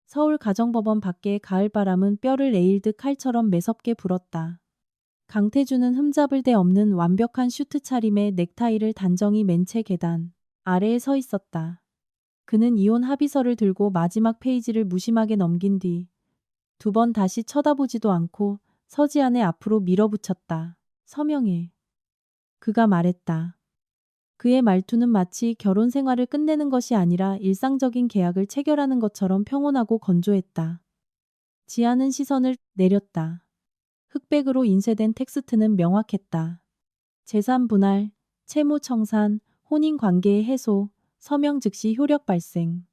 서울 가정법원 밖에 가을바람은 뼈를 에일드 칼처럼 매섭게 불었다. 강태준은 흠잡을 데 없는 완벽한 슈트 차림에 넥타이를 단정히 맨 채 계단 아래에 서 있었다. 그는 이혼 합의서를 들고 마지막 페이지를 무심하게 넘긴 뒤 두 번 다시 쳐다보지도 않고 서지안의 앞으로 밀어붙였다. 서명해. 그가 말했다. 그의 말투는 마치 결혼 생활을 끝내는 것이 아니라 일상적인 계약을 체결하는 것처럼 평온하고 건조했다. 지아는 시선을 내렸다. 흑백으로 인쇄된 텍스트는 명확했다. 재산 분할, 채무 청산, 혼인 관계의 해소, 서명 즉시 효력 발생.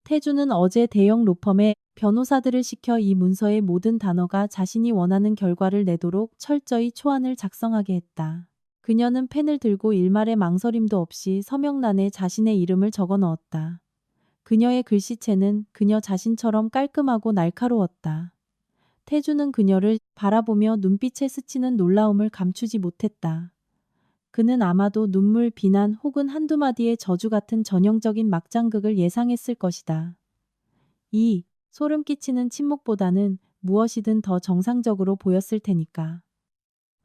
태주는 어제 대형 로펌에 변호사들을 시켜 이 문서의 모든 단어가 자신이 원하는 결과를 내도록 철저히 초안을 작성하게 했다. 그녀는 펜을 들고 일말의 망설임도 없이 서명란에 자신의 이름을 적어 넣었다. 그녀의 글씨체는 그녀 자신처럼 깔끔하고 날카로웠다. 태주는 그녀를 바라보며 눈빛에 스치는 놀라움을 감추지 못했다. 그는 아마도 눈물, 비난 혹은 한두 마디의 저주 같은 전형적인 막장극을 예상했을 것이다. 이 소름 끼치는 침묵보다는 무엇이든 더 정상적으로 보였을 테니까.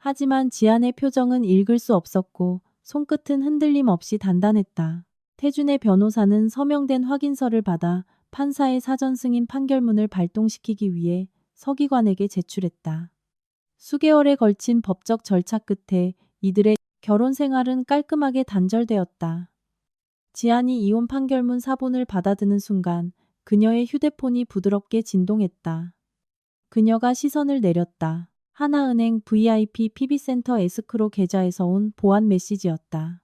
하지만 지안의 표정은 읽을 수 없었고 손끝은 흔들림 없이 단단했다. 태준의 변호사는 서명된 확인서를 받아 판사의 사전 승인 판결문을 발동시키기 위해 서기관에게 제출했다. 수개월에 걸친 법적 절차 끝에 이들의 결혼 생활은 깔끔하게 단절되었다. 지안이 이혼 판결문 사본을 받아드는 순간 그녀의 휴대폰이 부드럽게 진동했다. 그녀가 시선을 내렸다. 하나은행 VIP PB센터 에스크로 계좌에서 온 보안 메시지였다.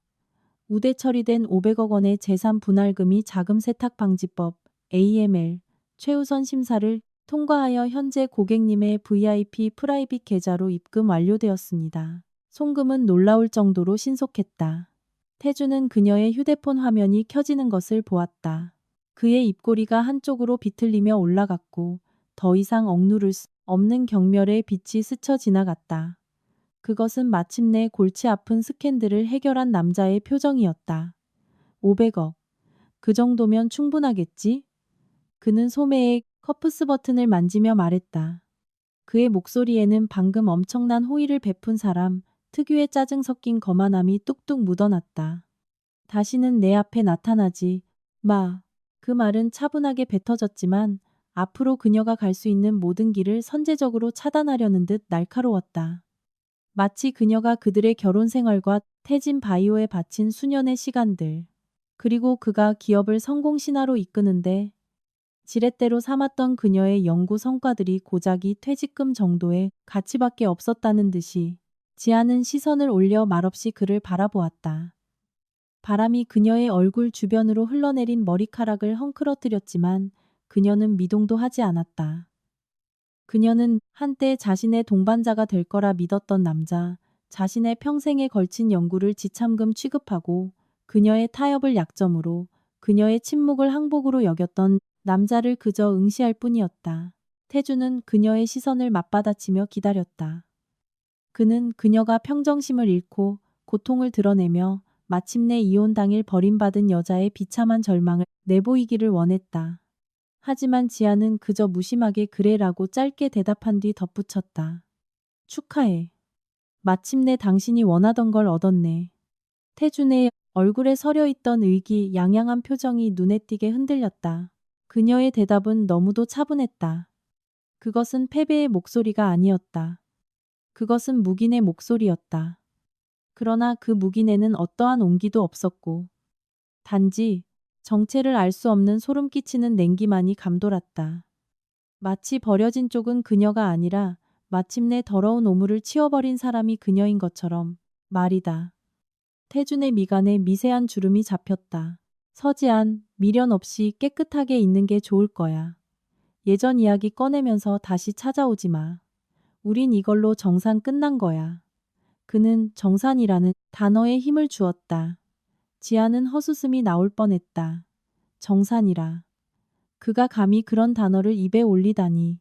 우대 처리된 500억 원의 재산 분할금이 자금 세탁 방지법 AML 최우선 심사를 통과하여 현재 고객님의 VIP 프라이빗 계좌로 입금 완료되었습니다. 송금은 놀라울 정도로 신속했다. 태주는 그녀의 휴대폰 화면이 켜지는 것을 보았다. 그의 입꼬리가 한쪽으로 비틀리며 올라갔고 더 이상 억누를 수 없는 경멸의 빛이 스쳐 지나갔다. 그것은 마침내 골치 아픈 스캔들을 해결한 남자의 표정이었다. 500억. 그 정도면 충분하겠지? 그는 소매의 커프스 버튼을 만지며 말했다. 그의 목소리에는 방금 엄청난 호의를 베푼 사람, 특유의 짜증 섞인 거만함이 뚝뚝 묻어났다. 다시는 내 앞에 나타나지 마. 그 말은 차분하게 뱉어졌지만 앞으로 그녀가 갈 수 있는 모든 길을 선제적으로 차단하려는 듯 날카로웠다. 마치 그녀가 그들의 결혼 생활과 태진 바이오에 바친 수년의 시간들, 그리고 그가 기업을 성공 신화로 이끄는데 지렛대로 삼았던 그녀의 연구 성과들이 고작이 퇴직금 정도의 가치밖에 없었다는 듯이 지아는 시선을 올려 말없이 그를 바라보았다. 바람이 그녀의 얼굴 주변으로 흘러내린 머리카락을 헝클어뜨렸지만 그녀는 미동도 하지 않았다. 그녀는 한때 자신의 동반자가 될 거라 믿었던 남자, 자신의 평생에 걸친 연구를 지참금 취급하고 그녀의 타협을 약점으로, 그녀의 침묵을 항복으로 여겼던 남자를 그저 응시할 뿐이었다. 태주는 그녀의 시선을 맞받아치며 기다렸다. 그는 그녀가 평정심을 잃고 고통을 드러내며 마침내 이혼 당일 버림받은 여자의 비참한 절망을 내보이기를 원했다. 하지만 지아는 그저 무심하게 그래라고 짧게 대답한 뒤 덧붙였다. 축하해. 마침내 당신이 원하던 걸 얻었네. 태준의 얼굴에 서려있던 의기양양한 표정이 눈에 띄게 흔들렸다. 그녀의 대답은 너무도 차분했다. 그것은 패배의 목소리가 아니었다. 그것은 묵인의 목소리였다. 그러나 그 묵인에는 어떠한 온기도 없었고 단지 정체를 알 수 없는 소름 끼치는 냉기만이 감돌았다. 마치 버려진 쪽은 그녀가 아니라 마침내 더러운 오물을 치워버린 사람이 그녀인 것처럼 말이다. 태준의 미간에 미세한 주름이 잡혔다. 서지안, 미련 없이 깨끗하게 있는 게 좋을 거야. 예전 이야기 꺼내면서 다시 찾아오지 마. 우린 이걸로 정산 끝난 거야. 그는 정산이라는 단어에 힘을 주었다. 지아는 헛웃음이 나올 뻔했다. 정산이라. 그가 감히 그런 단어를 입에 올리다니.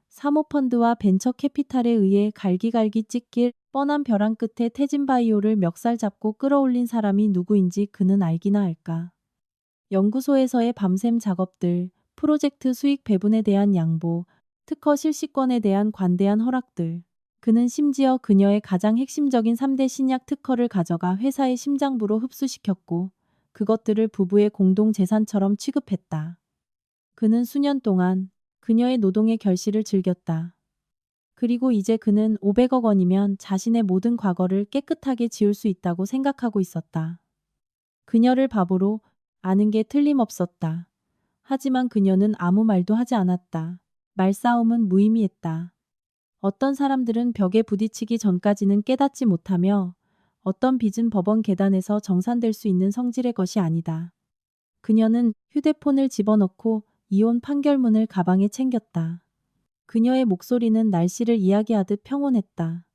사모펀드와 벤처 캐피탈에 의해 갈기갈기 찢길 뻔한 벼랑 끝에 태진바이오를 멱살 잡고 끌어올린 사람이 누구인지 그는 알기나 할까. 연구소에서의 밤샘 작업들, 프로젝트 수익 배분에 대한 양보, 특허 실시권에 대한 관대한 허락들. 그는 심지어 그녀의 가장 핵심적인 3대 신약 특허를 가져가 회사의 심장부로 흡수시켰고 그것들을 부부의 공동 재산처럼 취급했다. 그는 수년 동안 그녀의 노동의 결실을 즐겼다. 그리고 이제 그는 500억 원이면 자신의 모든 과거를 깨끗하게 지울 수 있다고 생각하고 있었다. 그녀를 바보로 아는 게 틀림없었다. 하지만 그녀는 아무 말도 하지 않았다. 말싸움은 무의미했다. 어떤 사람들은 벽에 부딪히기 전까지는 깨닫지 못하며 어떤 빚은 법원 계단에서 정산될 수 있는 성질의 것이 아니다. 그녀는 휴대폰을 집어넣고 이혼 판결문을 가방에 챙겼다. 그녀의 목소리는 날씨를 이야기하듯 평온했다.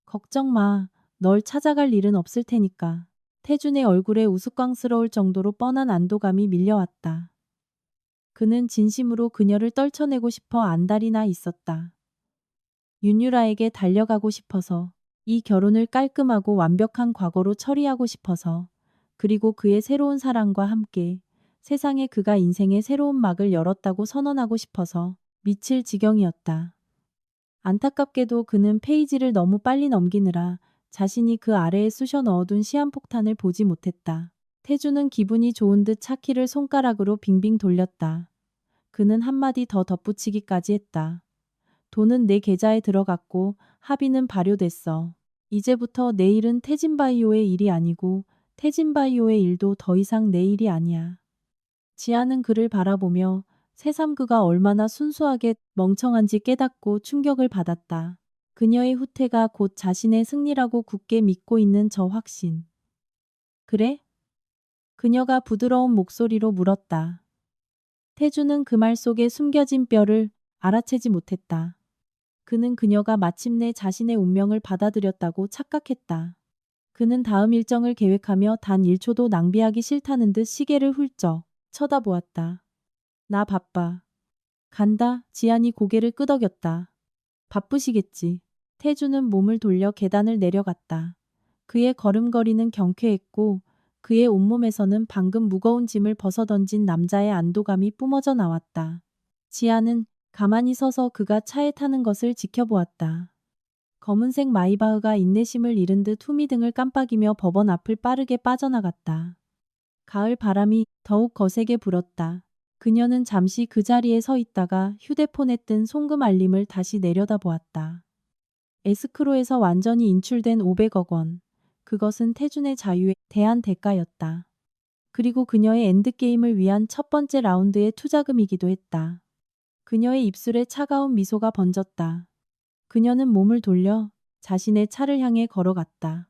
걱정 마. 널 찾아갈 일은 없을 테니까. 태준의 얼굴에 우스꽝스러울 정도로 뻔한 안도감이 밀려왔다. 그는 진심으로 그녀를 떨쳐내고 싶어 안달이 나 있었다. 윤유라에게 달려가고 싶어서, 이 결혼을 깔끔하고 완벽한 과거로 처리하고 싶어서, 그리고 그의 새로운 사랑과 함께 세상에 그가 인생의 새로운 막을 열었다고 선언하고 싶어서 미칠 지경이었다. 안타깝게도 그는 페이지를 너무 빨리 넘기느라 자신이 그 아래에 쑤셔 넣어둔 시한폭탄을 보지 못했다. 태주는 기분이 좋은 듯 차키를 손가락으로 빙빙 돌렸다. 그는 한마디 더 덧붙이기까지 했다. 돈은 내 계좌에 들어갔고 합의는 발효됐어. 이제부터 내 일은 태진바이오의 일이 아니고 태진바이오의 일도 더 이상 내 일이 아니야. 지아는 그를 바라보며 새삼 그가 얼마나 순수하게 멍청한지 깨닫고 충격을 받았다. 그녀의 후퇴가 곧 자신의 승리라고 굳게 믿고 있는 저 확신. 그래? 그녀가 부드러운 목소리로 물었다. 태주는 그 말 속에 숨겨진 뼈를 알아채지 못했다. 그는 그녀가 마침내 자신의 운명을 받아들였다고 착각했다. 그는 다음 일정을 계획하며 단 1초도 낭비하기 싫다는 듯 시계를 훌쩍 쳐다보았다. 나 바빠. 간다. 지안이 고개를 끄덕였다. 바쁘시겠지. 태주는 몸을 돌려 계단을 내려갔다. 그의 걸음걸이는 경쾌했고 그의 온몸에서는 방금 무거운 짐을 벗어던진 남자의 안도감이 뿜어져 나왔다. 지아는 가만히 서서 그가 차에 타는 것을 지켜보았다. 검은색 마이바흐가 인내심을 잃은 듯 후미등을 깜빡이며 법원 앞을 빠르게 빠져나갔다. 가을 바람이 더욱 거세게 불었다. 그녀는 잠시 그 자리에 서 있다가 휴대폰에 뜬 송금 알림을 다시 내려다보았다. 에스크로에서 완전히 인출된 500억 원. 그것은 태준의 자유에 대한 대가였다. 그리고 그녀의 엔드게임을 위한 첫 번째 라운드의 투자금이기도 했다. 그녀의 입술에 차가운 미소가 번졌다. 그녀는 몸을 돌려 자신의 차를 향해 걸어갔다.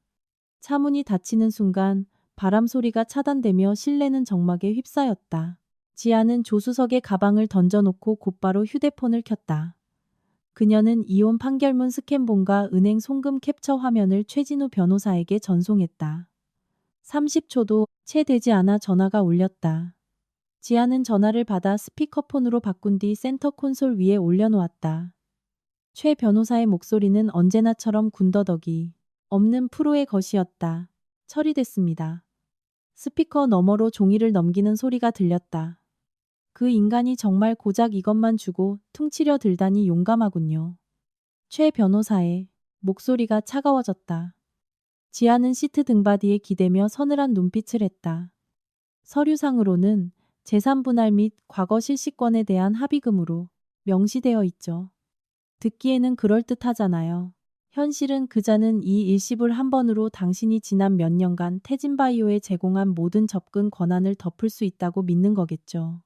차 문이 닫히는 순간 바람 소리가 차단되며 실내는 정막에 휩싸였다. 지아는 조수석에 가방을 던져놓고 곧바로 휴대폰을 켰다. 그녀는 이혼 판결문 스캔본과 은행 송금 캡처 화면을 최진우 변호사에게 전송했다. 30초도 채 되지 않아 전화가 울렸다. 지아는 전화를 받아 스피커폰으로 바꾼 뒤 센터 콘솔 위에 올려놓았다. 최 변호사의 목소리는 언제나처럼 군더더기 없는 프로의 것이었다. 처리됐습니다. 스피커 너머로 종이를 넘기는 소리가 들렸다. 그 인간이 정말 고작 이것만 주고 퉁치려 들다니 용감하군요. 최 변호사의 목소리가 차가워졌다. 지아는 시트 등받이에 기대며 서늘한 눈빛을 했다. 서류상으로는 재산분할 및 과거 실시권에 대한 합의금으로 명시되어 있죠. 듣기에는 그럴듯하잖아요. 현실은 그자는 이 일시불 한 번으로 당신이 지난 몇 년간 태진바이오에 제공한 모든 접근 권한을 덮을 수 있다고 믿는 거겠죠.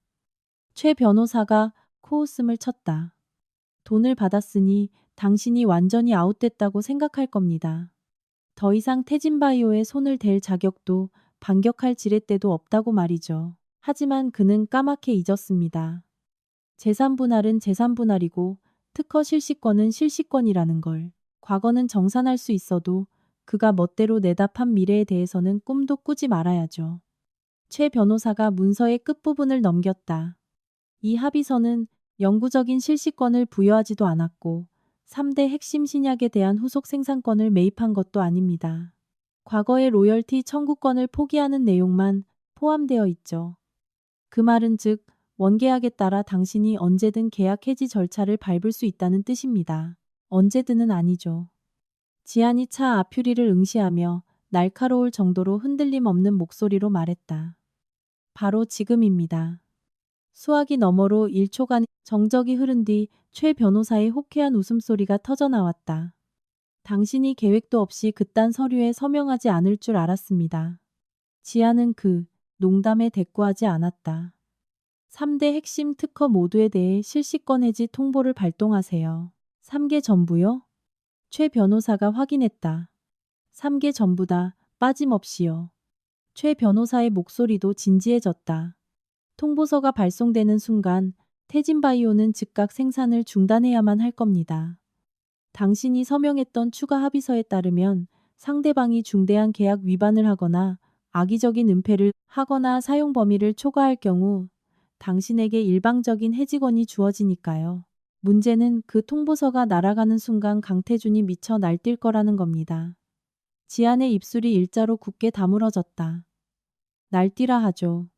최 변호사가 코웃음을 쳤다. 돈을 받았으니 당신이 완전히 아웃됐다고 생각할 겁니다. 더 이상 태진바이오에 손을 댈 자격도 반격할 지렛대도 없다고 말이죠. 하지만 그는 까맣게 잊었습니다. 재산분할은 재산분할이고 특허 실시권은 실시권이라는 걸. 과거는 정산할 수 있어도 그가 멋대로 내다 판 미래에 대해서는 꿈도 꾸지 말아야죠. 최 변호사가 문서의 끝부분을 넘겼다. 이 합의서는 영구적인 실시권을 부여하지도 않았고 3대 핵심 신약에 대한 후속 생산권을 매입한 것도 아닙니다. 과거의 로열티 청구권을 포기하는 내용만 포함되어 있죠. 그 말은 즉 원계약에 따라 당신이 언제든 계약 해지 절차를 밟을 수 있다는 뜻입니다. 언제든은 아니죠. 지안이 차 앞 휴리를 응시하며 날카로울 정도로 흔들림 없는 목소리로 말했다. 바로 지금입니다. 수화기 너머로 1초간 정적이 흐른 뒤 최 변호사의 호쾌한 웃음소리가 터져나왔다. 당신이 계획도 없이 그딴 서류에 서명하지 않을 줄 알았습니다. 지아는 그 농담에 대꾸하지 않았다. 3대 핵심 특허 모두에 대해 실시권 해지 통보를 발동하세요. 3개 전부요? 최 변호사가 확인했다. 3개 전부다. 빠짐없이요. 최 변호사의 목소리도 진지해졌다. 통보서가 발송되는 순간 태진바이오는 즉각 생산을 중단해야만 할 겁니다. 당신이 서명했던 추가 합의서에 따르면 상대방이 중대한 계약 위반을 하거나 악의적인 은폐를 하거나 사용 범위를 초과할 경우 당신에게 일방적인 해지권이 주어지니까요. 문제는 그 통보서가 날아가는 순간 강태준이 미쳐 날뛸 거라는 겁니다. 지안의 입술이 일자로 굳게 다물어졌다. 날뛰라 하죠.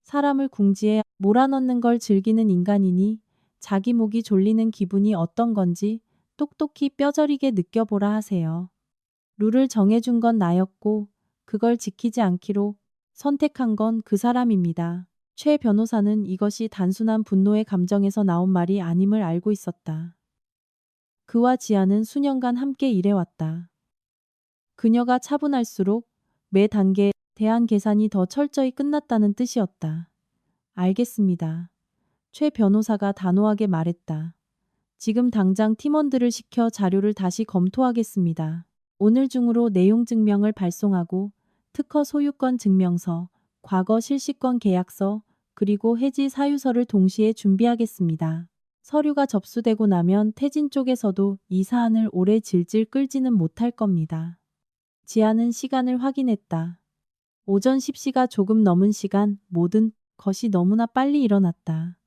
사람을 궁지에 몰아넣는 걸 즐기는 인간이니 자기 목이 졸리는 기분이 어떤 건지 똑똑히 뼈저리게 느껴보라 하세요. 룰을 정해준 건 나였고 그걸 지키지 않기로 선택한 건 그 사람입니다. 최 변호사는 이것이 단순한 분노의 감정에서 나온 말이 아님을 알고 있었다. 그와 지아는 수년간 함께 일해왔다. 그녀가 차분할수록 매 단계에 대한 계산이 더 철저히 끝났다는 뜻이었다. 알겠습니다. 최 변호사가 단호하게 말했다. 지금 당장 팀원들을 시켜 자료를 다시 검토하겠습니다. 오늘 중으로 내용 증명을 발송하고 특허 소유권 증명서, 과거 실시권 계약서, 그리고 해지 사유서를 동시에 준비하겠습니다. 서류가 접수되고 나면 태진 쪽에서도 이 사안을 오래 질질 끌지는 못할 겁니다. 지아는 시간을 확인했다. 오전 10시가 조금 넘은 시간, 모든 것이 너무나 빨리 일어났다.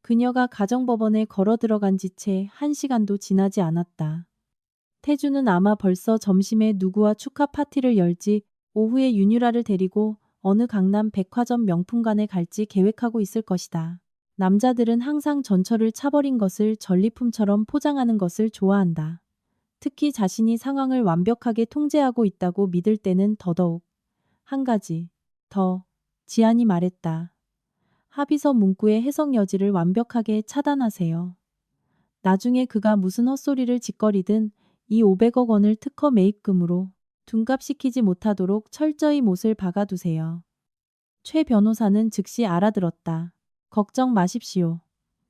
그녀가 가정법원에 걸어 들어간 지 채 1시간도 지나지 않았다. 태주는 아마 벌써 점심에 누구와 축하 파티를 열지 오후에 윤유라를 데리고 어느 강남 백화점 명품관에 갈지 계획하고 있을 것이다. 남자들은 항상 전철을 차버린 것을 전리품처럼 포장하는 것을 좋아한다. 특히 자신이 상황을 완벽하게 통제하고 있다고 믿을 때는 더더욱. 한 가지 더, 지안이 말했다. 합의서 문구의 해석 여지를 완벽하게 차단하세요. 나중에 그가 무슨 헛소리를 짓거리든 이 500억 원을 특허 매입금으로 둔갑시키지 못하도록 철저히 못을 박아두세요. 최 변호사는 즉시 알아들었다. 걱정 마십시오.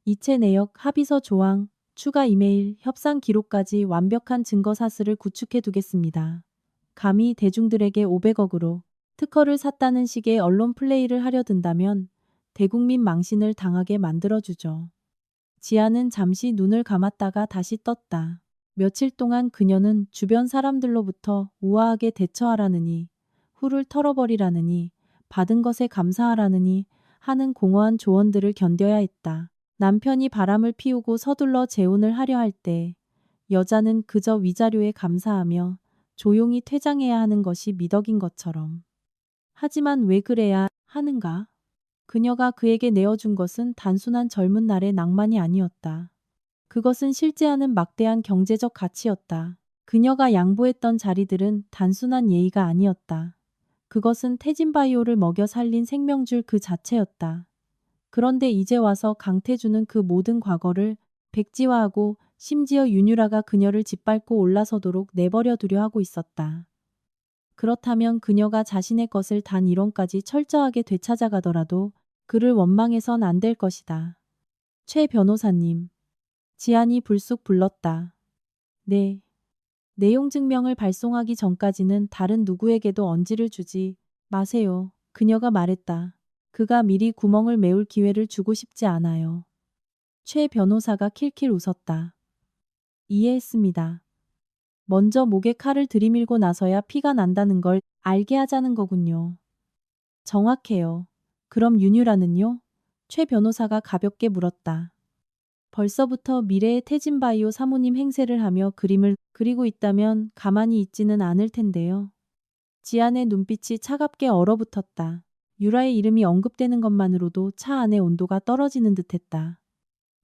이체 내역, 합의서 조항, 추가 이메일, 협상 기록까지 완벽한 증거 사슬을 구축해 두겠습니다. 감히 대중들에게 500억으로 특허를 샀다는 식의 언론 플레이를 하려 든다면 대국민 망신을 당하게 만들어주죠. 지아는 잠시 눈을 감았다가 다시 떴다. 며칠 동안 그녀는 주변 사람들로부터 우아하게 대처하라느니, 후를 털어버리라느니, 받은 것에 감사하라느니 하는 공허한 조언들을 견뎌야 했다. 남편이 바람을 피우고 서둘러 재혼을 하려 할 때 여자는 그저 위자료에 감사하며 조용히 퇴장해야 하는 것이 미덕인 것처럼. 하지만 왜 그래야 하는가? 그녀가 그에게 내어준 것은 단순한 젊은 날의 낭만이 아니었다. 그것은 실제하는 막대한 경제적 가치였다. 그녀가 양보했던 자리들은 단순한 예의가 아니었다. 그것은 태진바이오를 먹여 살린 생명줄 그 자체였다. 그런데 이제 와서 강태주는 그 모든 과거를 백지화하고 심지어 윤유라가 그녀를 짓밟고 올라서도록 내버려 두려 하고 있었다. 그렇다면 그녀가 자신의 것을 단 1원까지 철저하게 되찾아가더라도 그를 원망해선 안 될 것이다. 최 변호사님. 지안이 불쑥 불렀다. 네. 내용 증명을 발송하기 전까지는 다른 누구에게도 언지를 주지 마세요. 그녀가 말했다. 그가 미리 구멍을 메울 기회를 주고 싶지 않아요. 최 변호사가 킬킬 웃었다. 이해했습니다. 먼저 목에 칼을 들이밀고 나서야 피가 난다는 걸 알게 하자는 거군요. 정확해요. 그럼 윤유라는요? 최 변호사가 가볍게 물었다. 벌써부터 미래의 태진바이오 사모님 행세를 하며 그림을 그리고 있다면 가만히 있지는 않을 텐데요. 지안의 눈빛이 차갑게 얼어붙었다. 유라의 이름이 언급되는 것만으로도 차 안의 온도가 떨어지는 듯했다.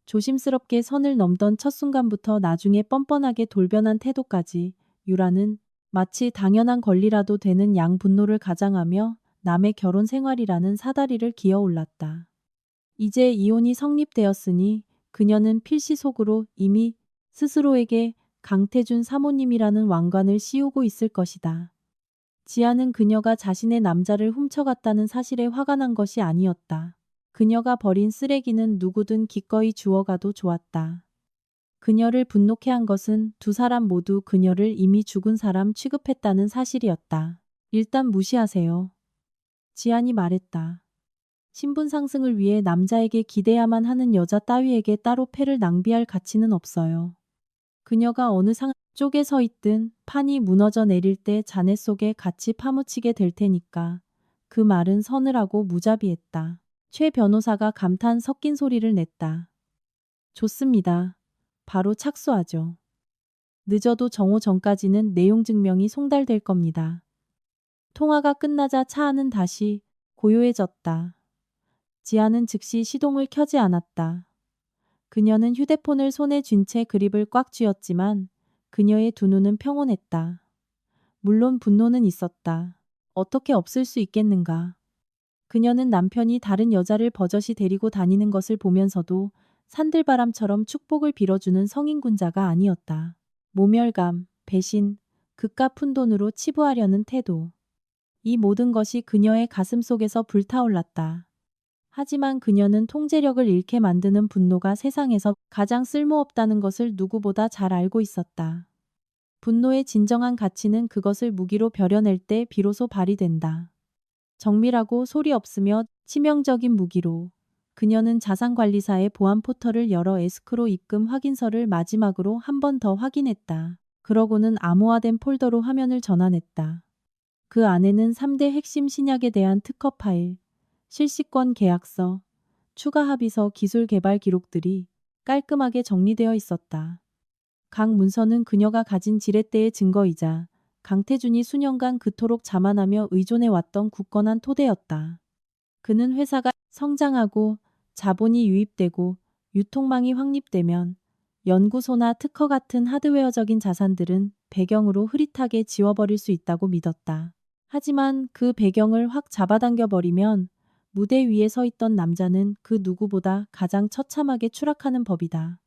조심스럽게 선을 넘던 첫 순간부터 나중에 뻔뻔하게 돌변한 태도까지 유라는 마치 당연한 권리라도 되는 양 분노를 가장하며 남의 결혼 생활이라는 사다리를 기어 올랐다. 이제 이혼이 성립되었으니 그녀는 필시 속으로 이미 스스로에게 강태준 사모님이라는 왕관을 씌우고 있을 것이다. 지아는 그녀가 자신의 남자를 훔쳐갔다는 사실에 화가 난 것이 아니었다. 그녀가 버린 쓰레기는 누구든 기꺼이 주워가도 좋았다. 그녀를 분노케 한 것은 두 사람 모두 그녀를 이미 죽은 사람 취급했다는 사실이었다. 일단 무시하세요. 지안이 말했다. 신분 상승을 위해 남자에게 기대야만 하는 여자 따위에게 따로 패를 낭비할 가치는 없어요. 그녀가 어느 상 쪽에 서 있든 판이 무너져 내릴 때 자네 속에 같이 파묻히게 될 테니까. 그 말은 서늘하고 무자비했다. 최 변호사가 감탄 섞인 소리를 냈다. 좋습니다. 바로 착수하죠. 늦어도 정오 전까지는 내용 증명이 송달될 겁니다. 통화가 끝나자 차 안은 다시 고요해졌다. 지아는 즉시 시동을 켜지 않았다. 그녀는 휴대폰을 손에 쥔 채 그립을 꽉 쥐었지만 그녀의 두 눈은 평온했다. 물론 분노는 있었다. 어떻게 없을 수 있겠는가. 그녀는 남편이 다른 여자를 버젓이 데리고 다니는 것을 보면서도 산들바람처럼 축복을 빌어주는 성인군자가 아니었다. 모멸감, 배신, 그깟 푼돈으로 치부하려는 태도. 이 모든 것이 그녀의 가슴 속에서 불타올랐다. 하지만 그녀는 통제력을 잃게 만드는 분노가 세상에서 가장 쓸모없다는 것을 누구보다 잘 알고 있었다. 분노의 진정한 가치는 그것을 무기로 벼려낼 때 비로소 발휘된다. 정밀하고 소리 없으며 치명적인 무기로. 그녀는 자산관리사의 보안 포털을 열어 에스크로 입금 확인서를 마지막으로 한 번 더 확인했다. 그러고는 암호화된 폴더로 화면을 전환했다. 그 안에는 3대 핵심 신약에 대한 특허 파일, 실시권 계약서, 추가 합의서 기술 개발 기록들이 깔끔하게 정리되어 있었다. 각 문서는 그녀가 가진 지렛대의 증거이자 강태준이 수년간 그토록 자만하며 의존해왔던 굳건한 토대였다. 그는 회사가 성장하고 자본이 유입되고 유통망이 확립되면 연구소나 특허 같은 하드웨어적인 자산들은 배경으로 흐릿하게 지워버릴 수 있다고 믿었다. 하지만 그 배경을 확 잡아당겨버리면 무대 위에 서 있던 남자는 그 누구보다 가장 처참하게 추락하는 법이다.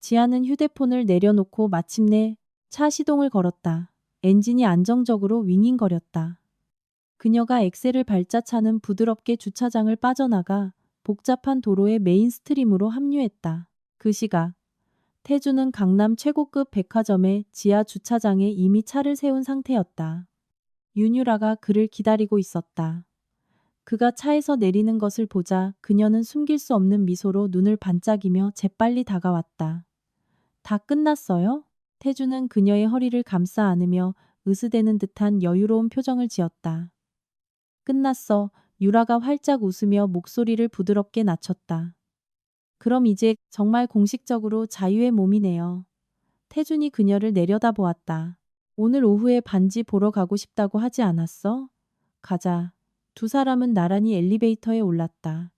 지아는 휴대폰을 내려놓고 마침내 차 시동을 걸었다. 엔진이 안정적으로 윙윙거렸다. 그녀가 엑셀을 밟자 차는 부드럽게 주차장을 빠져나가 복잡한 도로의 메인스트림으로 합류했다. 그 시각 태주는 강남 최고급 백화점의 지하 주차장에 이미 차를 세운 상태였다. 윤유라가 그를 기다리고 있었다. 그가 차에서 내리는 것을 보자 그녀는 숨길 수 없는 미소로 눈을 반짝이며 재빨리 다가왔다. 다 끝났어요? 태주는 그녀의 허리를 감싸 안으며 으스대는 듯한 여유로운 표정을 지었다. 끝났어. 유라가 활짝 웃으며 목소리를 부드럽게 낮췄다. 그럼 이제 정말 공식적으로 자유의 몸이네요. 태준이 그녀를 내려다보았다. 오늘 오후에 반지 보러 가고 싶다고 하지 않았어? 가자. 두 사람은 나란히 엘리베이터에 올랐다.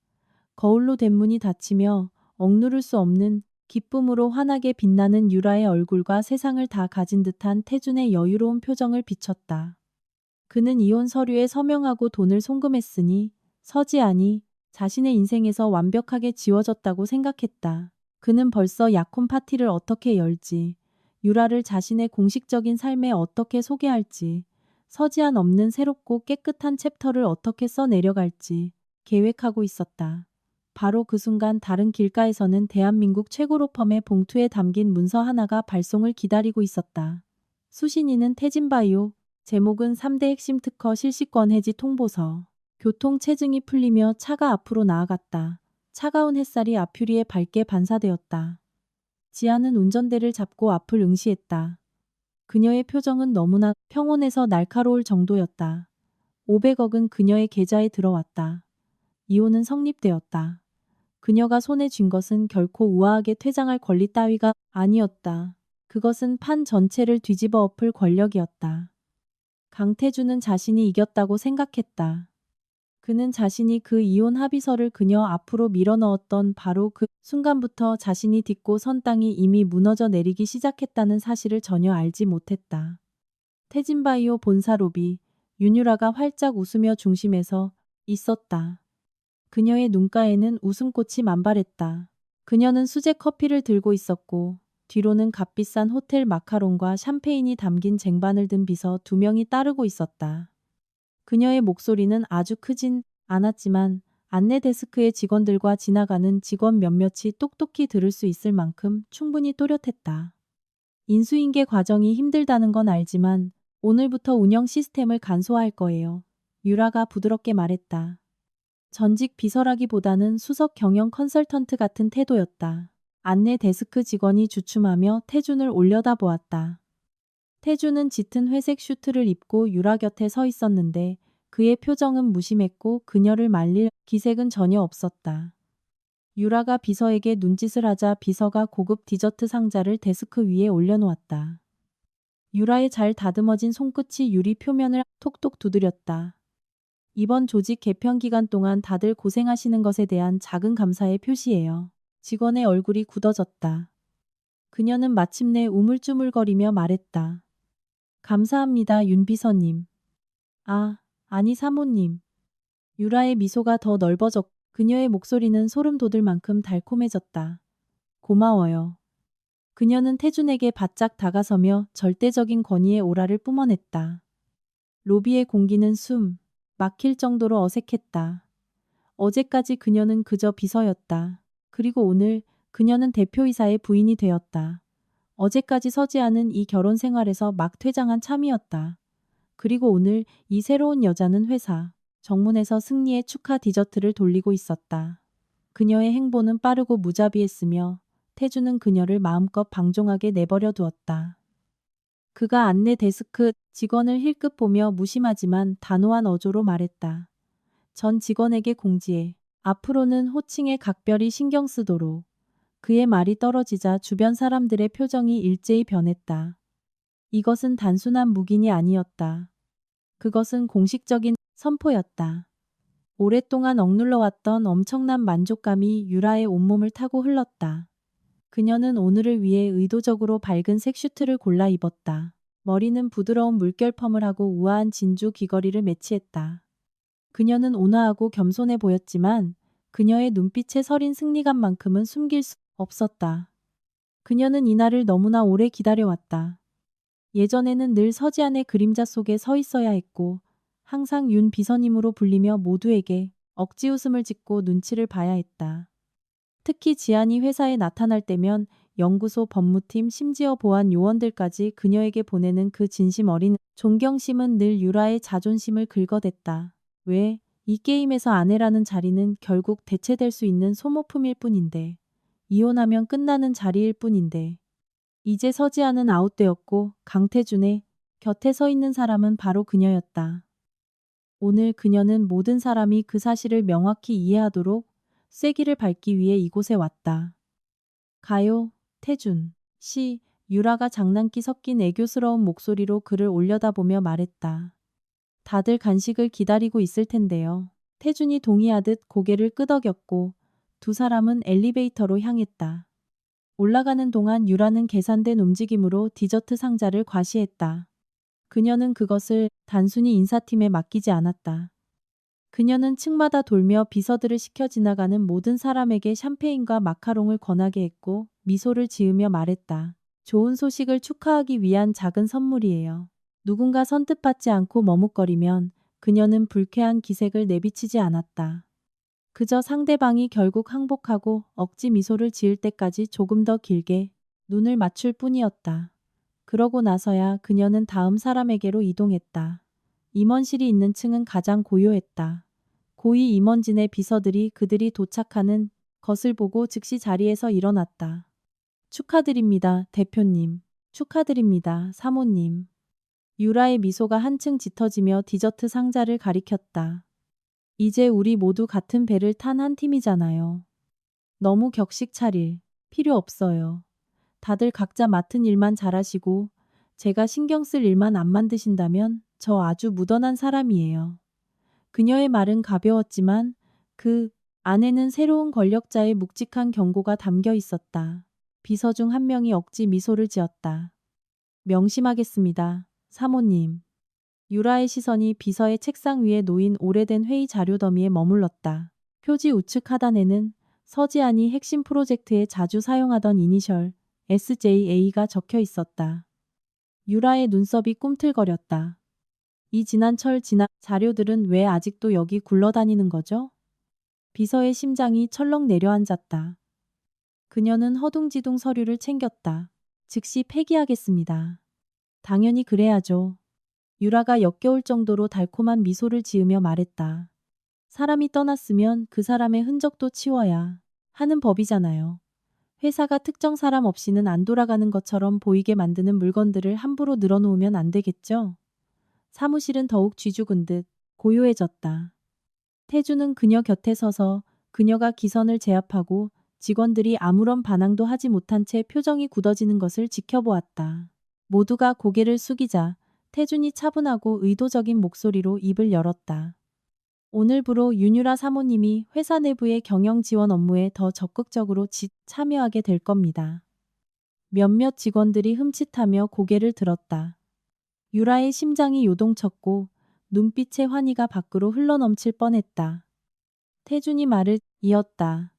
거울로 된 문이 닫히며 억누를 수 없는 기쁨으로 환하게 빛나는 유라의 얼굴과 세상을 다 가진 듯한 태준의 여유로운 표정을 비췄다. 그는 이혼 서류에 서명하고 돈을 송금했으니 서지안이 자신의 인생에서 완벽하게 지워졌다고 생각했다. 그는 벌써 약혼 파티를 어떻게 열지, 유라를 자신의 공식적인 삶에 어떻게 소개할지, 서지안 없는 새롭고 깨끗한 챕터를 어떻게 써 내려갈지 계획하고 있었다. 바로 그 순간 다른 길가에서는 대한민국 최고로 펌의 봉투에 담긴 문서 하나가 발송을 기다리고 있었다. 수신인은 태진바이오, 제목은 3대 핵심 특허 실시권 해지 통보서. 교통 체증이 풀리며 차가 앞으로 나아갔다. 차가운 햇살이 앞유리에 밝게 반사되었다. 지아는 운전대를 잡고 앞을 응시했다. 그녀의 표정은 너무나 평온해서 날카로울 정도였다. 500억은 그녀의 계좌에 들어왔다. 이혼은 성립되었다. 그녀가 손에 쥔 것은 결코 우아하게 퇴장할 권리 따위가 아니었다. 그것은 판 전체를 뒤집어 엎을 권력이었다. 강태주는 자신이 이겼다고 생각했다. 그는 자신이 그 이혼 합의서를 그녀 앞으로 밀어넣었던 바로 그 순간부터 자신이 딛고 선 땅이 이미 무너져 내리기 시작했다는 사실을 전혀 알지 못했다. 태진바이오 본사 로비, 윤유라가 활짝 웃으며 중심에서 있었다. 그녀의 눈가에는 웃음꽃이 만발했다. 그녀는 수제 커피를 들고 있었고 뒤로는 값비싼 호텔 마카롱과 샴페인이 담긴 쟁반을 든 비서 2명이 따르고 있었다. 그녀의 목소리는 아주 크진 않았지만 안내 데스크의 직원들과 지나가는 직원 몇몇이 똑똑히 들을 수 있을 만큼 충분히 또렷했다. 인수인계 과정이 힘들다는 건 알지만 오늘부터 운영 시스템을 간소화할 거예요. 유라가 부드럽게 말했다. 전직 비서라기보다는 수석 경영 컨설턴트 같은 태도였다. 안내 데스크 직원이 주춤하며 태준을 올려다보았다. 태준은 짙은 회색 슈트를 입고 유라 곁에 서 있었는데 그의 표정은 무심했고 그녀를 말릴 기색은 전혀 없었다. 유라가 비서에게 눈짓을 하자 비서가 고급 디저트 상자를 데스크 위에 올려놓았다. 유라의 잘 다듬어진 손끝이 유리 표면을 톡톡 두드렸다. 이번 조직 개편 기간 동안 다들 고생하시는 것에 대한 작은 감사의 표시예요. 직원의 얼굴이 굳어졌다. 그녀는 마침내 우물쭈물거리며 말했다. 감사합니다, 윤 비서님. 아니 사모님. 유라의 미소가 더 넓어졌고 그녀의 목소리는 소름 돋을 만큼 달콤해졌다. 고마워요. 그녀는 태준에게 바짝 다가서며 절대적인 권위의 오라를 뿜어냈다. 로비의 공기는 숨 막힐 정도로 어색했다. 어제까지 그녀는 그저 비서였다. 그리고 오늘 그녀는 대표이사의 부인이 되었다. 어제까지 서지 않은 이 결혼 생활에서 막 퇴장한 참이었다. 그리고 오늘 이 새로운 여자는 회사 정문에서 승리의 축하 디저트를 돌리고 있었다. 그녀의 행보는 빠르고 무자비했으며 태주는 그녀를 마음껏 방종하게 내버려 두었다. 그가 안내 데스크 직원을 힐끗 보며 무심하지만 단호한 어조로 말했다. 전 직원에게 공지해. 앞으로는 호칭에 각별히 신경 쓰도록. 그의 말이 떨어지자 주변 사람들의 표정이 일제히 변했다. 이것은 단순한 묵인이 아니었다. 그것은 공식적인 선포였다. 오랫동안 억눌러왔던 엄청난 만족감이 유라의 온몸을 타고 흘렀다. 그녀는 오늘을 위해 의도적으로 밝은 색 슈트를 골라 입었다. 머리는 부드러운 물결 펌을 하고 우아한 진주 귀걸이를 매치했다. 그녀는 온화하고 겸손해 보였지만 그녀의 눈빛에 서린 승리감만큼은 숨길 수 없었다. 그녀는 이날을 너무나 오래 기다려왔다. 예전에는 늘 서지안의 그림자 속에 서 있어야 했고 항상 윤 비서님으로 불리며 모두에게 억지 웃음을 짓고 눈치를 봐야 했다. 특히 지안이 회사에 나타날 때면 연구소 법무팀 심지어 보안 요원들까지 그녀에게 보내는 그 진심 어린 존경심은 늘 유라의 자존심을 긁어댔다. 왜? 이 게임에서 아내라는 자리는 결국 대체될 수 있는 소모품일 뿐인데. 이혼하면 끝나는 자리일 뿐인데. 이제 서지아는 아웃되었고 강태준의 곁에 서 있는 사람은 바로 그녀였다. 오늘 그녀는 모든 사람이 그 사실을 명확히 이해하도록 쐐기를 밟기 위해 이곳에 왔다. 가요, 태준. 유라가 장난기 섞인 애교스러운 목소리로 그를 올려다보며 말했다. 다들 간식을 기다리고 있을 텐데요. 태준이 동의하듯 고개를 끄덕였고 두 사람은 엘리베이터로 향했다. 올라가는 동안 유라는 계산된 움직임으로 디저트 상자를 과시했다. 그녀는 그것을 단순히 인사팀에 맡기지 않았다. 그녀는 층마다 돌며 비서들을 시켜 지나가는 모든 사람에게 샴페인과 마카롱을 권하게 했고 미소를 지으며 말했다. 좋은 소식을 축하하기 위한 작은 선물이에요. 누군가 선뜻받지 않고 머뭇거리면 그녀는 불쾌한 기색을 내비치지 않았다. 그저 상대방이 결국 항복하고 억지 미소를 지을 때까지 조금 더 길게 눈을 맞출 뿐이었다. 그러고 나서야 그녀는 다음 사람에게로 이동했다. 임원실이 있는 층은 가장 고요했다. 고위 임원진의 비서들이 그들이 도착하는 것을 보고 즉시 자리에서 일어났다. 축하드립니다, 대표님. 축하드립니다, 사모님. 유라의 미소가 한층 짙어지며 디저트 상자를 가리켰다. 이제 우리 모두 같은 배를 탄 한 팀이잖아요. 너무 격식 차릴 필요 없어요. 다들 각자 맡은 일만 잘하시고 제가 신경 쓸 일만 안 만드신다면 저 아주 무던한 사람이에요. 그녀의 말은 가벼웠지만 그 안에는 새로운 권력자의 묵직한 경고가 담겨 있었다. 비서 중 한 명이 억지 미소를 지었다. 명심하겠습니다, 사모님. 유라의 시선이 비서의 책상 위에 놓인 오래된 회의 자료 더미에 머물렀다. 표지 우측 하단에는 서지안이 핵심 프로젝트에 자주 사용하던 이니셜 SJA가 적혀 있었다. 유라의 눈썹이 꿈틀거렸다. 이 지난철 지난 자료들은 왜 아직도 여기 굴러다니는 거죠? 비서의 심장이 철렁 내려앉았다. 그녀는 허둥지둥 서류를 챙겼다. 즉시 폐기하겠습니다. 당연히 그래야죠. 유라가 역겨울 정도로 달콤한 미소를 지으며 말했다. 사람이 떠났으면 그 사람의 흔적도 치워야 하는 법이잖아요. 회사가 특정 사람 없이는 안 돌아가는 것처럼 보이게 만드는 물건들을 함부로 늘어놓으면 안 되겠죠? 사무실은 더욱 쥐죽은 듯 고요해졌다. 태주는 그녀 곁에 서서 그녀가 기선을 제압하고 직원들이 아무런 반항도 하지 못한 채 표정이 굳어지는 것을 지켜보았다. 모두가 고개를 숙이자 태준이 차분하고 의도적인 목소리로 입을 열었다. 오늘부로 윤유라 사모님이 회사 내부의 경영 지원 업무에 더 적극적으로 참여하게 될 겁니다. 몇몇 직원들이 흠칫하며 고개를 들었다. 유라의 심장이 요동쳤고 눈빛의 환희가 밖으로 흘러넘칠 뻔했다. 태준이 말을 이었다.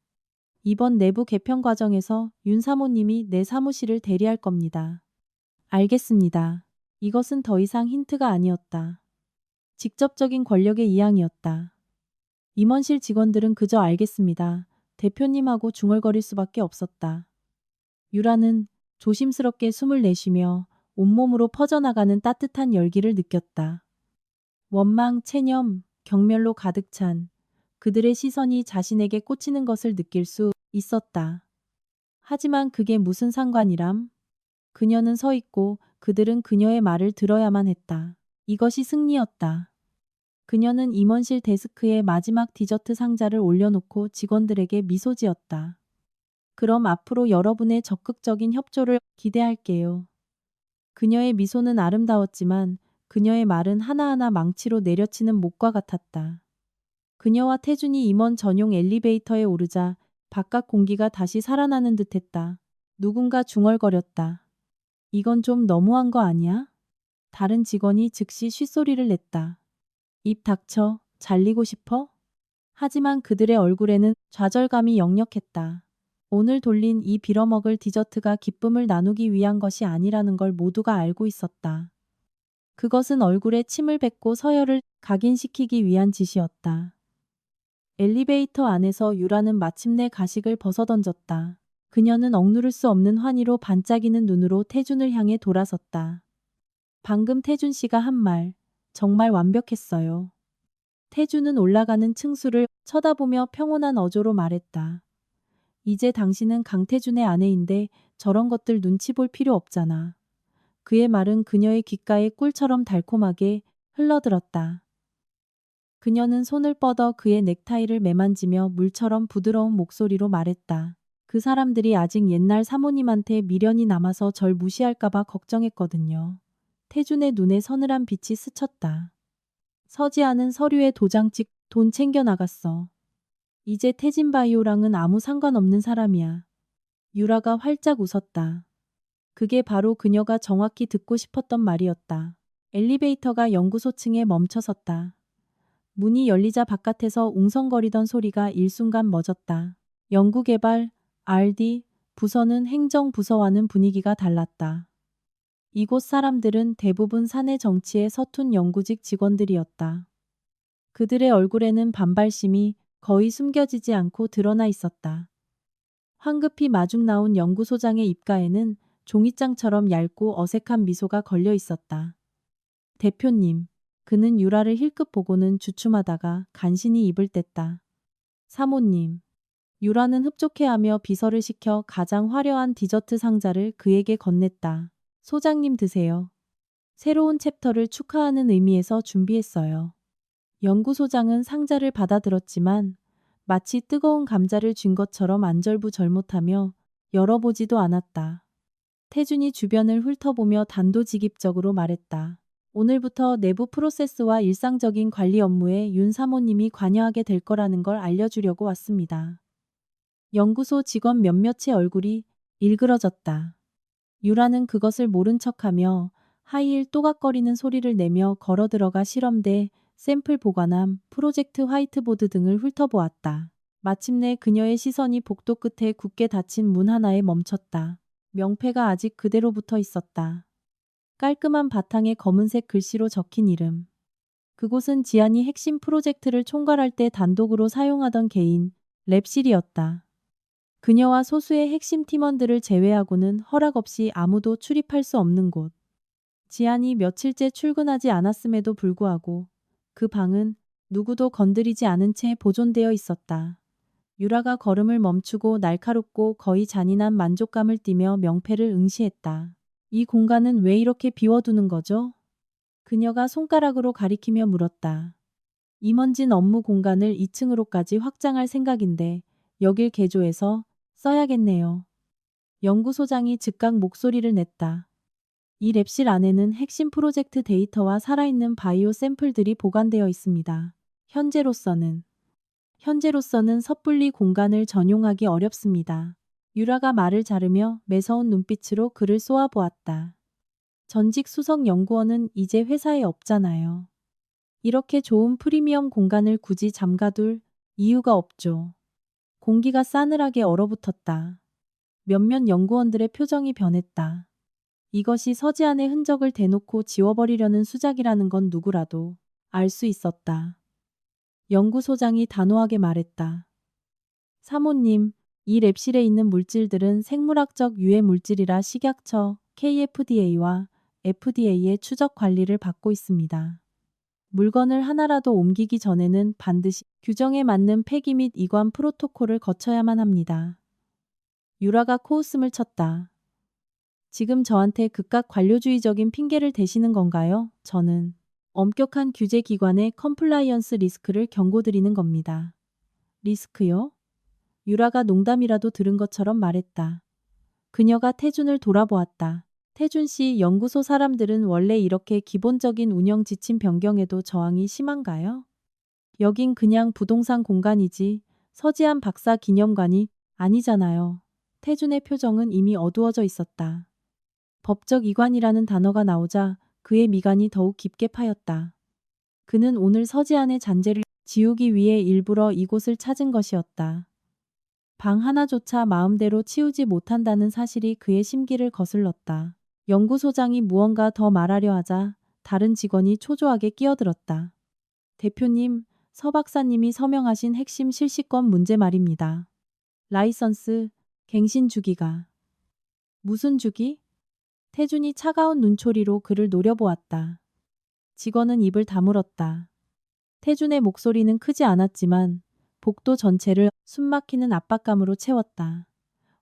이번 내부 개편 과정에서 윤 사모님이 내 사무실을 대리할 겁니다. 알겠습니다. 이것은 더 이상 힌트가 아니었다. 직접적인 권력의 이양이었다. 임원실 직원들은 그저 알겠습니다. 대표님하고 중얼거릴 수밖에 없었다. 유라는 조심스럽게 숨을 내쉬며 온몸으로 퍼져나가는 따뜻한 열기를 느꼈다. 원망, 체념, 경멸로 가득 찬 그들의 시선이 자신에게 꽂히는 것을 느낄 수 있었다. 하지만 그게 무슨 상관이람? 그녀는 서 있고 그들은 그녀의 말을 들어야만 했다. 이것이 승리였다. 그녀는 임원실 데스크에 마지막 디저트 상자를 올려놓고 직원들에게 미소 지었다. 그럼 앞으로 여러분의 적극적인 협조를 기대할게요. 그녀의 미소는 아름다웠지만 그녀의 말은 하나하나 망치로 내려치는 목과 같았다. 그녀와 태준이 임원 전용 엘리베이터에 오르자 바깥 공기가 다시 살아나는 듯했다. 누군가 중얼거렸다. 이건 좀 너무한 거 아니야? 다른 직원이 즉시 쉿소리를 냈다. 입 닥쳐, 잘리고 싶어? 하지만 그들의 얼굴에는 좌절감이 역력했다. 오늘 돌린 이 빌어먹을 디저트가 기쁨을 나누기 위한 것이 아니라는 걸 모두가 알고 있었다. 그것은 얼굴에 침을 뱉고 서열을 각인시키기 위한 짓이었다. 엘리베이터 안에서 유라는 마침내 가식을 벗어던졌다. 그녀는 억누를 수 없는 환희로 반짝이는 눈으로 태준을 향해 돌아섰다. 방금 태준 씨가 한 말, 정말 완벽했어요. 태준은 올라가는 층수를 쳐다보며 평온한 어조로 말했다. 이제 당신은 강태준의 아내인데 저런 것들 눈치 볼 필요 없잖아. 그의 말은 그녀의 귓가에 꿀처럼 달콤하게 흘러들었다. 그녀는 손을 뻗어 그의 넥타이를 매만지며 물처럼 부드러운 목소리로 말했다. 그 사람들이 아직 옛날 사모님한테 미련이 남아서 절 무시할까봐 걱정했거든요. 태준의 눈에 서늘한 빛이 스쳤다. 서지아는 서류에 도장 찍 돈 챙겨 나갔어. 이제 태진바이오랑은 아무 상관없는 사람이야. 유라가 활짝 웃었다. 그게 바로 그녀가 정확히 듣고 싶었던 말이었다. 엘리베이터가 연구소 층에 멈춰섰다. 문이 열리자 바깥에서 웅성거리던 소리가 일순간 멎었다. 연구개발, R&D, 부서는 행정부서와는 분위기가 달랐다. 이곳 사람들은 대부분 사내 정치에 서툰 연구직 직원들이었다. 그들의 얼굴에는 반발심이 거의 숨겨지지 않고 드러나 있었다. 황급히 마중 나온 연구소장의 입가에는 종이장처럼 얇고 어색한 미소가 걸려 있었다. 대표님, 그는 유라를 힐끗 보고는 주춤하다가 간신히 입을 뗐다. 사모님. 유라는 흡족해하며 비서를 시켜 가장 화려한 디저트 상자를 그에게 건넸다. 소장님 드세요. 새로운 챕터를 축하하는 의미에서 준비했어요. 연구소장은 상자를 받아들었지만 마치 뜨거운 감자를 쥔 것처럼 안절부절못하며 열어보지도 않았다. 태준이 주변을 훑어보며 단도직입적으로 말했다. 오늘부터 내부 프로세스와 일상적인 관리 업무에 윤 사모님이 관여하게 될 거라는 걸 알려주려고 왔습니다. 연구소 직원 몇몇의 얼굴이 일그러졌다. 유라는 그것을 모른 척하며 하이힐 또각거리는 소리를 내며 걸어 들어가 실험대, 샘플 보관함, 프로젝트 화이트보드 등을 훑어보았다. 마침내 그녀의 시선이 복도 끝에 굳게 닫힌 문 하나에 멈췄다. 명패가 아직 그대로 붙어 있었다. 깔끔한 바탕에 검은색 글씨로 적힌 이름. 그곳은 지안이 핵심 프로젝트를 총괄할 때 단독으로 사용하던 개인 랩실이었다. 그녀와 소수의 핵심 팀원들을 제외하고는 허락 없이 아무도 출입할 수 없는 곳. 지안이 며칠째 출근하지 않았음에도 불구하고 그 방은 누구도 건드리지 않은 채 보존되어 있었다. 유라가 걸음을 멈추고 날카롭고 거의 잔인한 만족감을 띠며 명패를 응시했다. 이 공간은 왜 이렇게 비워두는 거죠? 그녀가 손가락으로 가리키며 물었다. 임원진 업무 공간을 2층으로까지 확장할 생각인데 여길 개조해서 써야겠네요. 연구소장이 즉각 목소리를 냈다. 이 랩실 안에는 핵심 프로젝트 데이터와 살아있는 바이오 샘플들이 보관되어 있습니다. 현재로서는 섣불리 공간을 전용하기 어렵습니다. 유라가 말을 자르며 매서운 눈빛으로 그를 쏘아보았다. 전직 수석 연구원은 이제 회사에 없잖아요. 이렇게 좋은 프리미엄 공간을 굳이 잠가둘 이유가 없죠. 공기가 싸늘하게 얼어붙었다. 몇몇 연구원들의 표정이 변했다. 이것이 서지안의 흔적을 대놓고 지워버리려는 수작이라는 건 누구라도 알 수 있었다. 연구소장이 단호하게 말했다. 사모님, 이 랩실에 있는 물질들은 생물학적 유해 물질이라 식약처, KFDA와 FDA의 추적 관리를 받고 있습니다. 물건을 하나라도 옮기기 전에는 반드시 규정에 맞는 폐기 및 이관 프로토콜을 거쳐야만 합니다. 유라가 코웃음을 쳤다. 지금 저한테 극각 관료주의적인 핑계를 대시는 건가요? 저는 엄격한 규제 기관의 컴플라이언스 리스크를 경고드리는 겁니다. 리스크요? 유라가 농담이라도 들은 것처럼 말했다. 그녀가 태준을 돌아보았다. 태준 씨, 연구소 사람들은 원래 이렇게 기본적인 운영 지침 변경에도 저항이 심한가요? 여긴 그냥 부동산 공간이지 서지안 박사 기념관이 아니잖아요. 태준의 표정은 이미 어두워져 있었다. 법적 이관이라는 단어가 나오자 그의 미간이 더욱 깊게 파였다. 그는 오늘 서지안의 잔재를 지우기 위해 일부러 이곳을 찾은 것이었다. 방 하나조차 마음대로 치우지 못한다는 사실이 그의 심기를 거슬렀다. 연구소장이 무언가 더 말하려 하자 다른 직원이 초조하게 끼어들었다. 대표님, 서 박사님이 서명하신 핵심 실시권 문제 말입니다. 라이선스, 갱신 주기가. 무슨 주기? 태준이 차가운 눈초리로 그를 노려보았다. 직원은 입을 다물었다. 태준의 목소리는 크지 않았지만 복도 전체를 숨막히는 압박감으로 채웠다.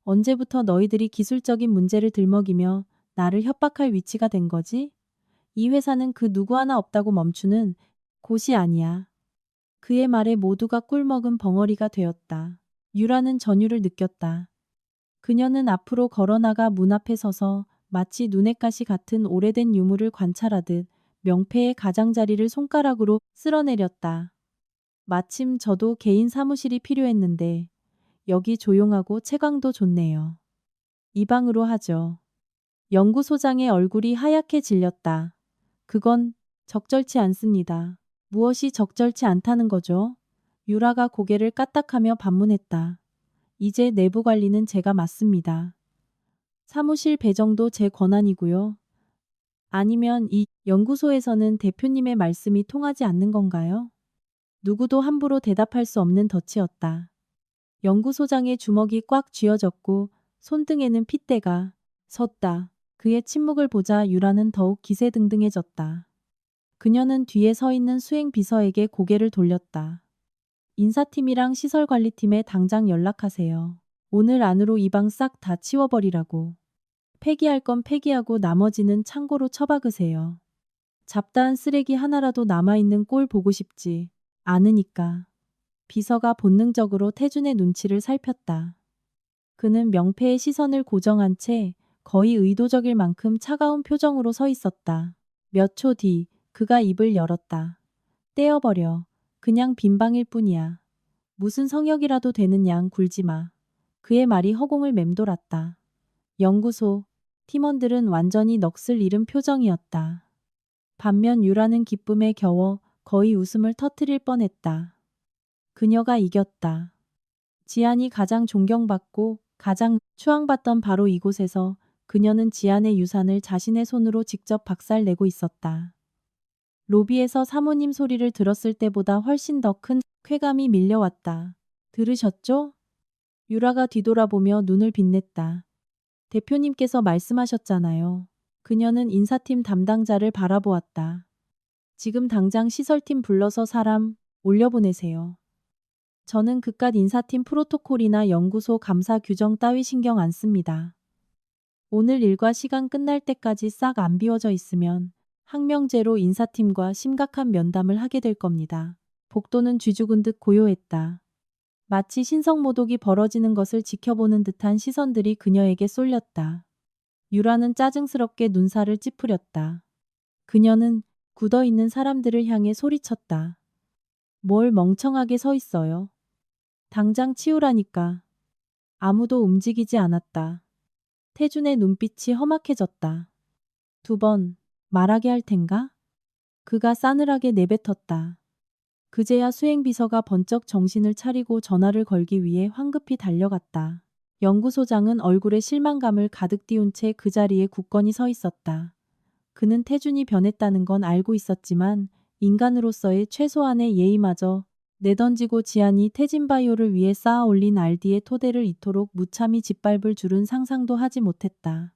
언제부터 너희들이 기술적인 문제를 들먹이며 나를 협박할 위치가 된 거지? 이 회사는 그 누구 하나 없다고 멈추는 곳이 아니야. 그의 말에 모두가 꿀먹은 벙어리가 되었다. 유라는 전율을 느꼈다. 그녀는 앞으로 걸어나가 문 앞에 서서 마치 눈엣 가시 같은 오래된 유물을 관찰하듯 명패의 가장자리를 손가락으로 쓸어내렸다. 마침 저도 개인 사무실이 필요했는데 여기 조용하고 채광도 좋네요. 이 방으로 하죠. 연구소장의 얼굴이 하얗게 질렸다. 그건 적절치 않습니다. 무엇이 적절치 않다는 거죠? 유라가 고개를 까딱하며 반문했다. 이제 내부 관리는 제가 맡습니다. 사무실 배정도 제 권한이고요. 아니면 이 연구소에서는 대표님의 말씀이 통하지 않는 건가요? 누구도 함부로 대답할 수 없는 덫이었다. 연구소장의 주먹이 꽉 쥐어졌고 손등에는 핏대가 섰다. 그의 침묵을 보자 유라는 더욱 기세등등해졌다. 그녀는 뒤에 서 있는 수행비서에게 고개를 돌렸다. 인사팀이랑 시설관리팀에 당장 연락하세요. 오늘 안으로 이 방 싹 다 치워버리라고. 폐기할 건 폐기하고 나머지는 창고로 처박으세요. 잡다한 쓰레기 하나라도 남아있는 꼴 보고 싶지 않으니까. 비서가 본능적으로 태준의 눈치를 살폈다. 그는 명패의 시선을 고정한 채 거의 의도적일 만큼 차가운 표정으로 서 있었다. 몇 초 뒤 그가 입을 열었다. 떼어버려. 그냥 빈방일 뿐이야. 무슨 성역이라도 되는 양 굴지 마. 그의 말이 허공을 맴돌았다. 연구소 팀원들은 완전히 넋을 잃은 표정이었다. 반면 유라는 기쁨에 겨워 거의 웃음을 터뜨릴 뻔했다. 그녀가 이겼다. 지안이 가장 존경받고 가장 추앙받던 바로 이곳에서 그녀는 지안의 유산을 자신의 손으로 직접 박살내고 있었다. 로비에서 사모님 소리를 들었을 때보다 훨씬 더 큰 쾌감이 밀려왔다. 들으셨죠? 유라가 뒤돌아보며 눈을 빛냈다. 대표님께서 말씀하셨잖아요. 그녀는 인사팀 담당자를 바라보았다. 지금 당장 시설팀 불러서 사람 올려보내세요. 저는 그깟 인사팀 프로토콜이나 연구소 감사 규정 따위 신경 안 씁니다. 오늘 일과 시간 끝날 때까지 싹 안 비워져 있으면 항명제로 인사팀과 심각한 면담을 하게 될 겁니다. 복도는 쥐죽은 듯 고요했다. 마치 신성모독이 벌어지는 것을 지켜보는 듯한 시선들이 그녀에게 쏠렸다. 유라는 짜증스럽게 눈살을 찌푸렸다. 그녀는 굳어있는 사람들을 향해 소리쳤다. 뭘 멍청하게 서 있어요. 당장 치우라니까. 아무도 움직이지 않았다. 태준의 눈빛이 험악해졌다. 2번 말하게 할 텐가? 그가 싸늘하게 내뱉었다. 그제야 수행비서가 번쩍 정신을 차리고 전화를 걸기 위해 황급히 달려갔다. 연구소장은 얼굴에 실망감을 가득 띄운 채 그 자리에 굳건히 서 있었다. 그는 태준이 변했다는 건 알고 있었지만 인간으로서의 최소한의 예의마저 내던지고 지안이 태진바이오를 위해 쌓아 올린 알디의 토대를 이토록 무참히 짓밟을 줄은 상상도 하지 못했다.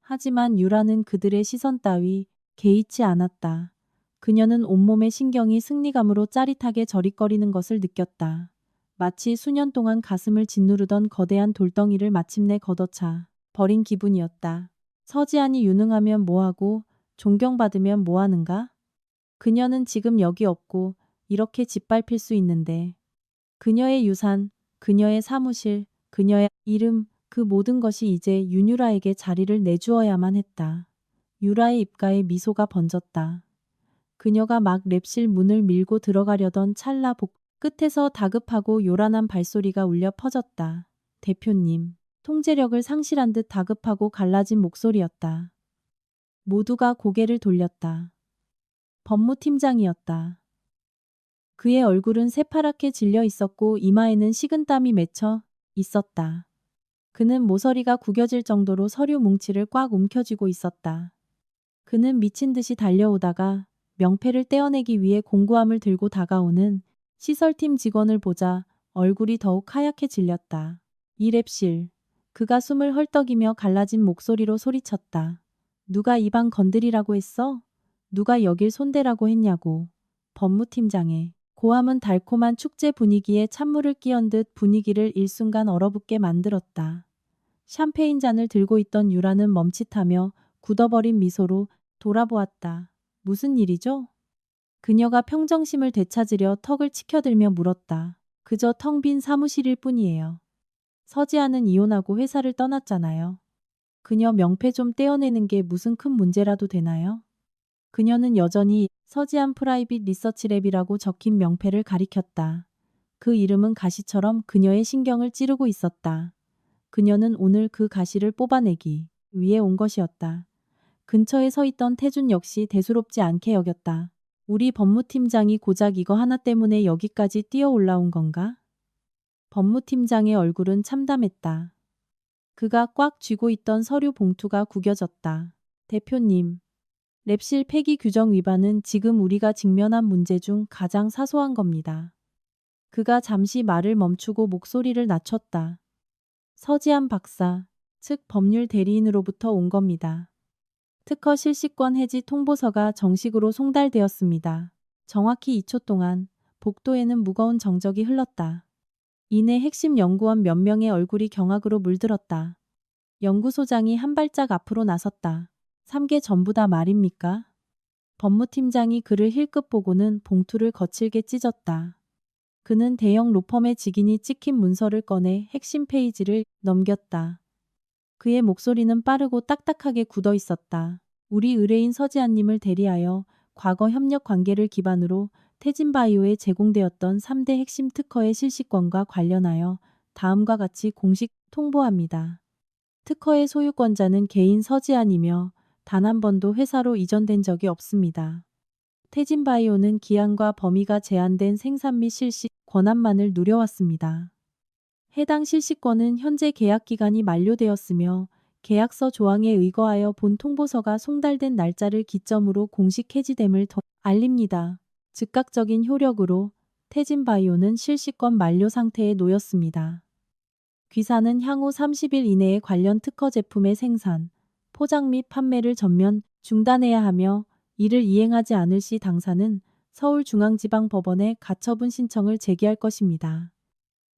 하지만 유라는 그들의 시선 따위 개의치 않았다. 그녀는 온몸의 신경이 승리감으로 짜릿하게 저릿거리는 것을 느꼈다. 마치 수년 동안 가슴을 짓누르던 거대한 돌덩이를 마침내 걷어차 버린 기분이었다. 서지안이 유능하면 뭐하고 존경받으면 뭐하는가? 그녀는 지금 여기 없고 이렇게 짓밟힐 수 있는데 그녀의 유산, 그녀의 사무실, 그녀의 이름, 그 모든 것이 이제 윤유라에게 자리를 내주어야만 했다. 유라의 입가에 미소가 번졌다. 그녀가 막 랩실 문을 밀고 들어가려던 찰나 끝에서 다급하고 요란한 발소리가 울려 퍼졌다. 대표님. 통제력을 상실한 듯 다급하고 갈라진 목소리였다. 모두가 고개를 돌렸다. 법무팀장이었다. 그의 얼굴은 새파랗게 질려 있었고 이마에는 식은땀이 맺혀 있었다. 그는 모서리가 구겨질 정도로 서류 뭉치를 꽉 움켜쥐고 있었다. 그는 미친 듯이 달려오다가 명패를 떼어내기 위해 공구함을 들고 다가오는 시설팀 직원을 보자 얼굴이 더욱 하얗게 질렸다. 이 랩실. 그가 숨을 헐떡이며 갈라진 목소리로 소리쳤다. 누가 이 방 건드리라고 했어? 누가 여길 손대라고 했냐고. 법무팀장의 고함은 달콤한 축제 분위기에 찬물을 끼얹 듯 분위기를 일순간 얼어붙게 만들었다. 샴페인 잔을 들고 있던 유라는 멈칫하며 굳어버린 미소로 돌아보았다. 무슨 일이죠? 그녀가 평정심을 되찾으려 턱을 치켜들며 물었다. 그저 텅 빈 사무실일 뿐이에요. 서지아는 이혼하고 회사를 떠났잖아요. 그녀 명패 좀 떼어내는 게 무슨 큰 문제라도 되나요? 그녀는 여전히 서지안 프라이빗 리서치랩이라고 적힌 명패를 가리켰다. 그 이름은 가시처럼 그녀의 신경을 찌르고 있었다. 그녀는 오늘 그 가시를 뽑아내기 위해 온 것이었다. 근처에 서 있던 태준 역시 대수롭지 않게 여겼다. 우리 법무팀장이 고작 이거 하나 때문에 여기까지 뛰어 올라온 건가? 법무팀장의 얼굴은 참담했다. 그가 꽉 쥐고 있던 서류 봉투가 구겨졌다. 대표님. 랩실 폐기 규정 위반은 지금 우리가 직면한 문제 중 가장 사소한 겁니다. 그가 잠시 말을 멈추고 목소리를 낮췄다. 서지안 박사, 즉 법률 대리인으로부터 온 겁니다. 특허 실시권 해지 통보서가 정식으로 송달되었습니다. 정확히 2초 동안 복도에는 무거운 정적이 흘렀다. 이내 핵심 연구원 몇 명의 얼굴이 경악으로 물들었다. 연구소장이 한 발짝 앞으로 나섰다. 3개 전부 다 말입니까? 법무팀장이 그를 힐끗 보고는 봉투를 거칠게 찢었다. 그는 대형 로펌의 직인이 찍힌 문서를 꺼내 핵심 페이지를 넘겼다. 그의 목소리는 빠르고 딱딱하게 굳어 있었다. 우리 의뢰인 서지아님을 대리하여 과거 협력 관계를 기반으로 태진바이오에 제공되었던 3대 핵심 특허의 실시권과 관련하여 다음과 같이 공식 통보합니다. 특허의 소유권자는 개인 서지안이며 단 한 번도 회사로 이전된 적이 없습니다. 태진바이오는 기한과 범위가 제한된 생산 및 실시 권한만을 누려왔습니다. 해당 실시권은 현재 계약 기간이 만료되었으며 계약서 조항에 의거하여 본 통보서가 송달된 날짜를 기점으로 공식 해지됨을 더 알립니다. 즉각적인 효력으로 태진바이오는 실시권 만료 상태에 놓였습니다. 귀사는 향후 30일 이내에 관련 특허 제품의 생산, 포장 및 판매를 전면 중단해야 하며 이를 이행하지 않을 시 당사는 서울중앙지방법원에 가처분 신청을 제기할 것입니다.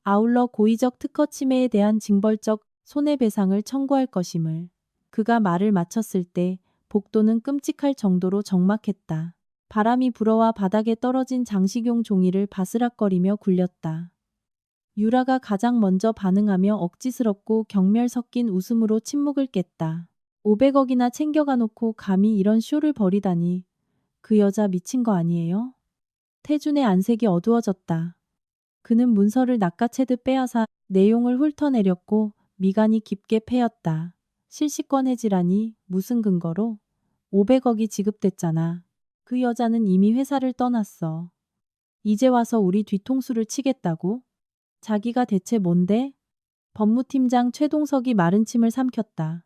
아울러 고의적 특허 침해에 대한 징벌적 손해배상을 청구할 것임을 그가 말을 마쳤을 때 복도는 끔찍할 정도로 적막했다. 바람이 불어와 바닥에 떨어진 장식용 종이를 바스락거리며 굴렸다. 유라가 가장 먼저 반응하며 억지스럽고 경멸 섞인 웃음으로 침묵을 깼다. 500억이나 챙겨가 놓고 감히 이런 쇼를 벌이다니. 그 여자 미친 거 아니에요? 태준의 안색이 어두워졌다. 그는 문서를 낚아채듯 빼앗아 내용을 훑어내렸고 미간이 깊게 패였다. 실시권 해지라니 무슨 근거로? 500억이 지급됐잖아. 그 여자는 이미 회사를 떠났어. 이제 와서 우리 뒤통수를 치겠다고? 자기가 대체 뭔데? 법무팀장 최동석이 마른 침을 삼켰다.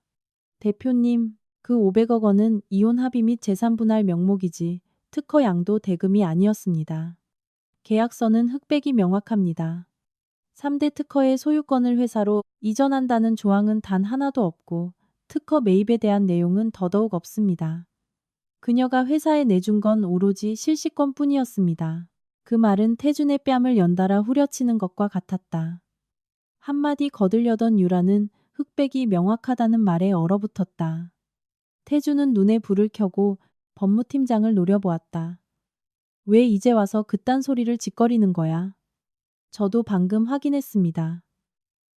대표님, 그 500억 원은 이혼 합의 및 재산 분할 명목이지 특허 양도 대금이 아니었습니다. 계약서는 흑백이 명확합니다. 3대 특허의 소유권을 회사로 이전한다는 조항은 단 하나도 없고 특허 매입에 대한 내용은 더더욱 없습니다. 그녀가 회사에 내준 건 오로지 실시권뿐이었습니다. 그 말은 태준의 뺨을 연달아 후려치는 것과 같았다. 한마디 거들려던 유라는 흑백이 명확하다는 말에 얼어붙었다. 태준은 눈에 불을 켜고 법무팀장을 노려보았다. 왜 이제 와서 그딴 소리를 짓거리는 거야? 저도 방금 확인했습니다.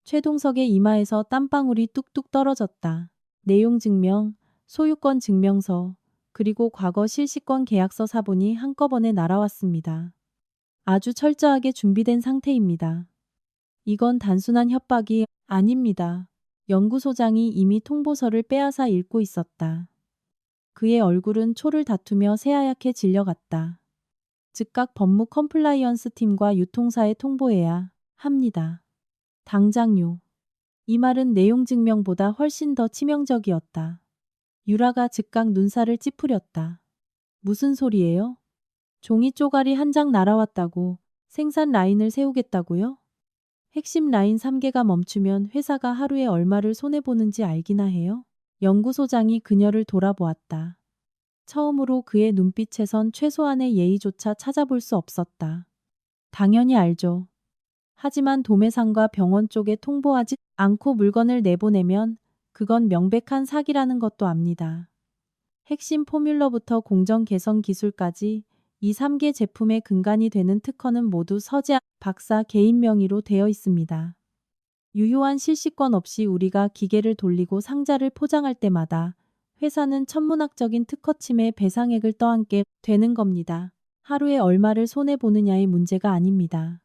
최동석의 이마에서 땀방울이 뚝뚝 떨어졌다. 내용 증명, 소유권 증명서, 그리고 과거 실시권 계약서 사본이 한꺼번에 날아왔습니다. 아주 철저하게 준비된 상태입니다. 이건 단순한 협박이 아닙니다. 연구소장이 이미 통보서를 빼앗아 읽고 있었다. 그의 얼굴은 초를 다투며 새하얗게 질려갔다. 즉각 법무 컴플라이언스 팀과 유통사에 통보해야 합니다. 당장요. 이 말은 내용 증명보다 훨씬 더 치명적이었다. 유라가 즉각 눈살을 찌푸렸다. 무슨 소리예요? 종이 쪼가리 한 장 날아왔다고 생산 라인을 세우겠다고요? 핵심 라인 3개가 멈추면 회사가 하루에 얼마를 손해보는지 알기나 해요? 연구소장이 그녀를 돌아보았다. 처음으로 그의 눈빛에선 최소한의 예의조차 찾아볼 수 없었다. 당연히 알죠. 하지만 도매상과 병원 쪽에 통보하지 않고 물건을 내보내면 그건 명백한 사기라는 것도 압니다. 핵심 포뮬러부터 공정 개선 기술까지 이 3개 제품의 근간이 되는 특허는 모두 서지아 박사 개인 명의로 되어 있습니다. 유효한 실시권 없이 우리가 기계를 돌리고 상자를 포장할 때마다 회사는 천문학적인 특허 침해 배상액을 떠안게 되는 겁니다. 하루에 얼마를 손해보느냐의 문제가 아닙니다.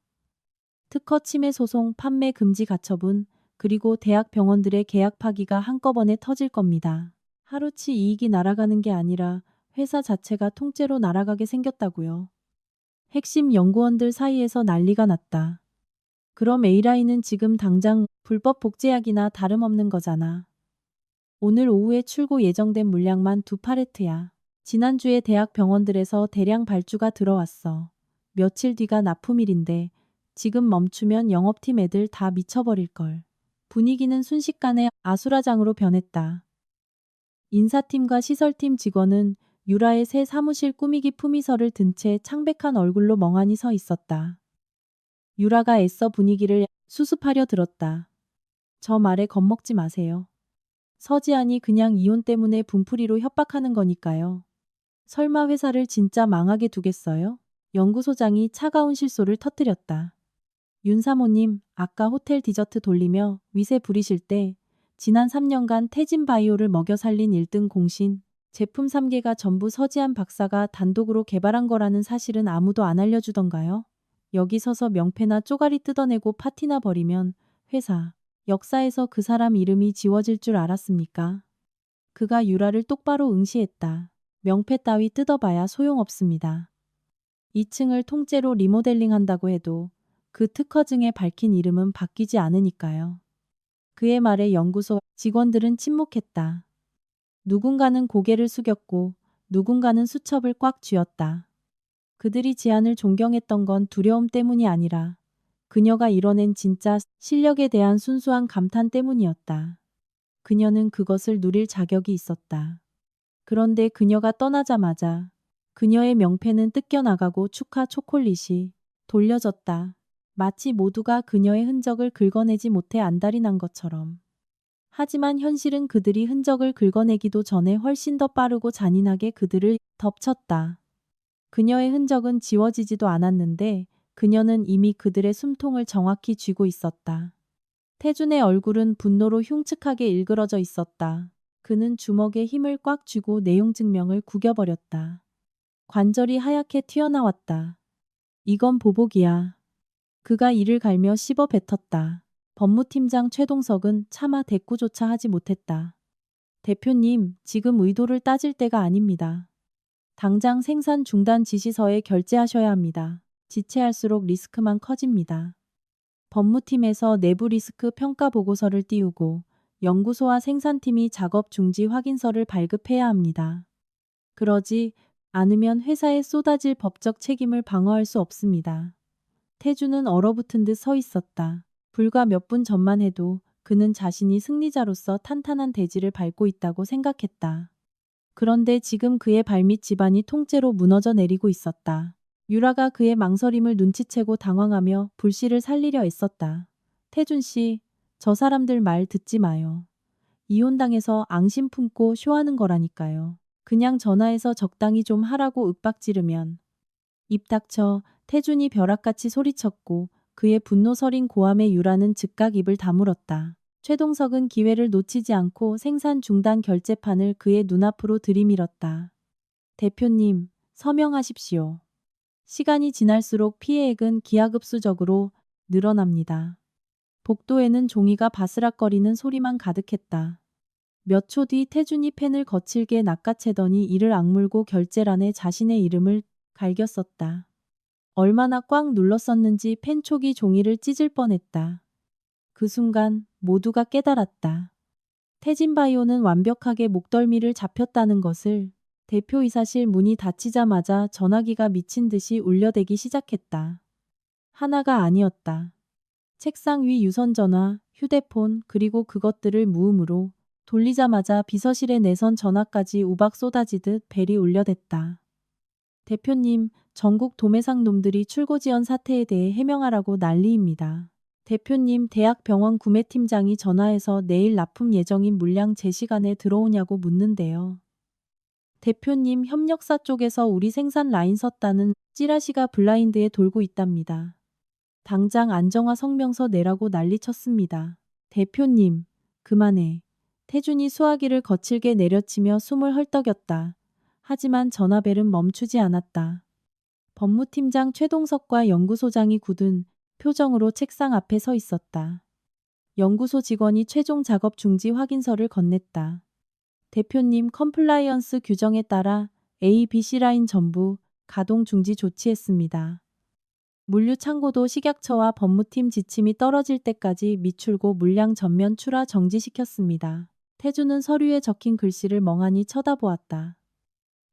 특허 침해 소송, 판매 금지 가처분, 그리고 대학 병원들의 계약 파기가 한꺼번에 터질 겁니다. 하루치 이익이 날아가는 게 아니라 회사 자체가 통째로 날아가게 생겼다고요. 핵심 연구원들 사이에서 난리가 났다. 그럼 A라인은 지금 당장 불법 복제약이나 다름없는 거잖아. 오늘 오후에 출고 예정된 물량만 2팔레트야. 지난주에 대학 병원들에서 대량 발주가 들어왔어. 며칠 뒤가 납품일인데 지금 멈추면 영업팀 애들 다 미쳐버릴걸. 분위기는 순식간에 아수라장으로 변했다. 인사팀과 시설팀 직원은 유라의 새 사무실 꾸미기 품위서를 든 채 창백한 얼굴로 멍하니 서 있었다. 유라가 애써 분위기를 수습하려 들었다. 저 말에 겁먹지 마세요. 서지안이 그냥 이혼 때문에 분풀이로 협박하는 거니까요. 설마 회사를 진짜 망하게 두겠어요? 연구소장이 차가운 실소를 터뜨렸다. 윤 사모님, 아까 호텔 디저트 돌리며 위세 부리실 때 지난 3년간 태진바이오를 먹여 살린 1등 공신 제품 3개가 전부 서지한 박사가 단독으로 개발한 거라는 사실은 아무도 안 알려주던가요? 여기 서서 명패나 쪼가리 뜯어내고 파티나 벌이면 회사, 역사에서 그 사람 이름이 지워질 줄 알았습니까? 그가 유라를 똑바로 응시했다. 명패 따위 뜯어봐야 소용없습니다. 2층을 통째로 리모델링한다고 해도 그 특허증에 밝힌 이름은 바뀌지 않으니까요. 그의 말에 연구소 직원들은 침묵했다. 누군가는 고개를 숙였고 누군가는 수첩을 꽉 쥐었다. 그들이 지안을 존경했던 건 두려움 때문이 아니라 그녀가 이뤄낸 진짜 실력에 대한 순수한 감탄 때문이었다. 그녀는 그것을 누릴 자격이 있었다. 그런데 그녀가 떠나자마자 그녀의 명패는 뜯겨나가고 축하 초콜릿이 돌려졌다. 마치 모두가 그녀의 흔적을 긁어내지 못해 안달이 난 것처럼. 하지만 현실은 그들이 흔적을 긁어내기도 전에 훨씬 더 빠르고 잔인하게 그들을 덮쳤다. 그녀의 흔적은 지워지지도 않았는데 그녀는 이미 그들의 숨통을 정확히 쥐고 있었다. 태준의 얼굴은 분노로 흉측하게 일그러져 있었다. 그는 주먹에 힘을 꽉 쥐고 내용 증명을 구겨버렸다. 관절이 하얗게 튀어나왔다. 이건 보복이야. 그가 이를 갈며 씹어 뱉었다. 법무팀장 최동석은 차마 대꾸조차 하지 못했다. 대표님, 지금 의도를 따질 때가 아닙니다. 당장 생산 중단 지시서에 결재하셔야 합니다. 지체할수록 리스크만 커집니다. 법무팀에서 내부 리스크 평가 보고서를 띄우고 연구소와 생산팀이 작업 중지 확인서를 발급해야 합니다. 그러지 않으면 회사에 쏟아질 법적 책임을 방어할 수 없습니다. 태주는 얼어붙은 듯 서 있었다. 불과 몇 분 전만 해도 그는 자신이 승리자로서 탄탄한 대지를 밟고 있다고 생각했다. 그런데 지금 그의 발밑 집안이 통째로 무너져 내리고 있었다. 유라가 그의 망설임을 눈치채고 당황하며 불씨를 살리려 애썼다. 태준 씨, 저 사람들 말 듣지 마요. 이혼당해서 앙심 품고 쇼하는 거라니까요. 그냥 전화해서 적당히 좀 하라고 윽박지르면. 입 닥쳐. 태준이 벼락같이 소리쳤고 그의 분노 서린 고함에 유라는 즉각 입을 다물었다. 최동석은 기회를 놓치지 않고 생산 중단 결재판을 그의 눈앞으로 들이밀었다. 대표님, 서명하십시오. 시간이 지날수록 피해액은 기하급수적으로 늘어납니다. 복도에는 종이가 바스락거리는 소리만 가득했다. 몇 초 뒤 태준이 펜을 거칠게 낚아채더니 이를 악물고 결재란에 자신의 이름을 갈겼었다. 얼마나 꽉 눌렀었는지 펜촉이 종이를 찢을 뻔했다. 그 순간 모두가 깨달았다. 태진바이오는 완벽하게 목덜미를 잡혔다는 것을. 대표이사실 문이 닫히자마자 전화기가 미친 듯이 울려대기 시작했다. 하나가 아니었다. 책상 위 유선전화, 휴대폰 그리고 그것들을 무음으로 돌리자마자 비서실에 내선 전화까지 우박 쏟아지듯 벨이 울려댔다. 대표님, 전국 도매상 놈들이 출고지연 사태에 대해 해명하라고 난리입니다. 대표님, 대학병원 구매팀장이 전화해서 내일 납품 예정인 물량 제 시간에 들어오냐고 묻는데요. 대표님, 협력사 쪽에서 우리 생산 라인 섰다는 찌라시가 블라인드에 돌고 있답니다. 당장 안정화 성명서 내라고 난리쳤습니다. 대표님, 그만해. 태준이 수화기를 거칠게 내려치며 숨을 헐떡였다. 하지만 전화벨은 멈추지 않았다. 법무팀장 최동석과 연구소장이 굳은 표정으로 책상 앞에 서 있었다. 연구소 직원이 최종 작업 중지 확인서를 건넸다. 대표님, 컴플라이언스 규정에 따라 A, B, C 라인 전부 가동 중지 조치했습니다. 물류 창고도 식약처와 법무팀 지침이 떨어질 때까지 미출고 물량 전면 출하 정지시켰습니다. 태주는 서류에 적힌 글씨를 멍하니 쳐다보았다.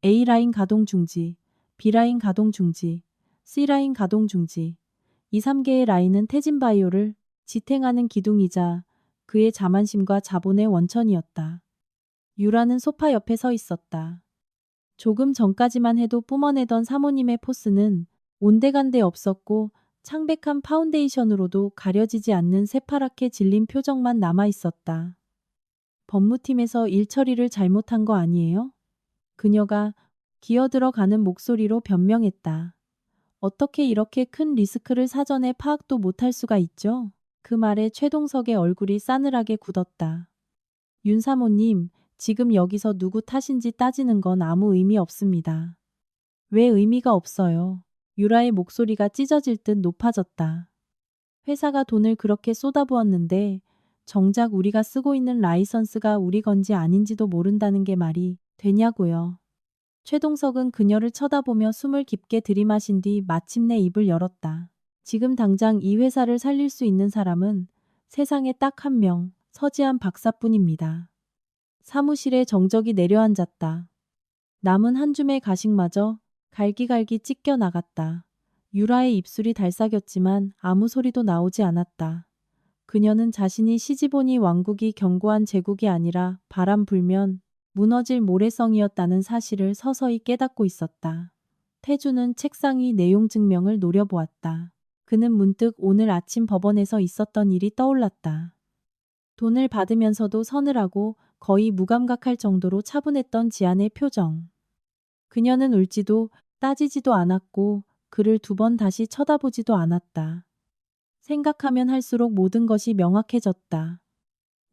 A라인 가동 중지, B라인 가동 중지, C라인 가동 중지. 이 3개의 라인은 태진바이오를 지탱하는 기둥이자 그의 자만심과 자본의 원천이었다. 유라는 소파 옆에 서 있었다. 조금 전까지만 해도 뿜어내던 사모님의 포스는 온데간데 없었고 창백한 파운데이션으로도 가려지지 않는 새파랗게 질린 표정만 남아 있었다. 법무팀에서 일 처리를 잘못한 거 아니에요? 그녀가 기어들어가는 목소리로 변명했다. 어떻게 이렇게 큰 리스크를 사전에 파악도 못할 수가 있죠? 그 말에 최동석의 얼굴이 싸늘하게 굳었다. 윤 사모님, 지금 여기서 누구 탓인지 따지는 건 아무 의미 없습니다. 왜 의미가 없어요? 유라의 목소리가 찢어질 듯 높아졌다. 회사가 돈을 그렇게 쏟아부었는데 정작 우리가 쓰고 있는 라이선스가 우리 건지 아닌지도 모른다는 게 말이 되냐고요. 최동석은 그녀를 쳐다보며 숨을 깊게 들이마신 뒤 마침내 입을 열었다. 지금 당장 이 회사를 살릴 수 있는 사람은 세상에 딱 한 명, 서지한 박사뿐입니다. 사무실에 정적이 내려앉았다. 남은 한 줌의 가식마저 갈기갈기 찢겨 나갔다. 유라의 입술이 달싹였지만 아무 소리도 나오지 않았다. 그녀는 자신이 시집오니 왕국이 견고한 제국이 아니라 바람 불면 무너질 모래성이었다는 사실을 서서히 깨닫고 있었다. 태주는 책상 위 내용 증명을 노려보았다. 그는 문득 오늘 아침 법원에서 있었던 일이 떠올랐다. 돈을 받으면서도 서늘하고 거의 무감각할 정도로 차분했던 지안의 표정. 그녀는 울지도 따지지도 않았고 그를 두 번 다시 쳐다보지도 않았다. 생각하면 할수록 모든 것이 명확해졌다.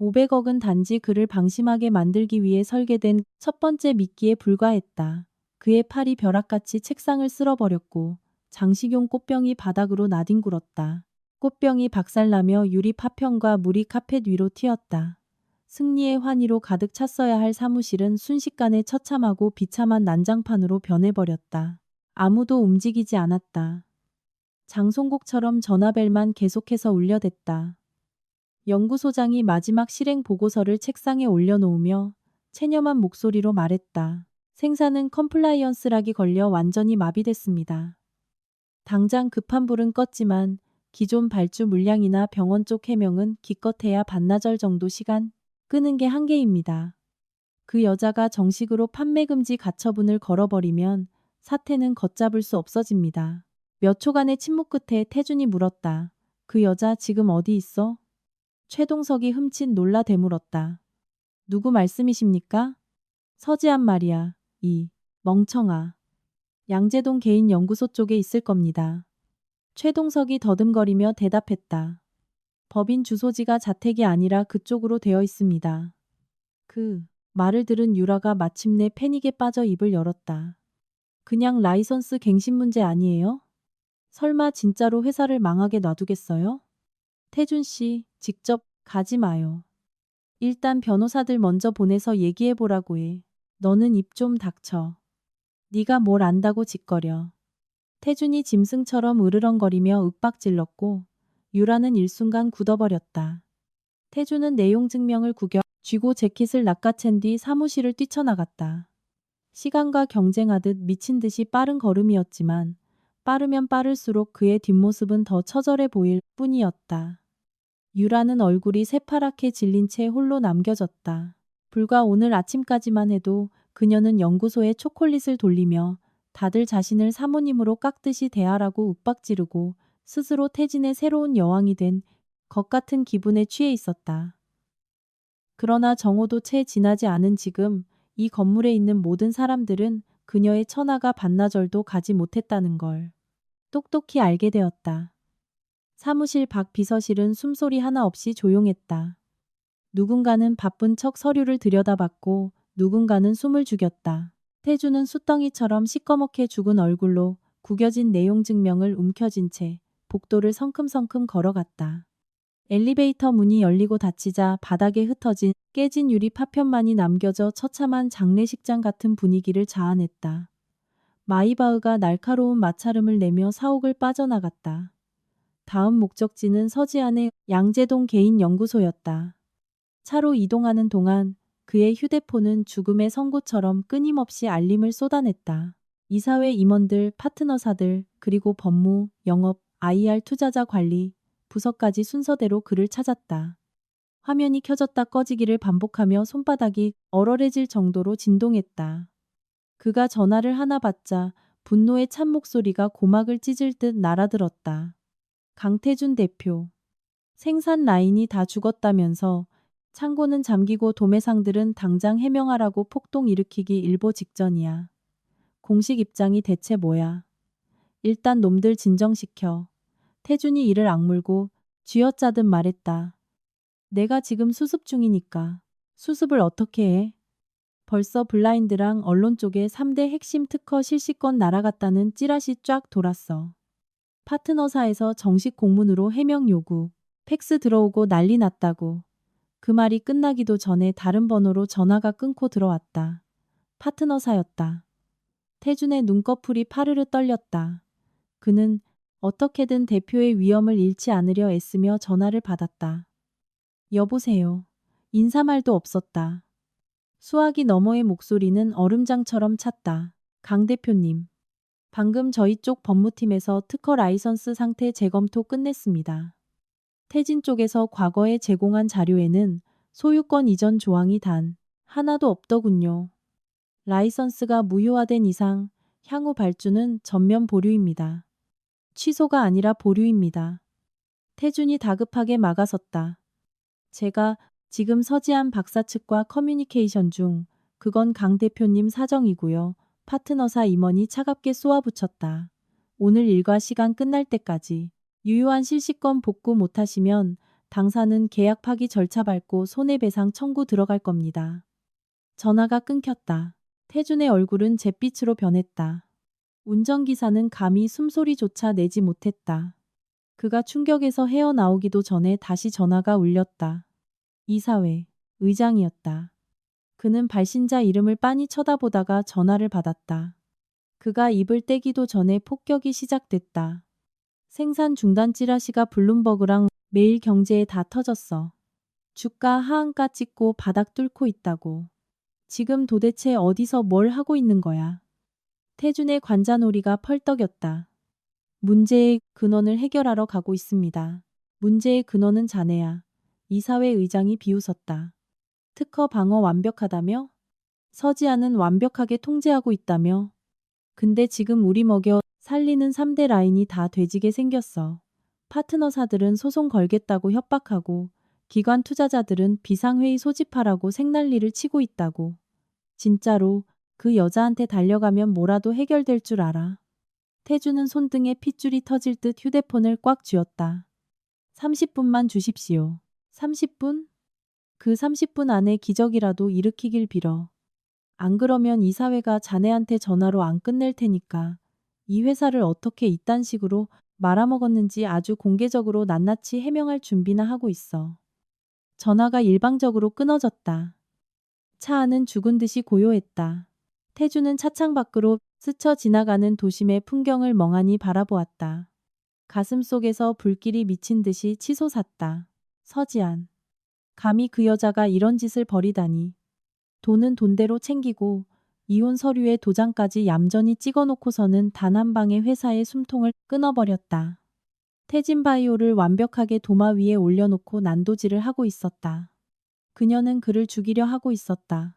500억은 단지 그를 방심하게 만들기 위해 설계된 첫 번째 미끼에 불과했다. 그의 팔이 벼락같이 책상을 쓸어버렸고 장식용 꽃병이 바닥으로 나뒹굴었다. 꽃병이 박살나며 유리 파편과 물이 카펫 위로 튀었다. 승리의 환희로 가득 찼어야 할 사무실은 순식간에 처참하고 비참한 난장판으로 변해버렸다. 아무도 움직이지 않았다. 장송곡처럼 전화벨만 계속해서 울려댔다. 연구소장이 마지막 실행 보고서를 책상에 올려놓으며 체념한 목소리로 말했다. 생산은 컴플라이언스락이 걸려 완전히 마비됐습니다. 당장 급한 불은 껐지만 기존 발주 물량이나 병원 쪽 해명은 기껏해야 반나절 정도 시간 끄는 게 한계입니다. 그 여자가 정식으로 판매 금지 가처분을 걸어버리면 사태는 걷잡을 수 없어집니다. 몇 초간의 침묵 끝에 태준이 물었다. 그 여자 지금 어디 있어? 최동석이 흠칫 놀라 되물었다. 누구 말씀이십니까? 서지한 말이야. 이 멍청아. 양재동 개인연구소 쪽에 있을 겁니다. 최동석이 더듬거리며 대답했다. 법인 주소지가 자택이 아니라 그쪽으로 되어 있습니다. 그 말을 들은 유라가 마침내 패닉에 빠져 입을 열었다. 그냥 라이선스 갱신 문제 아니에요? 설마 진짜로 회사를 망하게 놔두겠어요? 태준 씨, 직접 가지 마요. 일단 변호사들 먼저 보내서 얘기해보라고 해. 너는 입 좀 닥쳐. 네가 뭘 안다고 짓거려. 태준이 짐승처럼 으르렁거리며 윽박질렀고 유라는 일순간 굳어버렸다. 태준은 내용 증명을 구겨 쥐고 재킷을 낚아챈 뒤 사무실을 뛰쳐나갔다. 시간과 경쟁하듯 미친 듯이 빠른 걸음이었지만 빠르면 빠를수록 그의 뒷모습은 더 처절해 보일 뿐이었다. 유라는 얼굴이 새파랗게 질린 채 홀로 남겨졌다. 불과 오늘 아침까지만 해도 그녀는 연구소에 초콜릿을 돌리며 다들 자신을 사모님으로 깎듯이 대하라고 윽박지르고 스스로 태진의 새로운 여왕이 된 것 같은 기분에 취해 있었다. 그러나 정오도 채 지나지 않은 지금 이 건물에 있는 모든 사람들은 그녀의 처나가 반나절도 가지 못했다는 걸 똑똑히 알게 되었다. 사무실 밖 비서실은 숨소리 하나 없이 조용했다. 누군가는 바쁜 척 서류를 들여다봤고 누군가는 숨을 죽였다. 태주는 숫덩이처럼 시꺼멓게 죽은 얼굴로 구겨진 내용 증명을 움켜쥔 채 복도를 성큼성큼 걸어갔다. 엘리베이터 문이 열리고 닫히자 바닥에 흩어진 깨진 유리 파편만이 남겨져 처참한 장례식장 같은 분위기를 자아냈다. 마이바흐가 날카로운 마찰음을 내며 사옥을 빠져나갔다. 다음 목적지는 서지안의 양재동 개인연구소였다. 차로 이동하는 동안 그의 휴대폰은 죽음의 선고처럼 끊임없이 알림을 쏟아냈다. 이사회 임원들, 파트너사들, 그리고 법무, 영업, IR 투자자 관리, 부서까지 순서대로 그를 찾았다. 화면이 켜졌다 꺼지기를 반복하며 손바닥이 얼얼해질 정도로 진동했다. 그가 전화를 하나 받자 분노의 찬 목소리가 고막을 찢을 듯 날아들었다. 강태준 대표. 생산 라인이 다 죽었다면서 창고는 잠기고 도매상들은 당장 해명하라고 폭동 일으키기 일보 직전이야. 공식 입장이 대체 뭐야? 일단 놈들 진정시켜. 태준이 이를 악물고 쥐어짜듯 말했다. 내가 지금 수습 중이니까. 수습을 어떻게 해? 벌써 블라인드랑 언론 쪽에 3대 핵심 특허 실시권 날아갔다는 찌라시 쫙 돌았어. 파트너사에서 정식 공문으로 해명 요구, 팩스 들어오고 난리 났다고. 그 말이 끝나기도 전에 다른 번호로 전화가 끊고 들어왔다. 파트너사였다. 태준의 눈꺼풀이 파르르 떨렸다. 그는 어떻게든 대표의 위험을 잃지 않으려 애쓰며 전화를 받았다. 여보세요. 인사말도 없었다. 수화기 너머의 목소리는 얼음장처럼 찼다. 강 대표님. 방금 저희 쪽 법무팀에서 특허 라이선스 상태 재검토 끝냈습니다. 태진 쪽에서 과거에 제공한 자료에는 소유권 이전 조항이 단 하나도 없더군요. 라이선스가 무효화된 이상 향후 발주는 전면 보류입니다. 취소가 아니라 보류입니다. 태준이 다급하게 막아섰다. 제가 지금 서지한 박사 측과 커뮤니케이션 중 그건 강 대표님 사정이고요. 파트너사 임원이 차갑게 쏘아붙였다. 오늘 일과 시간 끝날 때까지 유효한 실시권 복구 못하시면 당사는 계약 파기 절차 밟고 손해배상 청구 들어갈 겁니다. 전화가 끊겼다. 태준의 얼굴은 잿빛으로 변했다. 운전기사는 감히 숨소리조차 내지 못했다. 그가 충격에서 헤어나오기도 전에 다시 전화가 울렸다. 이사회 의장이었다. 그는 발신자 이름을 빤히 쳐다보다가 전화를 받았다. 그가 입을 떼기도 전에 폭격이 시작됐다. 생산 중단 찌라시가 블룸버그랑 매일경제에 다 터졌어. 주가 하한가 찍고 바닥 뚫고 있다고. 지금 도대체 어디서 뭘 하고 있는 거야? 태준의 관자놀이가 펄떡였다. 문제의 근원을 해결하러 가고 있습니다. 문제의 근원은 자네야. 이사회 의장이 비웃었다. 특허 방어 완벽하다며? 서지아는 완벽하게 통제하고 있다며? 근데 지금 우리 먹여 살리는 3대 라인이 다 돼지게 생겼어. 파트너사들은 소송 걸겠다고 협박하고 기관 투자자들은 비상회의 소집하라고 생난리를 치고 있다고. 진짜로 그 여자한테 달려가면 뭐라도 해결될 줄 알아. 태주는 손등에 핏줄이 터질 듯 휴대폰을 꽉 쥐었다. 30분만 주십시오. 30분? 그 30분 안에 기적이라도 일으키길 빌어. 안 그러면 이사회가 자네한테 전화로 안 끝낼 테니까 이 회사를 어떻게 이딴 식으로 말아먹었는지 아주 공개적으로 낱낱이 해명할 준비나 하고 있어. 전화가 일방적으로 끊어졌다. 차 안은 죽은 듯이 고요했다. 태주는 차창 밖으로 스쳐 지나가는 도심의 풍경을 멍하니 바라보았다. 가슴 속에서 불길이 미친 듯이 치솟았다. 서지안. 감히 그 여자가 이런 짓을 벌이다니. 돈은 돈대로 챙기고 이혼 서류에 도장까지 얌전히 찍어놓고서는 단 한 방에 회사의 숨통을 끊어버렸다. 태진바이오를 완벽하게 도마 위에 올려놓고 난도질을 하고 있었다. 그녀는 그를 죽이려 하고 있었다.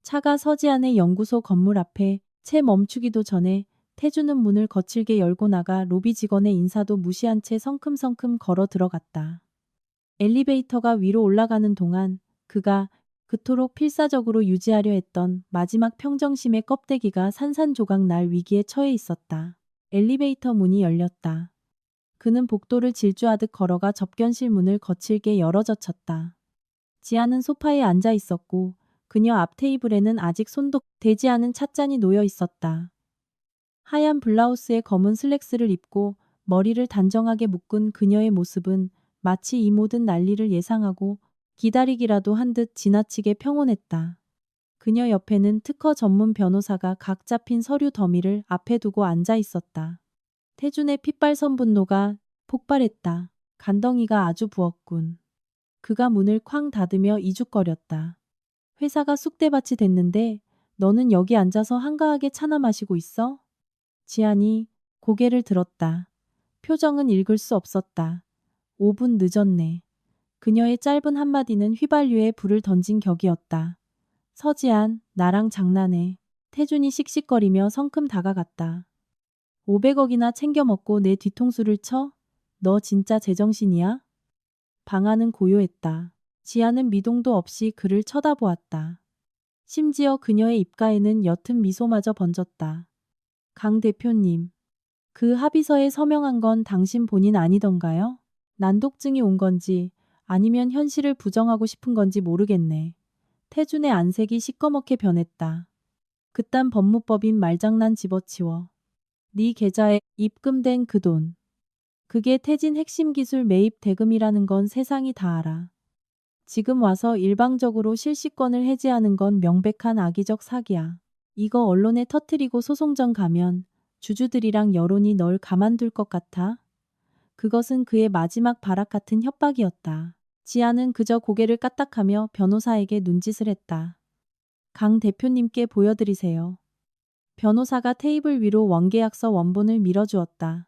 차가 서지안의 연구소 건물 앞에 채 멈추기도 전에 태주는 문을 거칠게 열고 나가 로비 직원의 인사도 무시한 채 성큼성큼 걸어 들어갔다. 엘리베이터가 위로 올라가는 동안 그가 그토록 필사적으로 유지하려 했던 마지막 평정심의 껍데기가 산산조각 날 위기에 처해 있었다. 엘리베이터 문이 열렸다. 그는 복도를 질주하듯 걸어가 접견실 문을 거칠게 열어젖혔다. 지아는 소파에 앉아 있었고 그녀 앞 테이블에는 아직 손도 대지 않은 찻잔이 놓여 있었다. 하얀 블라우스에 검은 슬랙스를 입고 머리를 단정하게 묶은 그녀의 모습은 마치 이 모든 난리를 예상하고 기다리기라도 한 듯 지나치게 평온했다. 그녀 옆에는 특허 전문 변호사가 각 잡힌 서류 더미를 앞에 두고 앉아 있었다. 태준의 핏발선 분노가 폭발했다. 간덩이가 아주 부었군. 그가 문을 쾅 닫으며 이죽거렸다. 회사가 쑥대밭이 됐는데 너는 여기 앉아서 한가하게 차나 마시고 있어? 지안이 고개를 들었다. 표정은 읽을 수 없었다. 5분 늦었네. 그녀의 짧은 한마디는 휘발유에 불을 던진 격이었다. 서지안, 나랑 장난해. 태준이 씩씩거리며 성큼 다가갔다. 500억이나 챙겨 먹고 내 뒤통수를 쳐? 너 진짜 제정신이야? 방안은 고요했다. 지아는 미동도 없이 그를 쳐다보았다. 심지어 그녀의 입가에는 옅은 미소마저 번졌다. 강 대표님, 그 합의서에 서명한 건 당신 본인 아니던가요? 난독증이 온 건지 아니면 현실을 부정하고 싶은 건지 모르겠네. 태준의 안색이 시꺼멓게 변했다. 그딴 법무법인 말장난 집어치워. 네 계좌에 입금된 그 돈. 그게 태진 핵심 기술 매입 대금이라는 건 세상이 다 알아. 지금 와서 일방적으로 실시권을 해지하는 건 명백한 악의적 사기야. 이거 언론에 터뜨리고 소송전 가면 주주들이랑 여론이 널 가만둘 것 같아? 그것은 그의 마지막 발악 같은 협박이었다. 지아는 그저 고개를 까딱하며 변호사에게 눈짓을 했다. 강 대표님께 보여드리세요. 변호사가 테이블 위로 원계약서 원본을 밀어주었다.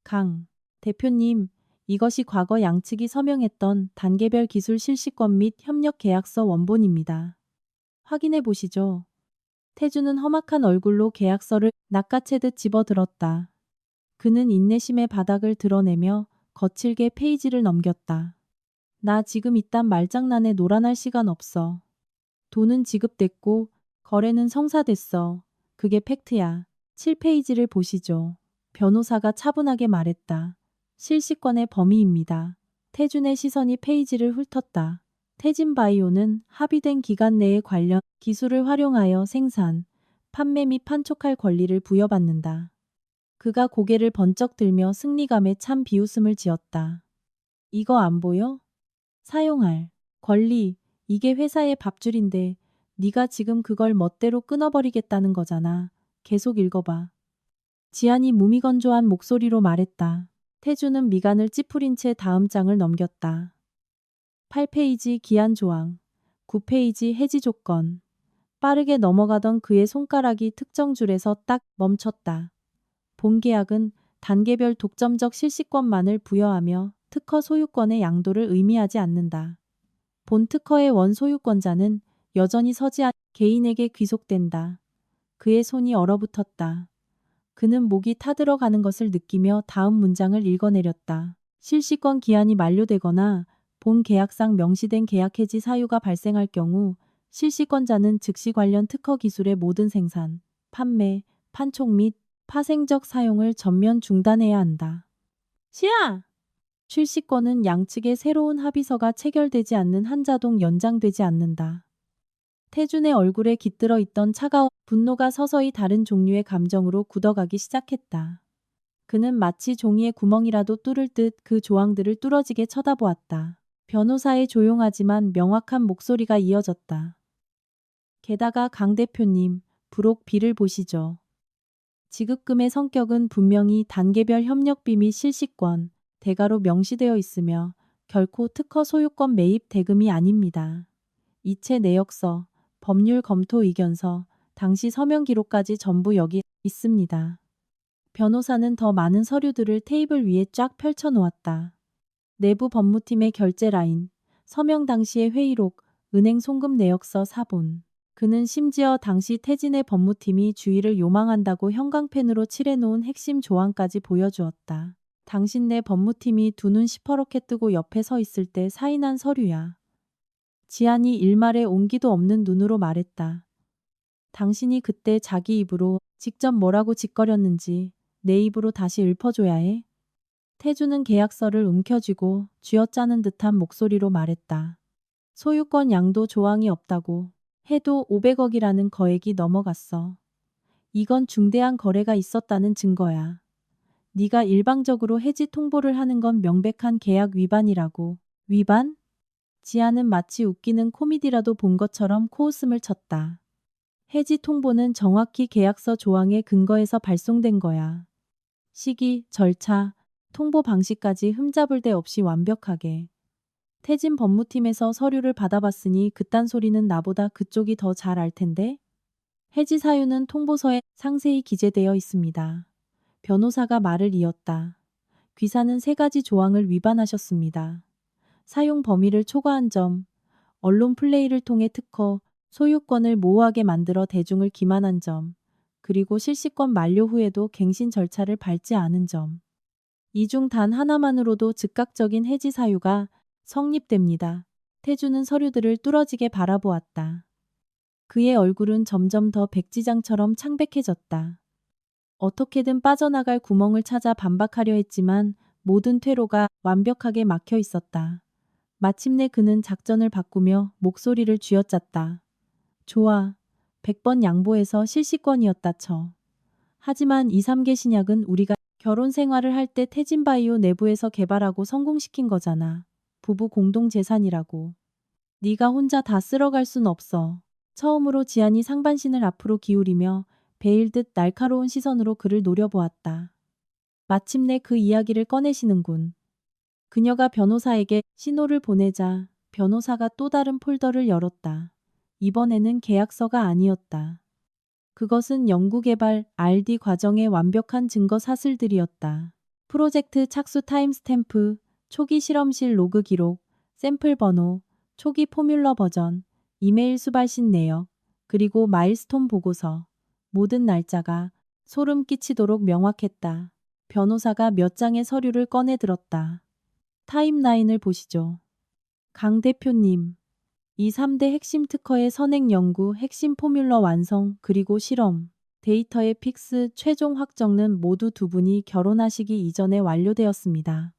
강 대표님, 이것이 과거 양측이 서명했던 단계별 기술 실시권 및 협력 계약서 원본입니다. 확인해 보시죠. 태주는 험악한 얼굴로 계약서를 낚아채듯 집어들었다. 그는 인내심의 바닥을 드러내며 거칠게 페이지를 넘겼다. 나 지금 이딴 말장난에 놀아날 시간 없어. 돈은 지급됐고 거래는 성사됐어. 그게 팩트야. 7페이지를 보시죠. 변호사가 차분하게 말했다. 실시권의 범위입니다. 태준의 시선이 페이지를 훑었다. 태진바이오는 합의된 기간 내에 관련 기술을 활용하여 생산, 판매 및 판촉할 권리를 부여받는다. 그가 고개를 번쩍 들며 승리감에 찬 비웃음을 지었다. 이거 안 보여? 사용할 권리, 이게 회사의 밥줄인데 네가 지금 그걸 멋대로 끊어버리겠다는 거잖아. 계속 읽어봐. 지안이 무미건조한 목소리로 말했다. 태주는 미간을 찌푸린 채 다음 장을 넘겼다. 8페이지 기한 조항, 9페이지 해지 조건. 빠르게 넘어가던 그의 손가락이 특정 줄에서 딱 멈췄다. 본 계약은 단계별 독점적 실시권만을 부여하며 특허 소유권의 양도를 의미하지 않는다. 본 특허의 원소유권자는 여전히 서지아 개인에게 귀속된다. 그의 손이 얼어붙었다. 그는 목이 타들어가는 것을 느끼며 다음 문장을 읽어내렸다. 실시권 기한이 만료되거나 본 계약상 명시된 계약 해지 사유가 발생할 경우 실시권자는 즉시 관련 특허 기술의 모든 생산, 판매, 판촉 및 파생적 사용을 전면 중단해야 한다. 시아! 출시권은 양측의 새로운 합의서가 체결되지 않는 한 자동 연장되지 않는다. 태준의 얼굴에 깃들어 있던 차가운 분노가 서서히 다른 종류의 감정으로 굳어가기 시작했다. 그는 마치 종이에 구멍이라도 뚫을 듯 그 조항들을 뚫어지게 쳐다보았다. 변호사의 조용하지만 명확한 목소리가 이어졌다. 게다가 강 대표님, 부록 B를 보시죠. 지급금의 성격은 분명히 단계별 협력비 및 실시권, 대가로 명시되어 있으며 결코 특허 소유권 매입 대금이 아닙니다. 이체 내역서, 법률 검토 의견서, 당시 서명 기록까지 전부 여기 있습니다. 변호사는 더 많은 서류들을 테이블 위에 쫙 펼쳐 놓았다. 내부 법무팀의 결제 라인, 서명 당시의 회의록, 은행 송금 내역서 사본. 그는 심지어 당시 태진의 법무팀이 주의를 요망한다고 형광펜으로 칠해놓은 핵심 조항까지 보여주었다. 당신네 법무팀이 두 눈 시퍼렇게 뜨고 옆에 서 있을 때 사인한 서류야. 지안이 일말에 온기도 없는 눈으로 말했다. 당신이 그때 자기 입으로 직접 뭐라고 짓거렸는지 내 입으로 다시 읊어줘야 해. 태주는 계약서를 움켜쥐고 쥐어짜는 듯한 목소리로 말했다. 소유권 양도 조항이 없다고 해도 500억이라는 거액이 넘어갔어. 이건 중대한 거래가 있었다는 증거야. 네가 일방적으로 해지 통보를 하는 건 명백한 계약 위반이라고. 위반? 지아는 마치 웃기는 코미디라도 본 것처럼 코웃음을 쳤다. 해지 통보는 정확히 계약서 조항에 근거해서 발송된 거야. 시기, 절차, 통보 방식까지 흠잡을 데 없이 완벽하게. 태진 법무팀에서 서류를 받아봤으니 그딴 소리는 나보다 그쪽이 더 잘 알 텐데? 해지 사유는 통보서에 상세히 기재되어 있습니다. 변호사가 말을 이었다. 귀사는 3가지 조항을 위반하셨습니다. 사용 범위를 초과한 점, 언론 플레이를 통해 특허, 소유권을 모호하게 만들어 대중을 기만한 점, 그리고 실시권 만료 후에도 갱신 절차를 밟지 않은 점. 이 중 단 하나만으로도 즉각적인 해지 사유가 성립됩니다. 태주는 서류들을 뚫어지게 바라보았다. 그의 얼굴은 점점 더 백지장처럼 창백해졌다. 어떻게든 빠져나갈 구멍을 찾아 반박하려 했지만 모든 퇴로가 완벽하게 막혀 있었다. 마침내 그는 작전을 바꾸며 목소리를 쥐어짰다. 좋아. 100번 양보해서 실시권이었다 쳐. 하지만 이 3개 신약은 우리가 결혼 생활을 할 때 태진바이오 내부에서 개발하고 성공시킨 거잖아. 부부 공동 재산이라고. 네가 혼자 다 쓸어갈 순 없어. 처음으로 지안이 상반신을 앞으로 기울이며 베일듯 날카로운 시선으로 그를 노려보았다. 마침내 그 이야기를 꺼내시는군. 그녀가 변호사에게 신호를 보내자 변호사가 또 다른 폴더를 열었다. 이번에는 계약서가 아니었다. 그것은 연구개발 R&D 과정의 완벽한 증거 사슬들이었다. 프로젝트 착수 타임스탬프, 초기 실험실 로그 기록, 샘플 번호, 초기 포뮬러 버전, 이메일 수발신 내역, 그리고 마일스톤 보고서. 모든 날짜가 소름 끼치도록 명확했다. 변호사가 몇 장의 서류를 꺼내 들었다. 타임라인을 보시죠. 강 대표님. 이 3대 핵심 특허의 선행 연구, 핵심 포뮬러 완성, 그리고 실험, 데이터의 픽스, 최종 확정은 모두 두 분이 결혼하시기 이전에 완료되었습니다.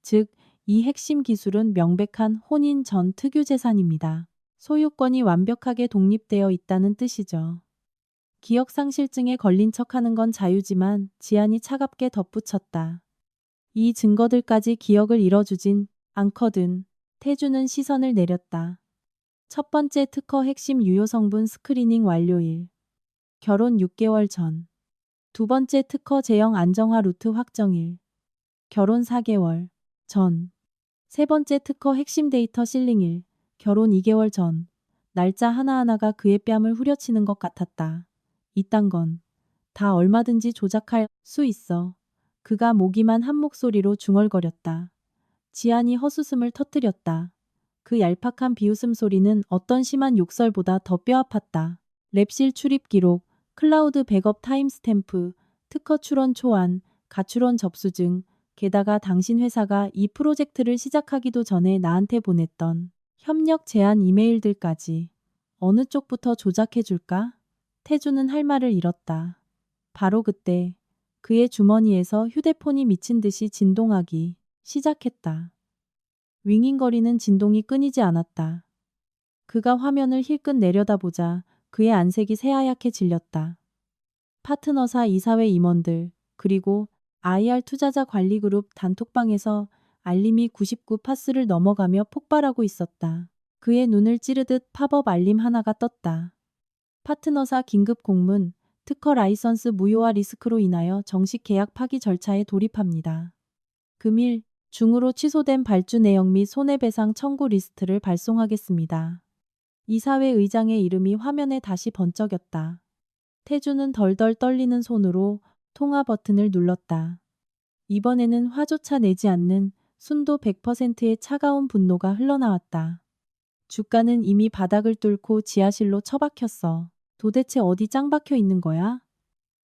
즉, 이 핵심 기술은 명백한 혼인 전 특유 재산입니다. 소유권이 완벽하게 독립되어 있다는 뜻이죠. 기억상실증에 걸린 척하는 건 자유지만 지안이 차갑게 덧붙였다. 이 증거들까지 기억을 잃어주진 않거든. 태주는 시선을 내렸다. 첫 번째 특허 핵심 유효 성분 스크리닝 완료일. 결혼 6개월 전. 두 번째 특허 제형 안정화 루트 확정일. 결혼 4개월 전. 세 번째 특허 핵심 데이터 실링일. 결혼 2개월 전. 날짜 하나하나가 그의 뺨을 후려치는 것 같았다. 이딴 건 다 얼마든지 조작할 수 있어. 그가 모기만 한 목소리로 중얼거렸다. 지안이 헛웃음을 터뜨렸다. 그 얄팍한 비웃음 소리는 어떤 심한 욕설보다 더 뼈아팠다. 랩실 출입 기록, 클라우드 백업 타임스탬프, 특허 출원 초안, 가출원 접수증, 게다가 당신 회사가 이 프로젝트를 시작하기도 전에 나한테 보냈던 협력 제안 이메일들까지. 어느 쪽부터 조작해줄까? 태주는 할 말을 잃었다. 바로 그때 그의 주머니에서 휴대폰이 미친 듯이 진동하기 시작했다. 윙윙거리는 진동이 끊이지 않았다. 그가 화면을 힐끗 내려다보자 그의 안색이 새하얗게 질렸다. 파트너사 이사회 임원들, 그리고 IR 투자자 관리그룹 단톡방에서 알림이 99 파스를 넘어가며 폭발하고 있었다. 그의 눈을 찌르듯 팝업 알림 하나가 떴다. 파트너사 긴급 공문, 특허 라이선스 무효화 리스크로 인하여 정식 계약 파기 절차에 돌입합니다. 금일 중으로 취소된 발주 내역 및 손해배상 청구 리스트를 발송하겠습니다. 이사회 의장의 이름이 화면에 다시 번쩍였다. 태주는 덜덜 떨리는 손으로 통화 버튼을 눌렀다. 이번에는 화조차 내지 않는 순도 100%의 차가운 분노가 흘러나왔다. 주가는 이미 바닥을 뚫고 지하실로 처박혔어. 도대체 어디 짱 박혀 있는 거야?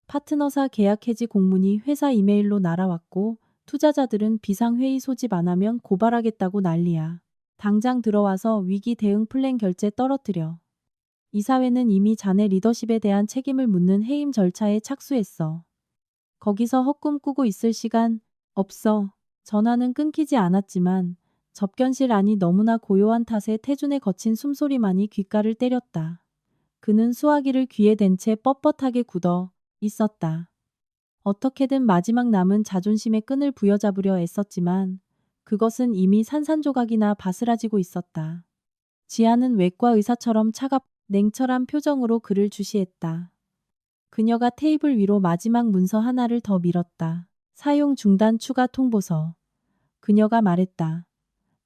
파트너사 계약 해지 공문이 회사 이메일로 날아왔고 투자자들은 비상회의 소집 안 하면 고발하겠다고 난리야. 당장 들어와서 위기 대응 플랜 결제 떨어뜨려. 이사회는 이미 자네 리더십에 대한 책임을 묻는 해임 절차에 착수했어. 거기서 헛꿈 꾸고 있을 시간 없어. 전화는 끊기지 않았지만 접견실 안이 너무나 고요한 탓에 태준의 거친 숨소리만이 귓가를 때렸다. 그는 수화기를 귀에 댄 채 뻣뻣하게 굳어 있었다. 어떻게든 마지막 남은 자존심의 끈을 부여잡으려 애썼지만 그것은 이미 산산조각이나 바스라지고 있었다. 지아는 외과 의사처럼 냉철한 표정으로 그를 주시했다. 그녀가 테이블 위로 마지막 문서 하나를 더 밀었다. 사용 중단 추가 통보서. 그녀가 말했다.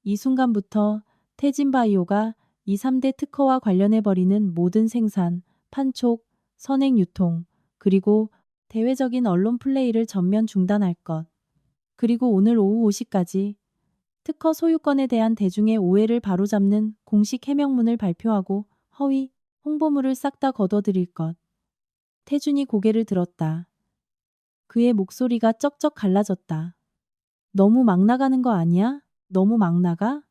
이 순간부터 태진바이오가 이 3대 특허와 관련해버리는 모든 생산, 판촉, 선행 유통, 그리고 대외적인 언론 플레이를 전면 중단할 것. 그리고 오늘 오후 5시까지 특허 소유권에 대한 대중의 오해를 바로잡는 공식 해명문을 발표하고 허위, 홍보물을 싹 다 걷어들일 것. 태준이 고개를 들었다. 그의 목소리가 쩍쩍 갈라졌다. 너무 막 나가는 거 아니야? 너무 막 나가?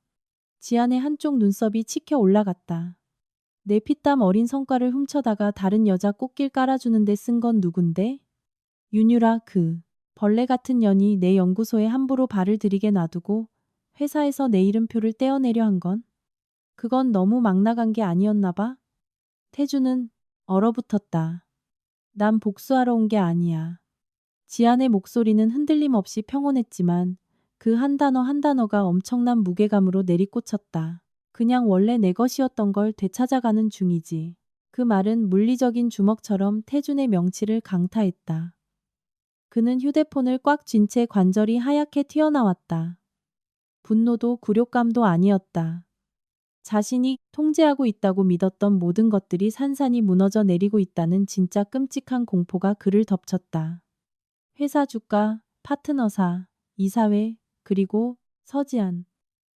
지안의 한쪽 눈썹이 치켜 올라갔다. 내 피땀 어린 성과를 훔쳐다가 다른 여자 꽃길 깔아주는데 쓴 건 누군데? 윤유라 그 벌레 같은 년이 내 연구소에 함부로 발을 들이게 놔두고 회사에서 내 이름표를 떼어내려 한 건? 그건 너무 막 나간 게 아니었나 봐? 태주는 얼어붙었다. 난 복수하러 온 게 아니야. 지안의 목소리는 흔들림 없이 평온했지만 그 한 단어 한 단어가 엄청난 무게감으로 내리꽂혔다. 그냥 원래 내 것이었던 걸 되찾아가는 중이지. 그 말은 물리적인 주먹처럼 태준의 명치를 강타했다. 그는 휴대폰을 꽉 쥔 채 관절이 하얗게 튀어나왔다. 분노도 굴욕감도 아니었다. 자신이 통제하고 있다고 믿었던 모든 것들이 산산이 무너져 내리고 있다는 진짜 끔찍한 공포가 그를 덮쳤다. 회사 주가, 파트너사, 이사회, 그리고 서지안.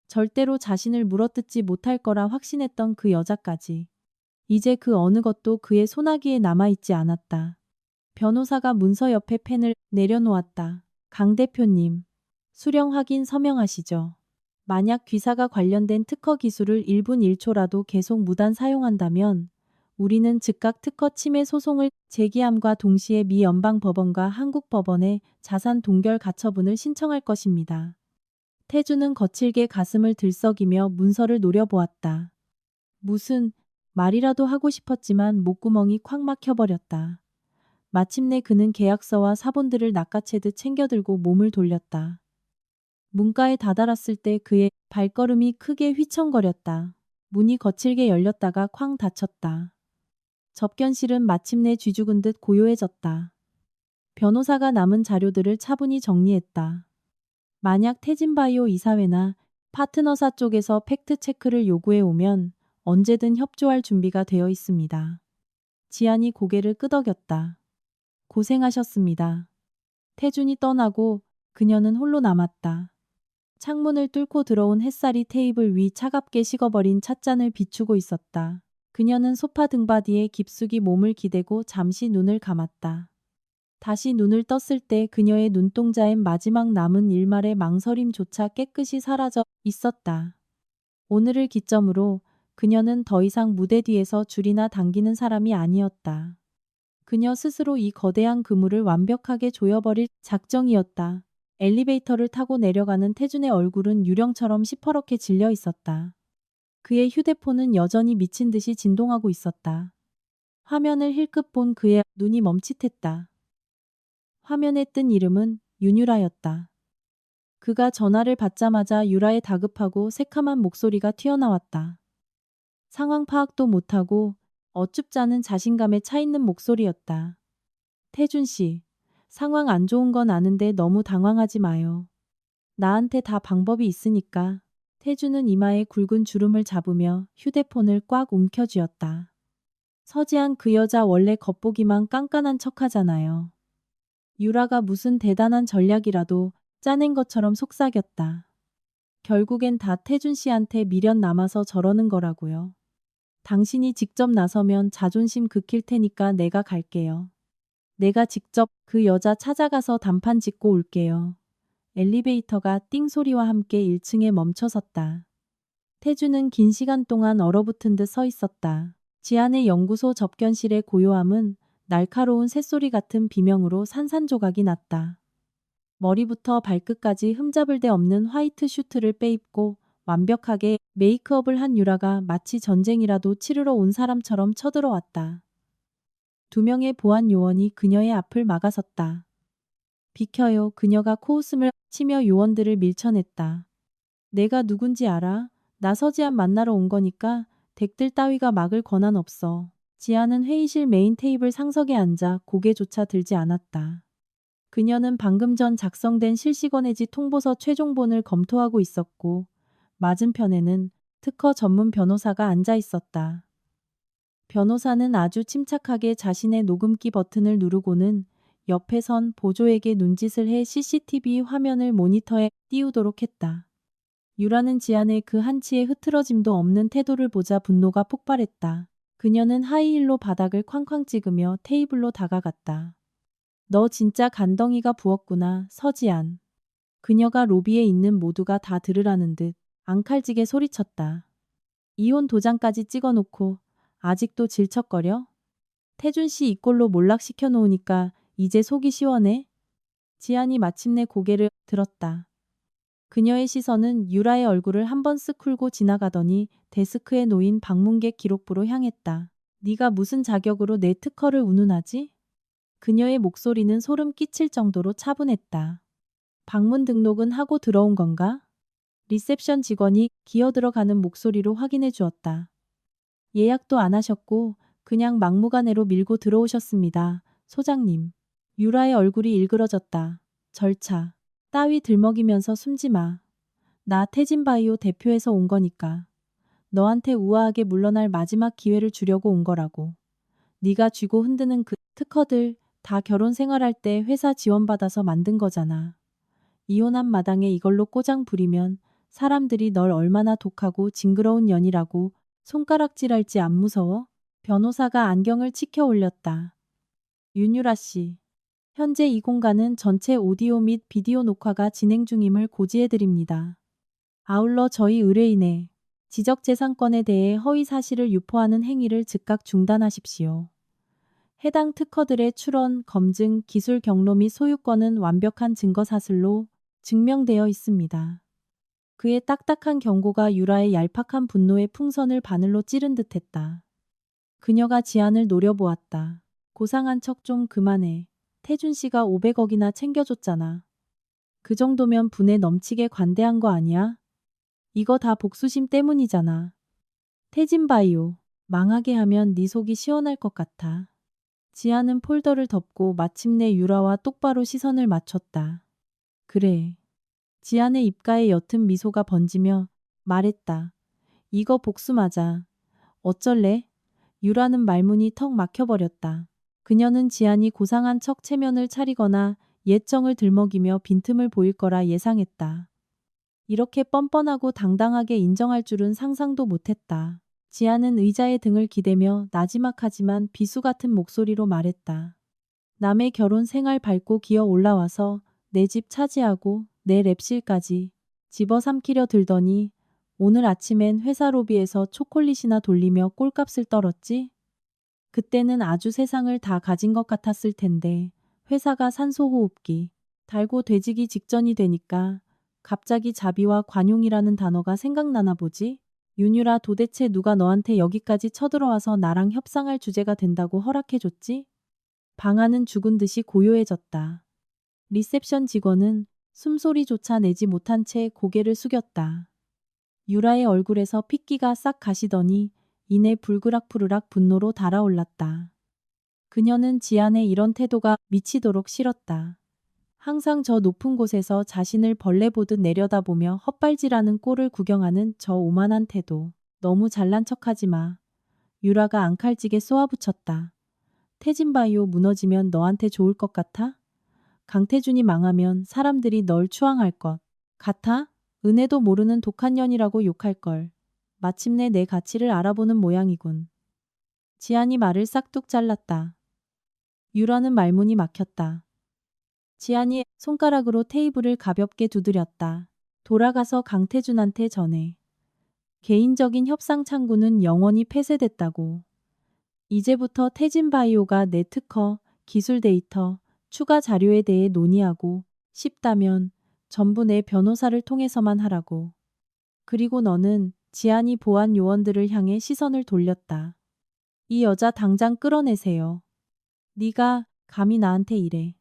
절대로 자신을 물어뜯지 못할 거라 확신했던 그 여자까지. 이제 그 어느 것도 그의 소나기에 남아있지 않았다. 변호사가 문서 옆에 펜을 내려놓았다. 강 대표님, 수령 확인 서명하시죠. 만약 귀사가 관련된 특허 기술을 1분 1초라도 계속 무단 사용한다면 우리는 즉각 특허 침해 소송을 제기함과 동시에 미 연방법원과 한국법원에 자산 동결 가처분을 신청할 것입니다. 태주는 거칠게 가슴을 들썩이며 문서를 노려보았다. 무슨 말이라도 하고 싶었지만 목구멍이 콱 막혀버렸다. 마침내 그는 계약서와 사본들을 낚아채듯 챙겨들고 몸을 돌렸다. 문가에 다다랐을 때 그의 발걸음이 크게 휘청거렸다. 문이 거칠게 열렸다가 쾅 닫혔다. 접견실은 마침내 쥐죽은 듯 고요해졌다. 변호사가 남은 자료들을 차분히 정리했다. 만약 태진바이오 이사회나 파트너사 쪽에서 팩트체크를 요구해 오면 언제든 협조할 준비가 되어 있습니다. 지안이 고개를 끄덕였다. 고생하셨습니다. 태준이 떠나고 그녀는 홀로 남았다. 창문을 뚫고 들어온 햇살이 테이블 위 차갑게 식어버린 찻잔을 비추고 있었다. 그녀는 소파 등받이에 깊숙이 몸을 기대고 잠시 눈을 감았다. 다시 눈을 떴을 때 그녀의 눈동자엔 마지막 남은 일말의 망설임조차 깨끗이 사라져 있었다. 오늘을 기점으로 그녀는 더 이상 무대 뒤에서 줄이나 당기는 사람이 아니었다. 그녀 스스로 이 거대한 그물을 완벽하게 조여버릴 작정이었다. 엘리베이터를 타고 내려가는 태준의 얼굴은 유령처럼 시퍼렇게 질려 있었다. 그의 휴대폰은 여전히 미친 듯이 진동하고 있었다. 화면을 힐끗 본 그의 눈이 멈칫했다. 화면에 뜬 이름은 윤유라였다. 그가 전화를 받자마자 유라의 다급하고 새카만 목소리가 튀어나왔다. 상황 파악도 못하고 어쭙지 않은 자신감에 차 있는 목소리였다. 태준 씨, 상황 안 좋은 건 아는데 너무 당황하지 마요. 나한테 다 방법이 있으니까. 태준은 이마에 굵은 주름을 잡으며 휴대폰을 꽉 움켜쥐었다. 서지한 그 여자 원래 겉보기만 깐깐한 척하잖아요. 유라가 무슨 대단한 전략이라도 짜낸 것처럼 속삭였다. 결국엔 다 태준 씨한테 미련 남아서 저러는 거라고요. 당신이 직접 나서면 자존심 긁힐 테니까 내가 갈게요. 내가 직접 그 여자 찾아가서 단판 짓고 올게요. 엘리베이터가 띵 소리와 함께 1층에 멈춰섰다. 태주는 긴 시간 동안 얼어붙은 듯 서 있었다. 지안의 연구소 접견실의 고요함은 날카로운 새소리 같은 비명으로 산산조각이 났다. 머리부터 발끝까지 흠잡을 데 없는 화이트 슈트를 빼입고 완벽하게 메이크업을 한 유라가 마치 전쟁이라도 치르러 온 사람처럼 쳐들어왔다. 2명의 보안 요원이 그녀의 앞을 막아섰다. 비켜요. 그녀가 코웃음을 치며 요원들을 밀쳐냈다. 내가 누군지 알아? 나 서지안 만나러 온 거니까 댁들 따위가 막을 권한 없어. 지안은 회의실 메인 테이블 상석에 앉아 고개조차 들지 않았다. 그녀는 방금 전 작성된 실시건해지 통보서 최종본을 검토하고 있었고 맞은편에는 특허 전문 변호사가 앉아 있었다. 변호사는 아주 침착하게 자신의 녹음기 버튼을 누르고는 옆에 선 보조에게 눈짓을 해 CCTV 화면을 모니터에 띄우도록 했다. 유라는 지안의 그 한치의 흐트러짐도 없는 태도를 보자 분노가 폭발했다. 그녀는 하이힐로 바닥을 쾅쾅 찍으며 테이블로 다가갔다. 너 진짜 간덩이가 부었구나, 서지안. 그녀가 로비에 있는 모두가 다 들으라는 듯 앙칼지게 소리쳤다. 이혼 도장까지 찍어놓고 아직도 질척거려? 태준 씨 이꼴로 몰락시켜 놓으니까 이제 속이 시원해? 지안이 마침내 고개를 들었다. 그녀의 시선은 유라의 얼굴을 한번 쓱 훑고 지나가더니 데스크에 놓인 방문객 기록부로 향했다. 네가 무슨 자격으로 내 특허를 운운하지? 그녀의 목소리는 소름 끼칠 정도로 차분했다. 방문 등록은 하고 들어온 건가? 리셉션 직원이 기어들어가는 목소리로 확인해 주었다. 예약도 안 하셨고 그냥 막무가내로 밀고 들어오셨습니다. 소장님. 유라의 얼굴이 일그러졌다. 절차 따위 들먹이면서 숨지 마. 나 태진바이오 대표에서 온 거니까. 너한테 우아하게 물러날 마지막 기회를 주려고 온 거라고. 네가 쥐고 흔드는 그 특허들 다 결혼 생활할 때 회사 지원받아서 만든 거잖아. 이혼한 마당에 이걸로 꼬장 부리면 사람들이 널 얼마나 독하고 징그러운 년이라고 손가락질할지 안 무서워? 변호사가 안경을 치켜 올렸다. 윤유라 씨. 현재 이 공간은 전체 오디오 및 비디오 녹화가 진행 중임을 고지해드립니다. 아울러 저희 의뢰인의 지적재산권에 대해 허위 사실을 유포하는 행위를 즉각 중단하십시오. 해당 특허들의 출원, 검증, 기술 경로 및 소유권은 완벽한 증거 사실로 증명되어 있습니다. 그의 딱딱한 경고가 유라의 얄팍한 분노의 풍선을 바늘로 찌른 듯했다. 그녀가 지안을 노려보았다. 고상한 척 좀 그만해. 태준 씨가 500억이나 챙겨줬잖아. 그 정도면 분에 넘치게 관대한 거 아니야? 이거 다 복수심 때문이잖아. 태진바이오. 망하게 하면 네 속이 시원할 것 같아. 지아는 폴더를 덮고 마침내 유라와 똑바로 시선을 맞췄다. 그래. 지안의 입가에 옅은 미소가 번지며 말했다. 이거 복수 맞아. 어쩔래? 유라는 말문이 턱 막혀버렸다. 그녀는 지안이 고상한 척 체면을 차리거나 옛 정을 들먹이며 빈틈을 보일 거라 예상했다. 이렇게 뻔뻔하고 당당하게 인정할 줄은 상상도 못했다. 지아는 의자에 등을 기대며 나지막하지만 비수 같은 목소리로 말했다. 남의 결혼 생활 밟고 기어 올라와서 내 집 차지하고 내 랩실까지 집어삼키려 들더니 오늘 아침엔 회사 로비에서 초콜릿이나 돌리며 꼴값을 떨었지? 그때는 아주 세상을 다 가진 것 같았을 텐데 회사가 산소호흡기 달고 돼지기 직전이 되니까 갑자기 자비와 관용이라는 단어가 생각나나 보지? 윤유라 도대체 누가 너한테 여기까지 쳐들어와서 나랑 협상할 주제가 된다고 허락해줬지? 방안은 죽은 듯이 고요해졌다. 리셉션 직원은 숨소리조차 내지 못한 채 고개를 숙였다. 유라의 얼굴에서 핏기가 싹 가시더니 이내 불그락푸르락 분노로 달아올랐다. 그녀는 지안의 이런 태도가 미치도록 싫었다. 항상 저 높은 곳에서 자신을 벌레 보듯 내려다보며 헛발질하는 꼴을 구경하는 저 오만한 태도. 너무 잘난 척하지 마. 유라가 앙칼지게 쏘아붙였다. 태진바이오 무너지면 너한테 좋을 것 같아? 강태준이 망하면 사람들이 널 추앙할 것 같아? 은혜도 모르는 독한 년이라고 욕할 걸. 마침내 내 가치를 알아보는 모양이군. 지안이 말을 싹둑 잘랐다. 유라는 말문이 막혔다. 지안이 손가락으로 테이블을 가볍게 두드렸다. 돌아가서 강태준한테 전해. 개인적인 협상 창구는 영원히 폐쇄됐다고. 이제부터 태진바이오가 내 특허, 기술 데이터, 추가 자료에 대해 논의하고 싶다면 전부 내 변호사를 통해서만 하라고. 그리고 너는 지안이 보안 요원들을 향해 시선을 돌렸다. 이 여자 당장 끌어내세요. 네가 감히 나한테 이래.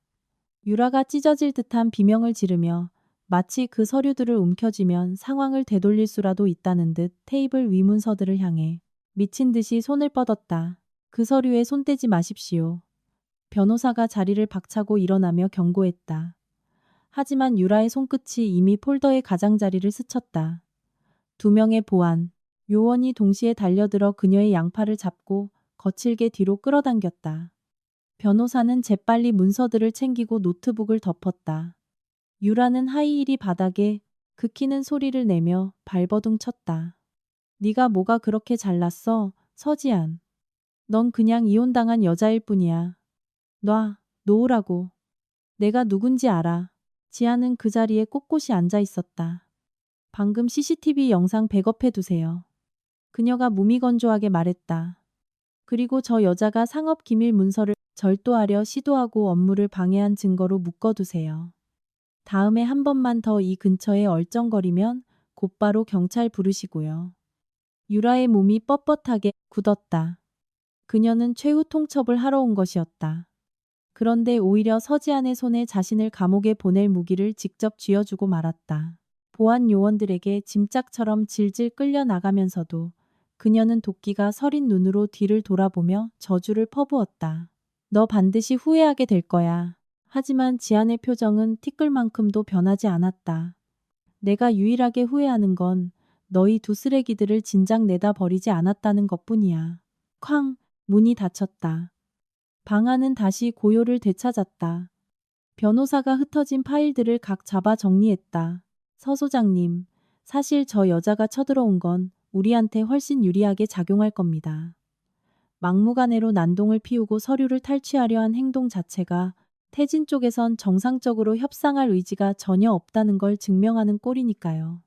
유라가 찢어질 듯한 비명을 지르며 마치 그 서류들을 움켜쥐면 상황을 되돌릴 수라도 있다는 듯 테이블 위 문서들을 향해 미친 듯이 손을 뻗었다. 그 서류에 손 떼지 마십시오. 변호사가 자리를 박차고 일어나며 경고했다. 하지만 유라의 손끝이 이미 폴더의 가장자리를 스쳤다. 2명의 보안 요원이 동시에 달려들어 그녀의 양팔을 잡고 거칠게 뒤로 끌어당겼다. 변호사는 재빨리 문서들을 챙기고 노트북을 덮었다. 유라는 하이힐이 바닥에 긁히는 소리를 내며 발버둥 쳤다. 네가 뭐가 그렇게 잘났어, 서지안. 넌 그냥 이혼당한 여자일 뿐이야. 놓으라고. 내가 누군지 알아. 지아는 그 자리에 꼿꼿이 앉아 있었다. 방금 CCTV 영상 백업해 두세요. 그녀가 무미건조하게 말했다. 그리고 저 여자가 상업 기밀 문서를 절도하려 시도하고 업무를 방해한 증거로 묶어두세요. 다음에 한 번만 더 이 근처에 얼쩡거리면 곧바로 경찰 부르시고요. 유라의 몸이 뻣뻣하게 굳었다. 그녀는 최후 통첩을 하러 온 것이었다. 그런데 오히려 서지안의 손에 자신을 감옥에 보낼 무기를 직접 쥐어주고 말았다. 보안 요원들에게 짐짝처럼 질질 끌려 나가면서도 그녀는 도끼가 서린 눈으로 뒤를 돌아보며 저주를 퍼부었다. 너 반드시 후회하게 될 거야. 하지만 지안의 표정은 티끌만큼도 변하지 않았다. 내가 유일하게 후회하는 건 너희 두 쓰레기들을 진작 내다 버리지 않았다는 것뿐이야. 쾅! 문이 닫혔다. 방 안은 다시 고요를 되찾았다. 변호사가 흩어진 파일들을 각 잡아 정리했다. 서 소장님, 사실 저 여자가 쳐들어온 건 우리한테 훨씬 유리하게 작용할 겁니다. 막무가내로 난동을 피우고 서류를 탈취하려 한 행동 자체가 태진 쪽에선 정상적으로 협상할 의지가 전혀 없다는 걸 증명하는 꼴이니까요.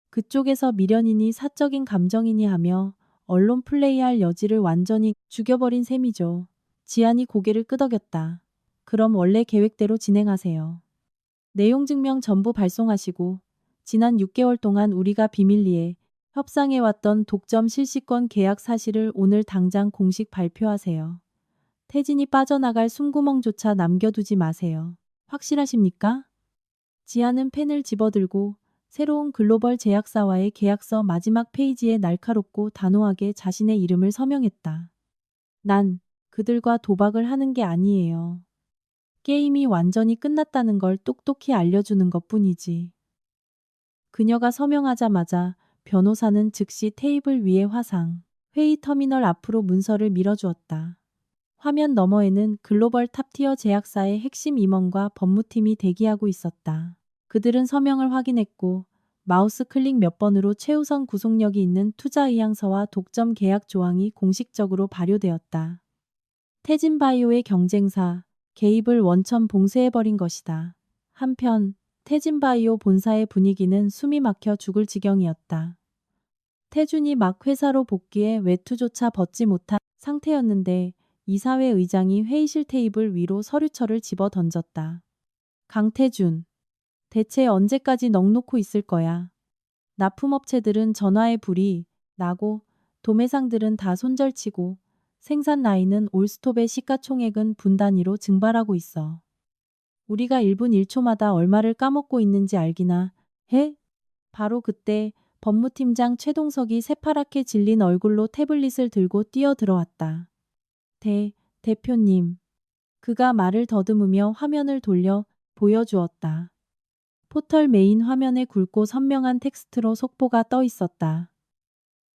그쪽에서 미련이니 사적인 감정이니 하며 언론 플레이할 여지를 완전히 죽여버린 셈이죠. 지안이 고개를 끄덕였다. 그럼 원래 계획대로 진행하세요. 내용 증명 전부 발송하시고 지난 6개월 동안 우리가 비밀리에 협상해왔던 독점 실시권 계약 사실을 오늘 당장 공식 발표하세요. 태진이 빠져나갈 숨구멍조차 남겨두지 마세요. 확실하십니까? 지아는 펜을 집어들고 새로운 글로벌 제약사와의 계약서 마지막 페이지에 날카롭고 단호하게 자신의 이름을 서명했다. 난 그들과 도박을 하는 게 아니에요. 게임이 완전히 끝났다는 걸 똑똑히 알려주는 것뿐이지. 그녀가 서명하자마자 변호사는 즉시 테이블 위에 화상, 회의 터미널 앞으로 문서를 밀어주었다. 화면 너머에는 글로벌 탑티어 제약사의 핵심 임원과 법무팀이 대기하고 있었다. 그들은 서명을 확인했고 마우스 클릭 몇 번으로 최우선 구속력이 있는 투자 의향서와 독점 계약 조항이 공식적으로 발효되었다. 태진바이오의 경쟁사, 개입을 원천 봉쇄해버린 것이다. 한편 태진바이오 본사의 분위기는 숨이 막혀 죽을 지경이었다. 태준이 막 회사로 복귀해 외투조차 벗지 못한 상태였는데 이사회 의장이 회의실 테이블 위로 서류철을 집어 던졌다. 강태준, 대체 언제까지 넋놓고 있을 거야. 납품업체들은 전화에 불이 나고 도매상들은 다 손절치고 생산 라인은 올스톱의 시가총액은 분 단위로 증발하고 있어. 우리가 1분 1초마다 얼마를 까먹고 있는지 알기나 해? 바로 그때 법무팀장 최동석이 새파랗게 질린 얼굴로 태블릿을 들고 뛰어들어왔다. 대표님. 그가 말을 더듬으며 화면을 돌려 보여주었다. 포털 메인 화면에 굵고 선명한 텍스트로 속보가 떠 있었다.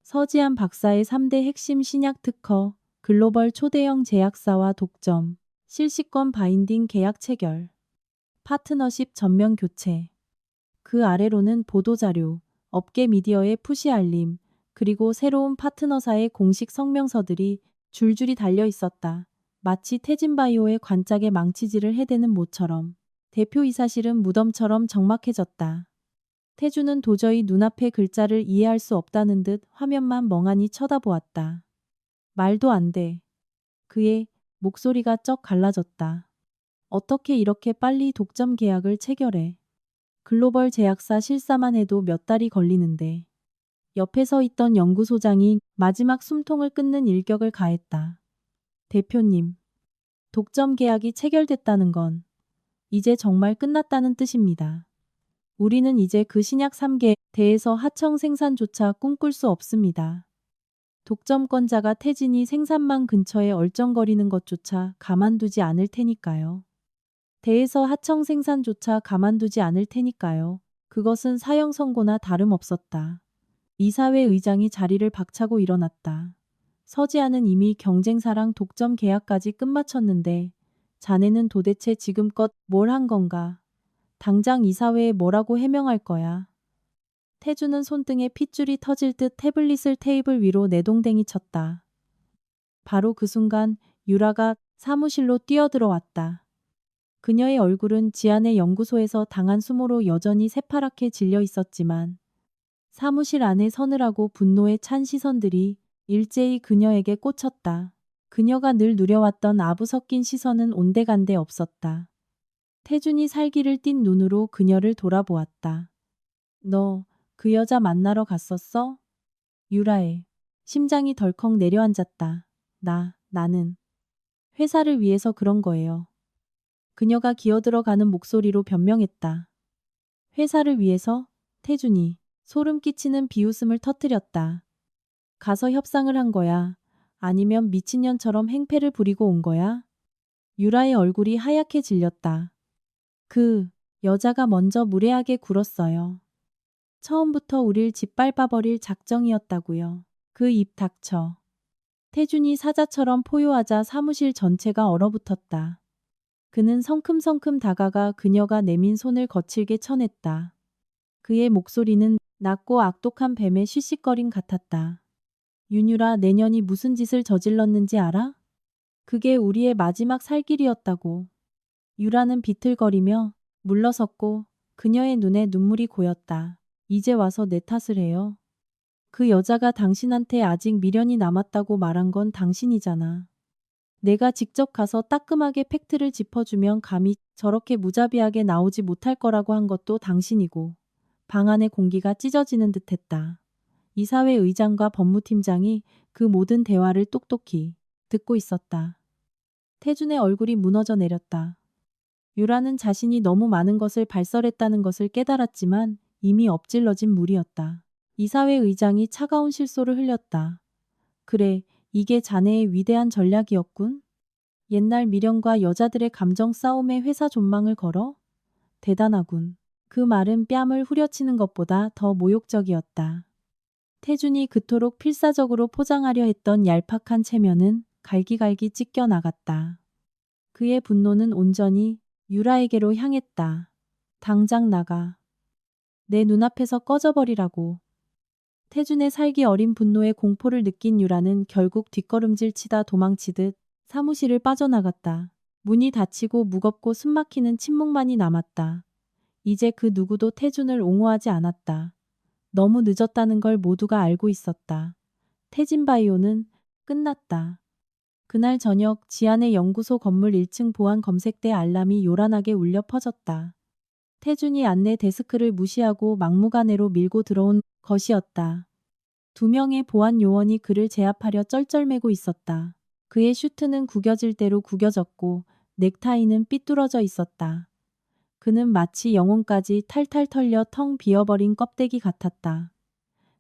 서지안 박사의 3대 핵심 신약 특허, 글로벌 초대형 제약사와 독점, 실시권 바인딩 계약 체결, 파트너십 전면 교체. 그 아래로는 보도자료, 업계 미디어의 푸시 알림, 그리고 새로운 파트너사의 공식 성명서들이 줄줄이 달려 있었다. 마치 태진바이오의 관짝에 망치질을 해대는 모처럼. 대표이사실은 무덤처럼 적막해졌다. 태주는 도저히 눈앞의 글자를 이해할 수 없다는 듯 화면만 멍하니 쳐다보았다. 말도 안 돼. 그의 목소리가 쩍 갈라졌다. 어떻게 이렇게 빨리 독점 계약을 체결해? 글로벌 제약사 실사만 해도 몇 달이 걸리는데. 옆에 서 있던 연구소장이 마지막 숨통을 끊는 일격을 가했다. 대표님, 독점 계약이 체결됐다는 건 이제 정말 끝났다는 뜻입니다. 우리는 이제 그 신약 3개 대에서 하청 생산조차 꿈꿀 수 없습니다. 독점권자가 태진이 생산망 근처에 얼쩡거리는 것조차 가만두지 않을 테니까요. 대에서 하청 생산조차 가만두지 않을 테니까요. 그것은 사형 선고나 다름없었다. 이사회 의장이 자리를 박차고 일어났다. 서지아는 이미 경쟁사랑 독점 계약까지 끝마쳤는데 자네는 도대체 지금껏 뭘 한 건가? 당장 이사회에 뭐라고 해명할 거야. 태주는 손등에 핏줄이 터질 듯 태블릿을 테이블 위로 내동댕이 쳤다. 바로 그 순간 유라가 사무실로 뛰어들어왔다. 그녀의 얼굴은 지안의 연구소에서 당한 수모로 여전히 새파랗게 질려 있었지만 사무실 안에 서늘하고 분노에 찬 시선들이 일제히 그녀에게 꽂혔다. 그녀가 늘 누려왔던 아부 섞인 시선은 온데간데 없었다. 태준이 살기를 띤 눈으로 그녀를 돌아보았다. 너 그 여자 만나러 갔었어? 유라의 심장이 덜컥 내려앉았다. 나는 회사를 위해서 그런 거예요. 그녀가 기어들어가는 목소리로 변명했다. 회사를 위해서? 태준이 소름 끼치는 비웃음을 터뜨렸다. 가서 협상을 한 거야? 아니면 미친년처럼 행패를 부리고 온 거야? 유라의 얼굴이 하얗게 질렸다. 그 여자가 먼저 무례하게 굴었어요. 처음부터 우릴 짓밟아버릴 작정이었다고요. 그 입 닥쳐. 태준이 사자처럼 포효하자 사무실 전체가 얼어붙었다. 그는 성큼성큼 다가가 그녀가 내민 손을 거칠게 쳐냈다. 그의 목소리는 낮고 악독한 뱀의 쉬쉬거림 같았다. 윤유라, 내년이 무슨 짓을 저질렀는지 알아? 그게 우리의 마지막 살 길이었다고. 유라는 비틀거리며 물러섰고 그녀의 눈에 눈물이 고였다. 이제 와서 내 탓을 해요. 그 여자가 당신한테 아직 미련이 남았다고 말한 건 당신이잖아. 내가 직접 가서 따끔하게 팩트를 짚어주면 감히 저렇게 무자비하게 나오지 못할 거라고 한 것도 당신이고. 방 안의 공기가 찢어지는 듯했다. 이사회 의장과 법무팀장이 그 모든 대화를 똑똑히 듣고 있었다. 태준의 얼굴이 무너져 내렸다. 유라는 자신이 너무 많은 것을 발설했다는 것을 깨달았지만 이미 엎질러진 물이었다. 이사회 의장이 차가운 실소를 흘렸다. 그래, 이게 자네의 위대한 전략이었군. 옛날 미련과 여자들의 감정 싸움에 회사 존망을 걸어? 대단하군. 그 말은 뺨을 후려치는 것보다 더 모욕적이었다. 태준이 그토록 필사적으로 포장하려 했던 얄팍한 체면은 갈기갈기 찢겨 나갔다. 그의 분노는 온전히 유라에게로 향했다. 당장 나가. 내 눈앞에서 꺼져버리라고. 태준의 살기 어린 분노에 공포를 느낀 유라는 결국 뒷걸음질 치다 도망치듯 사무실을 빠져나갔다. 문이 닫히고 무겁고 숨막히는 침묵만이 남았다. 이제 그 누구도 태준을 옹호하지 않았다. 너무 늦었다는 걸 모두가 알고 있었다. 태진바이오는 끝났다. 그날 저녁 지안의 연구소 건물 1층 보안 검색대 알람이 요란하게 울려 퍼졌다. 태준이 안내 데스크를 무시하고 막무가내로 밀고 들어온 것이었다. 2명의 보안 요원이 그를 제압하려 쩔쩔매고 있었다. 그의 슈트는 구겨질 대로 구겨졌고 넥타이는 삐뚤어져 있었다. 그는 마치 영혼까지 탈탈 털려 텅 비어버린 껍데기 같았다.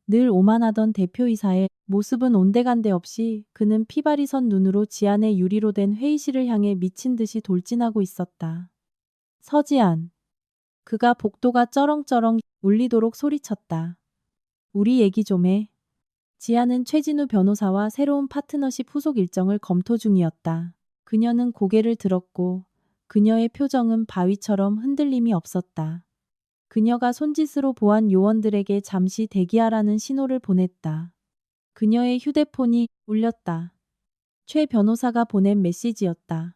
늘 오만하던 대표이사의 모습은 온데간데 없이 그는 피발이 선 눈으로 지안의 유리로 된 회의실을 향해 미친 듯이 돌진하고 있었다. 서지안. 그가 복도가 쩌렁쩌렁 울리도록 소리쳤다. 우리 얘기 좀 해. 지안은 최진우 변호사와 새로운 파트너십 후속 일정을 검토 중이었다. 그녀는 고개를 들었고 그녀의 표정은 바위처럼 흔들림이 없었다. 그녀가 손짓으로 보안 요원들에게 잠시 대기하라는 신호를 보냈다. 그녀의 휴대폰이 울렸다. 최 변호사가 보낸 메시지였다.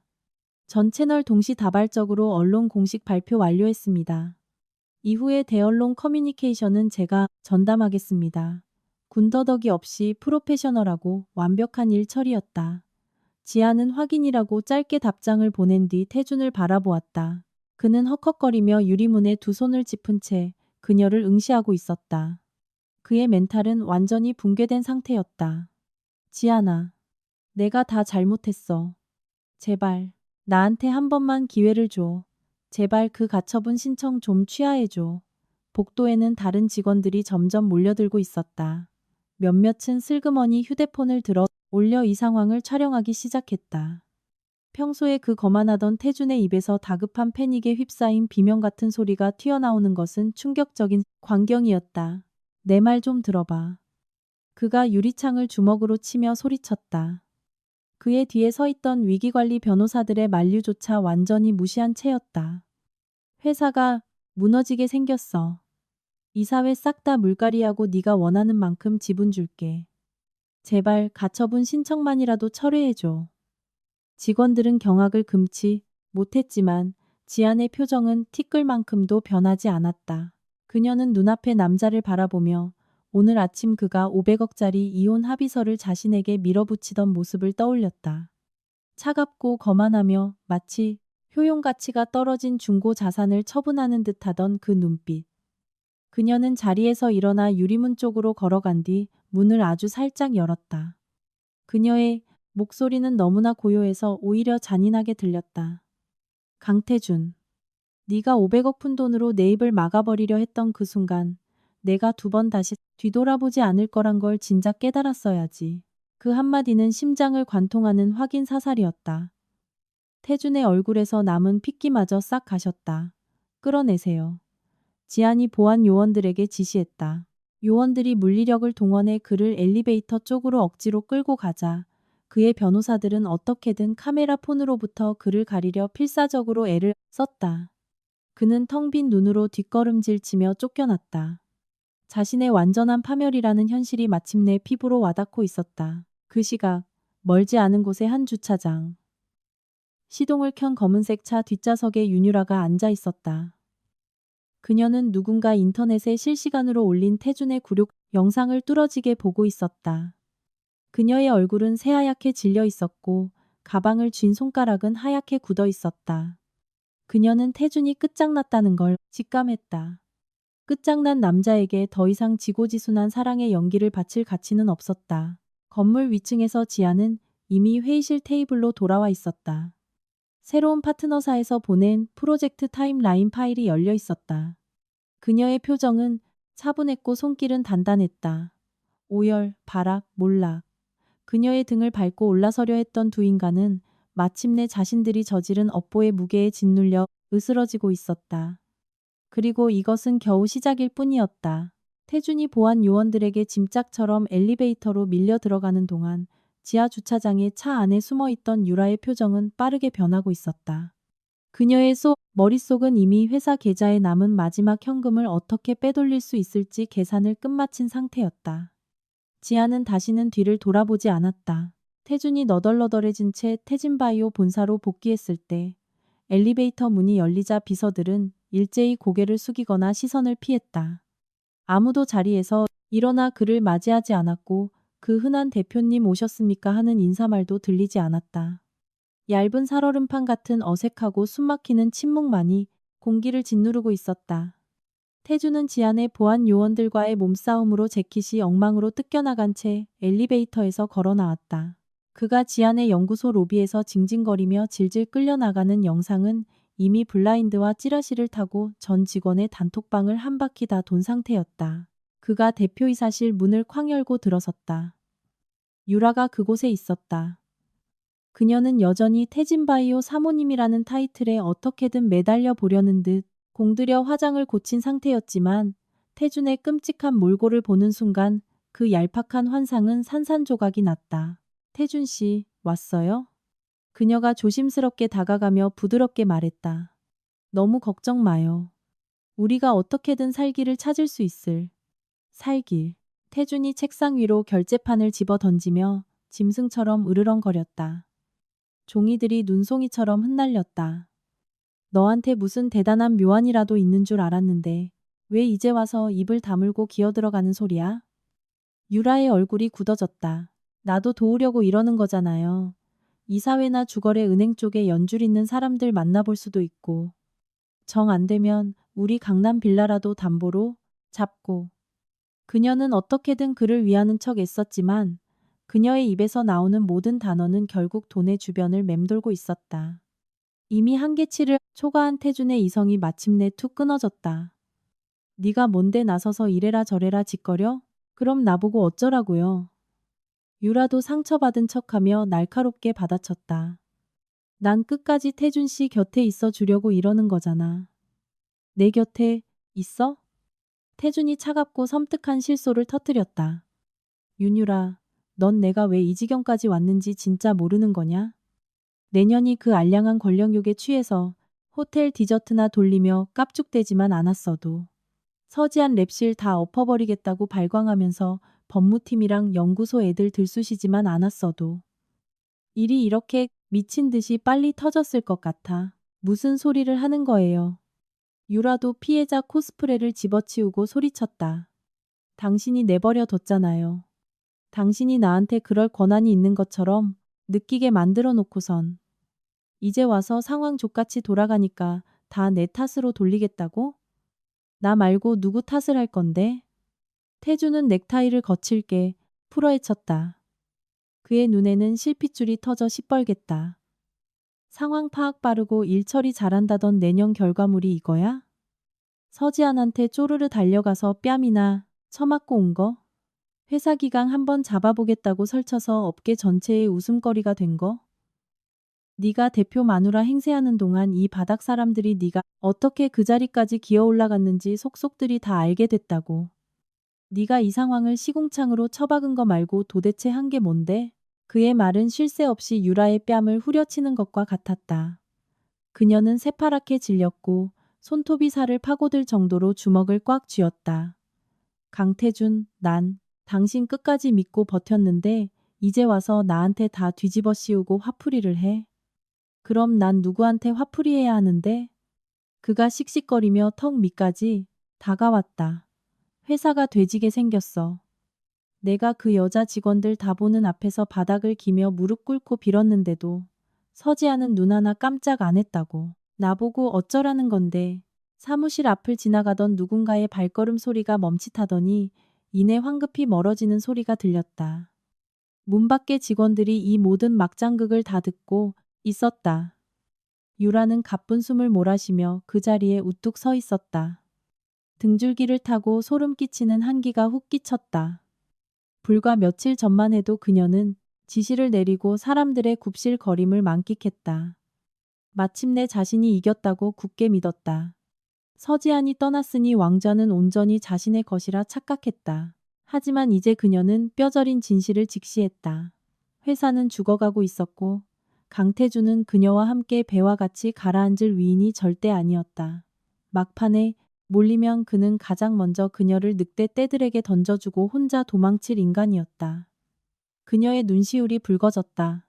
전 채널 동시다발적으로 언론 공식 발표 완료했습니다. 이후에 대언론 커뮤니케이션은 제가 전담하겠습니다. 군더더기 없이 프로페셔널하고 완벽한 일 처리였다. 지아는 확인이라고 짧게 답장을 보낸 뒤 태준을 바라보았다. 그는 헉헉거리며 유리문에 두 손을 짚은 채 그녀를 응시하고 있었다. 그의 멘탈은 완전히 붕괴된 상태였다. 지아나, 내가 다 잘못했어. 제발, 나한테 한 번만 기회를 줘. 제발 그 가처분 신청 좀 취하해줘. 복도에는 다른 직원들이 점점 몰려들고 있었다. 몇몇은 슬그머니 휴대폰을 들어 올려 이 상황을 촬영하기 시작했다. 평소에 그 거만하던 태준의 입에서 다급한 패닉에 휩싸인 비명 같은 소리가 튀어나오는 것은 충격적인 광경이었다. 내 말 좀 들어봐. 그가 유리창을 주먹으로 치며 소리쳤다. 그의 뒤에 서 있던 위기관리 변호사들의 만류조차 완전히 무시한 채였다. 회사가 무너지게 생겼어. 이사회 싹 다 물갈이하고 네가 원하는 만큼 지분 줄게. 제발 가처분 신청만이라도 철회해줘. 직원들은 경악을 금치 못했지만 지안의 표정은 티끌만큼도 변하지 않았다. 그녀는 눈앞의 남자를 바라보며 오늘 아침 그가 500억짜리 이혼 합의서를 자신에게 밀어붙이던 모습을 떠올렸다. 차갑고 거만하며 마치 효용 가치가 떨어진 중고 자산을 처분하는 듯하던 그 눈빛. 그녀는 자리에서 일어나 유리문 쪽으로 걸어간 뒤 문을 아주 살짝 열었다. 그녀의 목소리는 너무나 고요해서 오히려 잔인하게 들렸다. 강태준, 네가 500억 푼 돈으로 내 입을 막아버리려 했던 그 순간 내가 2번 다시 뒤돌아보지 않을 거란 걸 진작 깨달았어야지. 그 한마디는 심장을 관통하는 확인 사살이었다. 태준의 얼굴에서 남은 핏기마저 싹 가셨다. 끌어내세요. 지안이 보안 요원들에게 지시했다. 요원들이 물리력을 동원해 그를 엘리베이터 쪽으로 억지로 끌고 가자 그의 변호사들은 어떻게든 카메라 폰으로부터 그를 가리려 필사적으로 애를 썼다. 그는 텅 빈 눈으로 뒷걸음질치며 쫓겨났다. 자신의 완전한 파멸이라는 현실이 마침내 피부로 와닿고 있었다. 그 시각 멀지 않은 곳의 한 주차장. 시동을 켠 검은색 차 뒷좌석에 윤유라가 앉아 있었다. 그녀는 누군가 인터넷에 실시간으로 올린 태준의 굴욕 영상을 뚫어지게 보고 있었다. 그녀의 얼굴은 새하얗게 질려 있었고 가방을 쥔 손가락은 하얗게 굳어 있었다. 그녀는 태준이 끝장났다는 걸 직감했다. 끝장난 남자에게 더 이상 지고지순한 사랑의 연기를 바칠 가치는 없었다. 건물 위층에서 지아는 이미 회의실 테이블로 돌아와 있었다. 새로운 파트너사에서 보낸 프로젝트 타임라인 파일이 열려 있었다. 그녀의 표정은 차분했고 손길은 단단했다. 오열, 발악, 몰락. 그녀의 등을 밟고 올라서려 했던 두 인간은 마침내 자신들이 저지른 업보의 무게에 짓눌려 으스러지고 있었다. 그리고 이것은 겨우 시작일 뿐이었다. 태준이 보안 요원들에게 짐짝처럼 엘리베이터로 밀려 들어가는 동안 지하 주차장의 차 안에 숨어있던 유라의 표정은 빠르게 변하고 있었다. 그녀의 머릿속은 이미 회사 계좌에 남은 마지막 현금을 어떻게 빼돌릴 수 있을지 계산을 끝마친 상태였다. 지아는 다시는 뒤를 돌아보지 않았다. 태준이 너덜너덜해진 채 태진바이오 본사로 복귀했을 때 엘리베이터 문이 열리자 비서들은 일제히 고개를 숙이거나 시선을 피했다. 아무도 자리에서 일어나 그를 맞이하지 않았고 그 흔한 대표님 오셨습니까 하는 인사말도 들리지 않았다. 얇은 살얼음판 같은 어색하고 숨막히는 침묵만이 공기를 짓누르고 있었다. 태주는 지안의 보안 요원들과의 몸싸움으로 재킷이 엉망으로 뜯겨나간 채 엘리베이터에서 걸어 나왔다. 그가 지안의 연구소 로비에서 징징거리며 질질 끌려나가는 영상은 이미 블라인드와 찌라시를 타고 전 직원의 단톡방을 한 바퀴 다 돈 상태였다. 그가 대표이사실 문을 쾅 열고 들어섰다. 유라가 그곳에 있었다. 그녀는 여전히 태진바이오 사모님이라는 타이틀에 어떻게든 매달려 보려는 듯 공들여 화장을 고친 상태였지만 태준의 끔찍한 몰골을 보는 순간 그 얄팍한 환상은 산산조각이 났다. 태준 씨, 왔어요? 그녀가 조심스럽게 다가가며 부드럽게 말했다. 너무 걱정 마요. 우리가 어떻게든 살길을 찾을 수 있을. 살길. 태준이 책상 위로 결제판을 집어 던지며 짐승처럼 으르렁거렸다. 종이들이 눈송이처럼 흩날렸다. 너한테 무슨 대단한 묘안이라도 있는 줄 알았는데 왜 이제 와서 입을 다물고 기어들어가는 소리야? 유라의 얼굴이 굳어졌다. 나도 도우려고 이러는 거잖아요. 이사회나 주거래 은행 쪽에 연줄 있는 사람들 만나볼 수도 있고. 정 안 되면 우리 강남 빌라라도 담보로 잡고. 그녀는 어떻게든 그를 위하는 척 애썼지만 그녀의 입에서 나오는 모든 단어는 결국 돈의 주변을 맴돌고 있었다. 이미 한계치를 초과한 태준의 이성이 마침내 툭 끊어졌다. 네가 뭔데 나서서 이래라 저래라 짓거려? 그럼 나보고 어쩌라고요? 유라도 상처받은 척하며 날카롭게 받아쳤다. 난 끝까지 태준 씨 곁에 있어 주려고 이러는 거잖아. 내 곁에 있어? 태준이 차갑고 섬뜩한 실소를 터뜨렸다. 윤유라, 넌 내가 왜 이 지경까지 왔는지 진짜 모르는 거냐? 내년이 그 알량한 권력욕에 취해서 호텔 디저트나 돌리며 깝죽대지만 않았어도 서지한 랩실 다 엎어버리겠다고 발광하면서 법무팀이랑 연구소 애들 들쑤시지만 않았어도 일이 이렇게 미친 듯이 빨리 터졌을 것 같아. 무슨 소리를 하는 거예요. 유라도 피해자 코스프레를 집어치우고 소리쳤다. 당신이 내버려 뒀잖아요. 당신이 나한테 그럴 권한이 있는 것처럼 느끼게 만들어 놓고선 이제 와서 상황 족같이 돌아가니까 다 내 탓으로 돌리겠다고? 나 말고 누구 탓을 할 건데? 태주는 넥타이를 거칠게 풀어헤쳤다. 그의 눈에는 실핏줄이 터져 시뻘겠다. 상황 파악 빠르고 일 처리 잘한다던 내년 결과물이 이거야? 서지안한테 쪼르르 달려가서 뺨이나 처맞고 온 거? 회사 기강 한번 잡아보겠다고 설쳐서 업계 전체의 웃음거리가 된 거? 네가 대표 마누라 행세하는 동안 이 바닥 사람들이 네가 어떻게 그 자리까지 기어 올라갔는지 속속들이 다 알게 됐다고. 네가 이 상황을 시궁창으로 처박은 거 말고 도대체 한 게 뭔데? 그의 말은 쉴 새 없이 유라의 뺨을 후려치는 것과 같았다. 그녀는 새파랗게 질렸고 손톱이 살을 파고들 정도로 주먹을 꽉 쥐었다. 강태준, 난 당신 끝까지 믿고 버텼는데 이제 와서 나한테 다 뒤집어 씌우고 화풀이를 해. 그럼 난 누구한테 화풀이해야 하는데? 그가 씩씩거리며 턱 밑까지 다가왔다. 회사가 돼지게 생겼어. 내가 그 여자 직원들 다 보는 앞에서 바닥을 기며 무릎 꿇고 빌었는데도 서지아는 눈 하나 깜짝 안 했다고. 나보고 어쩌라는 건데. 사무실 앞을 지나가던 누군가의 발걸음 소리가 멈칫하더니 이내 황급히 멀어지는 소리가 들렸다. 문 밖의 직원들이 이 모든 막장극을 다 듣고 있었다. 유라는 가쁜 숨을 몰아쉬며 그 자리에 우뚝 서 있었다. 등줄기를 타고 소름 끼치는 한기가 훅 끼쳤다. 불과 며칠 전만 해도 그녀는 지시를 내리고 사람들의 굽실거림을 만끽했다. 마침내 자신이 이겼다고 굳게 믿었다. 서지안이 떠났으니 왕좌는 온전히 자신의 것이라 착각했다. 하지만 이제 그녀는 뼈저린 진실을 직시했다. 회사는 죽어가고 있었고 강태주는 그녀와 함께 배와 같이 가라앉을 위인이 절대 아니었다. 막판에 몰리면 그는 가장 먼저 그녀를 늑대 떼들에게 던져주고 혼자 도망칠 인간이었다. 그녀의 눈시울이 붉어졌다.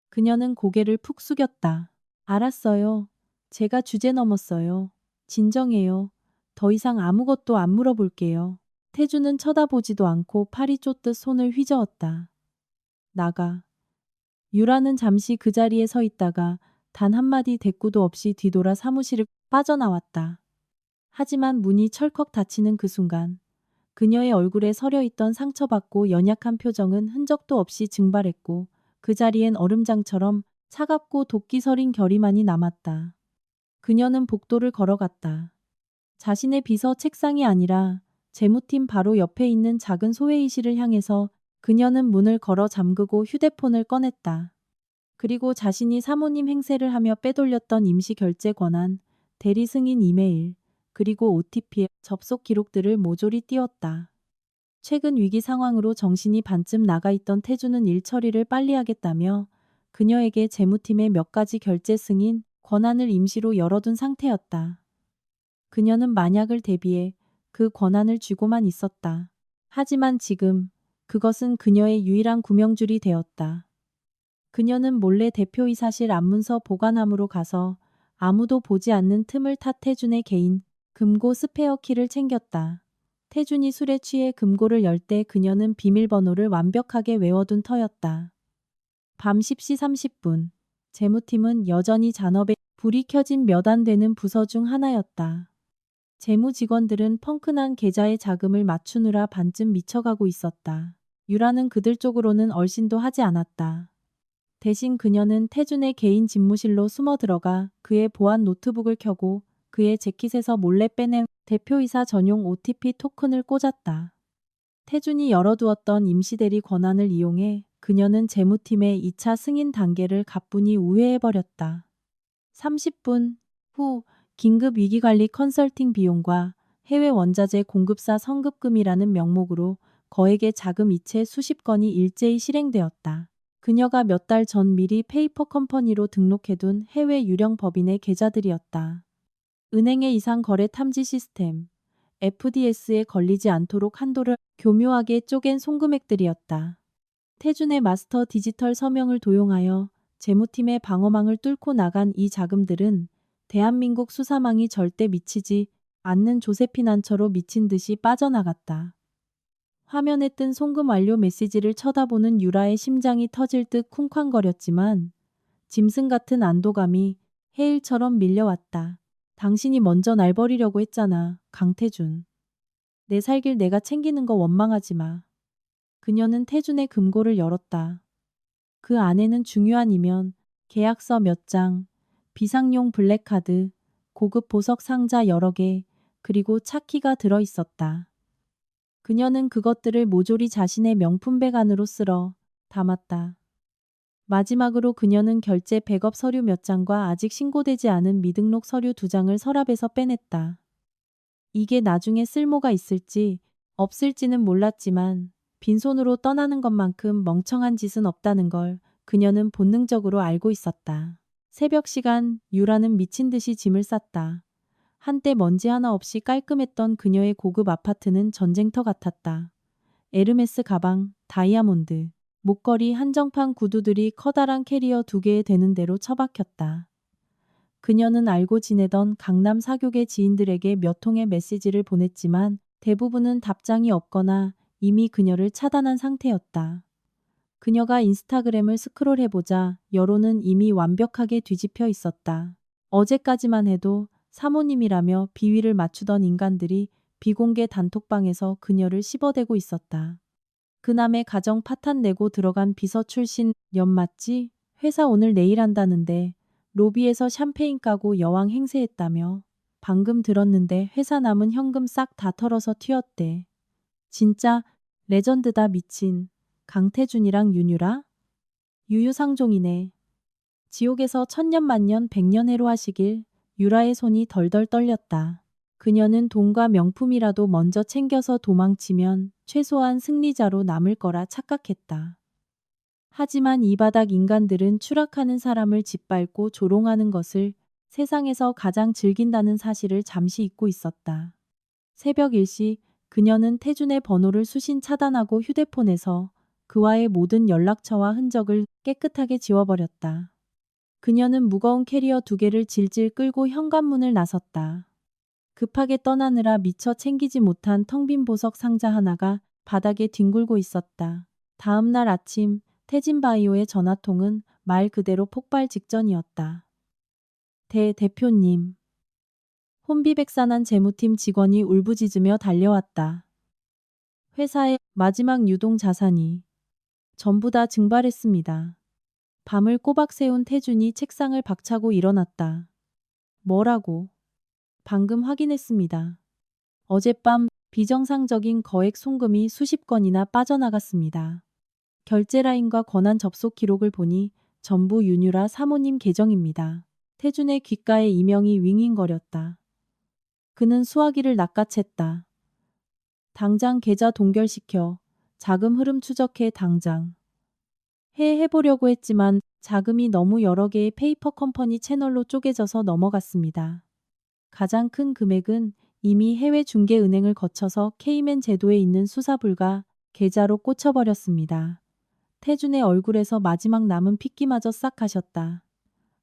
그녀는 고개를 푹 숙였다. 알았어요. 제가 주제 넘었어요. 진정해요. 더 이상 아무것도 안 물어볼게요. 태주는 쳐다보지도 않고 팔이 쫓듯 손을 휘저었다. 나가. 유라는 잠시 그 자리에 서 있다가 단 한마디 대꾸도 없이 뒤돌아 사무실을 빠져나왔다. 하지만 문이 철컥 닫히는 그 순간 그녀의 얼굴에 서려있던 상처받고 연약한 표정은 흔적도 없이 증발했고 그 자리엔 얼음장처럼 차갑고 도끼 서린 결의만이 남았다. 그녀는 복도를 걸어갔다. 자신의 비서 책상이 아니라 재무팀 바로 옆에 있는 작은 소회의실을 향해서 그녀는 문을 걸어 잠그고 휴대폰을 꺼냈다. 그리고 자신이 사모님 행세를 하며 빼돌렸던 임시 결제 권한, 대리 승인 이메일, 그리고 OTP 접속 기록들을 모조리 띄웠다. 최근 위기 상황으로 정신이 반쯤 나가 있던 태주는 일 처리를 빨리 하겠다며 그녀에게 재무팀의 몇 가지 결제 승인 권한을 임시로 열어둔 상태였다. 그녀는 만약을 대비해 그 권한을 쥐고만 있었다. 하지만 지금 그것은 그녀의 유일한 구명줄이 되었다. 그녀는 몰래 대표이사실 안문서 보관함으로 가서 아무도 보지 않는 틈을 타 태준의 개인 금고 스페어 키를 챙겼다. 태준이 술에 취해 금고를 열 때 그녀는 비밀번호를 완벽하게 외워둔 터였다. 밤 10시 30분. 재무팀은 여전히 잔업에 불이 켜진 몇 안 되는 부서 중 하나였다. 재무 직원들은 펑크난 계좌의 자금을 맞추느라 반쯤 미쳐가고 있었다. 유라는 그들 쪽으로는 얼씬도 하지 않았다. 대신 그녀는 태준의 개인 집무실로 숨어 들어가 그의 보안 노트북을 켜고 그의 재킷에서 몰래 빼낸 대표이사 전용 OTP 토큰을 꽂았다. 태준이 열어두었던 임시대리 권한을 이용해 그녀는 재무팀의 2차 승인 단계를 가뿐히 우회해버렸다. 30분 후 긴급 위기관리 컨설팅 비용과 해외 원자재 공급사 성급금이라는 명목으로 거액의 자금 이체 수십 건이 일제히 실행되었다. 그녀가 몇 달 전 미리 페이퍼 컴퍼니로 등록해둔 해외 유령 법인의 계좌들이었다. 은행의 이상 거래 탐지 시스템, FDS에 걸리지 않도록 한도를 교묘하게 쪼갠 송금액들이었다. 태준의 마스터 디지털 서명을 도용하여 재무팀의 방어망을 뚫고 나간 이 자금들은 대한민국 수사망이 절대 미치지 않는 조세피난처로 미친 듯이 빠져나갔다. 화면에 뜬 송금 완료 메시지를 쳐다보는 유라의 심장이 터질 듯 쿵쾅거렸지만 짐승 같은 안도감이 해일처럼 밀려왔다. 당신이 먼저 날 버리려고 했잖아, 강태준. 내 살길 내가 챙기는 거 원망하지 마. 그녀는 태준의 금고를 열었다. 그 안에는 중요한 이면, 계약서 몇 장, 비상용 블랙카드, 고급 보석 상자 여러 개, 그리고 차키가 들어 있었다. 그녀는 그것들을 모조리 자신의 명품백 안으로 쓸어 담았다. 마지막으로 그녀는 결제 백업 서류 몇 장과 아직 신고되지 않은 미등록 서류 2장을 서랍에서 빼냈다. 이게 나중에 쓸모가 있을지 없을지는 몰랐지만 빈손으로 떠나는 것만큼 멍청한 짓은 없다는 걸 그녀는 본능적으로 알고 있었다. 새벽 시간 유라는 미친 듯이 짐을 쌌다. 한때 먼지 하나 없이 깔끔했던 그녀의 고급 아파트는 전쟁터 같았다. 에르메스 가방, 다이아몬드, 목걸이, 한정판 구두들이 커다란 캐리어 2개에 되는 대로 처박혔다. 그녀는 알고 지내던 강남 사교계 지인들에게 몇 통의 메시지를 보냈지만 대부분은 답장이 없거나 이미 그녀를 차단한 상태였다. 그녀가 인스타그램을 스크롤해보자 여론은 이미 완벽하게 뒤집혀 있었다. 어제까지만 해도 사모님이라며 비위를 맞추던 인간들이 비공개 단톡방에서 그녀를 씹어대고 있었다. 그남의 가정 파탄 내고 들어간 비서 출신 연 맞지? 회사 오늘 내일 한다는데 로비에서 샴페인 까고 여왕 행세했다며. 방금 들었는데 회사 남은 현금 싹 다 털어서 튀었대. 진짜 레전드다 미친. 강태준이랑 윤유라? 유유상종이네. 지옥에서 천년 만년 백년 해로하시길. 유라의 손이 덜덜 떨렸다. 그녀는 돈과 명품이라도 먼저 챙겨서 도망치면 최소한 승리자로 남을 거라 착각했다. 하지만 이 바닥 인간들은 추락하는 사람을 짓밟고 조롱하는 것을 세상에서 가장 즐긴다는 사실을 잠시 잊고 있었다. 새벽 1시 그녀는 태준의 번호를 수신 차단하고 휴대폰에서 그와의 모든 연락처와 흔적을 깨끗하게 지워버렸다. 그녀는 무거운 캐리어 2개를 질질 끌고 현관문을 나섰다. 급하게 떠나느라 미처 챙기지 못한 텅 빈 보석 상자 하나가 바닥에 뒹굴고 있었다. 다음 날 아침 태진바이오의 전화통은 말 그대로 폭발 직전이었다. 대표님. 혼비백산한 재무팀 직원이 울부짖으며 달려왔다. 회사의 마지막 유동 자산이 전부 다 증발했습니다. 밤을 꼬박 새운 태준이 책상을 박차고 일어났다. 뭐라고? 방금 확인했습니다. 어젯밤 비정상적인 거액 송금이 수십 건이나 빠져나갔습니다. 결제 라인과 권한 접속 기록을 보니 전부 윤유라 사모님 계정입니다. 태준의 귓가에 이명이 윙윙거렸다. 그는 수화기를 낚아챘다. 당장 계좌 동결시켜. 자금 흐름 추적해 당장. 해보려고 했지만 자금이 너무 여러 개의 페이퍼 컴퍼니 채널로 쪼개져서 넘어갔습니다. 가장 큰 금액은 이미 해외 중개은행을 거쳐서 케이맨 제도에 있는 수사불가 계좌로 꽂혀버렸습니다. 태준의 얼굴에서 마지막 남은 핏기마저 싹 가셨다.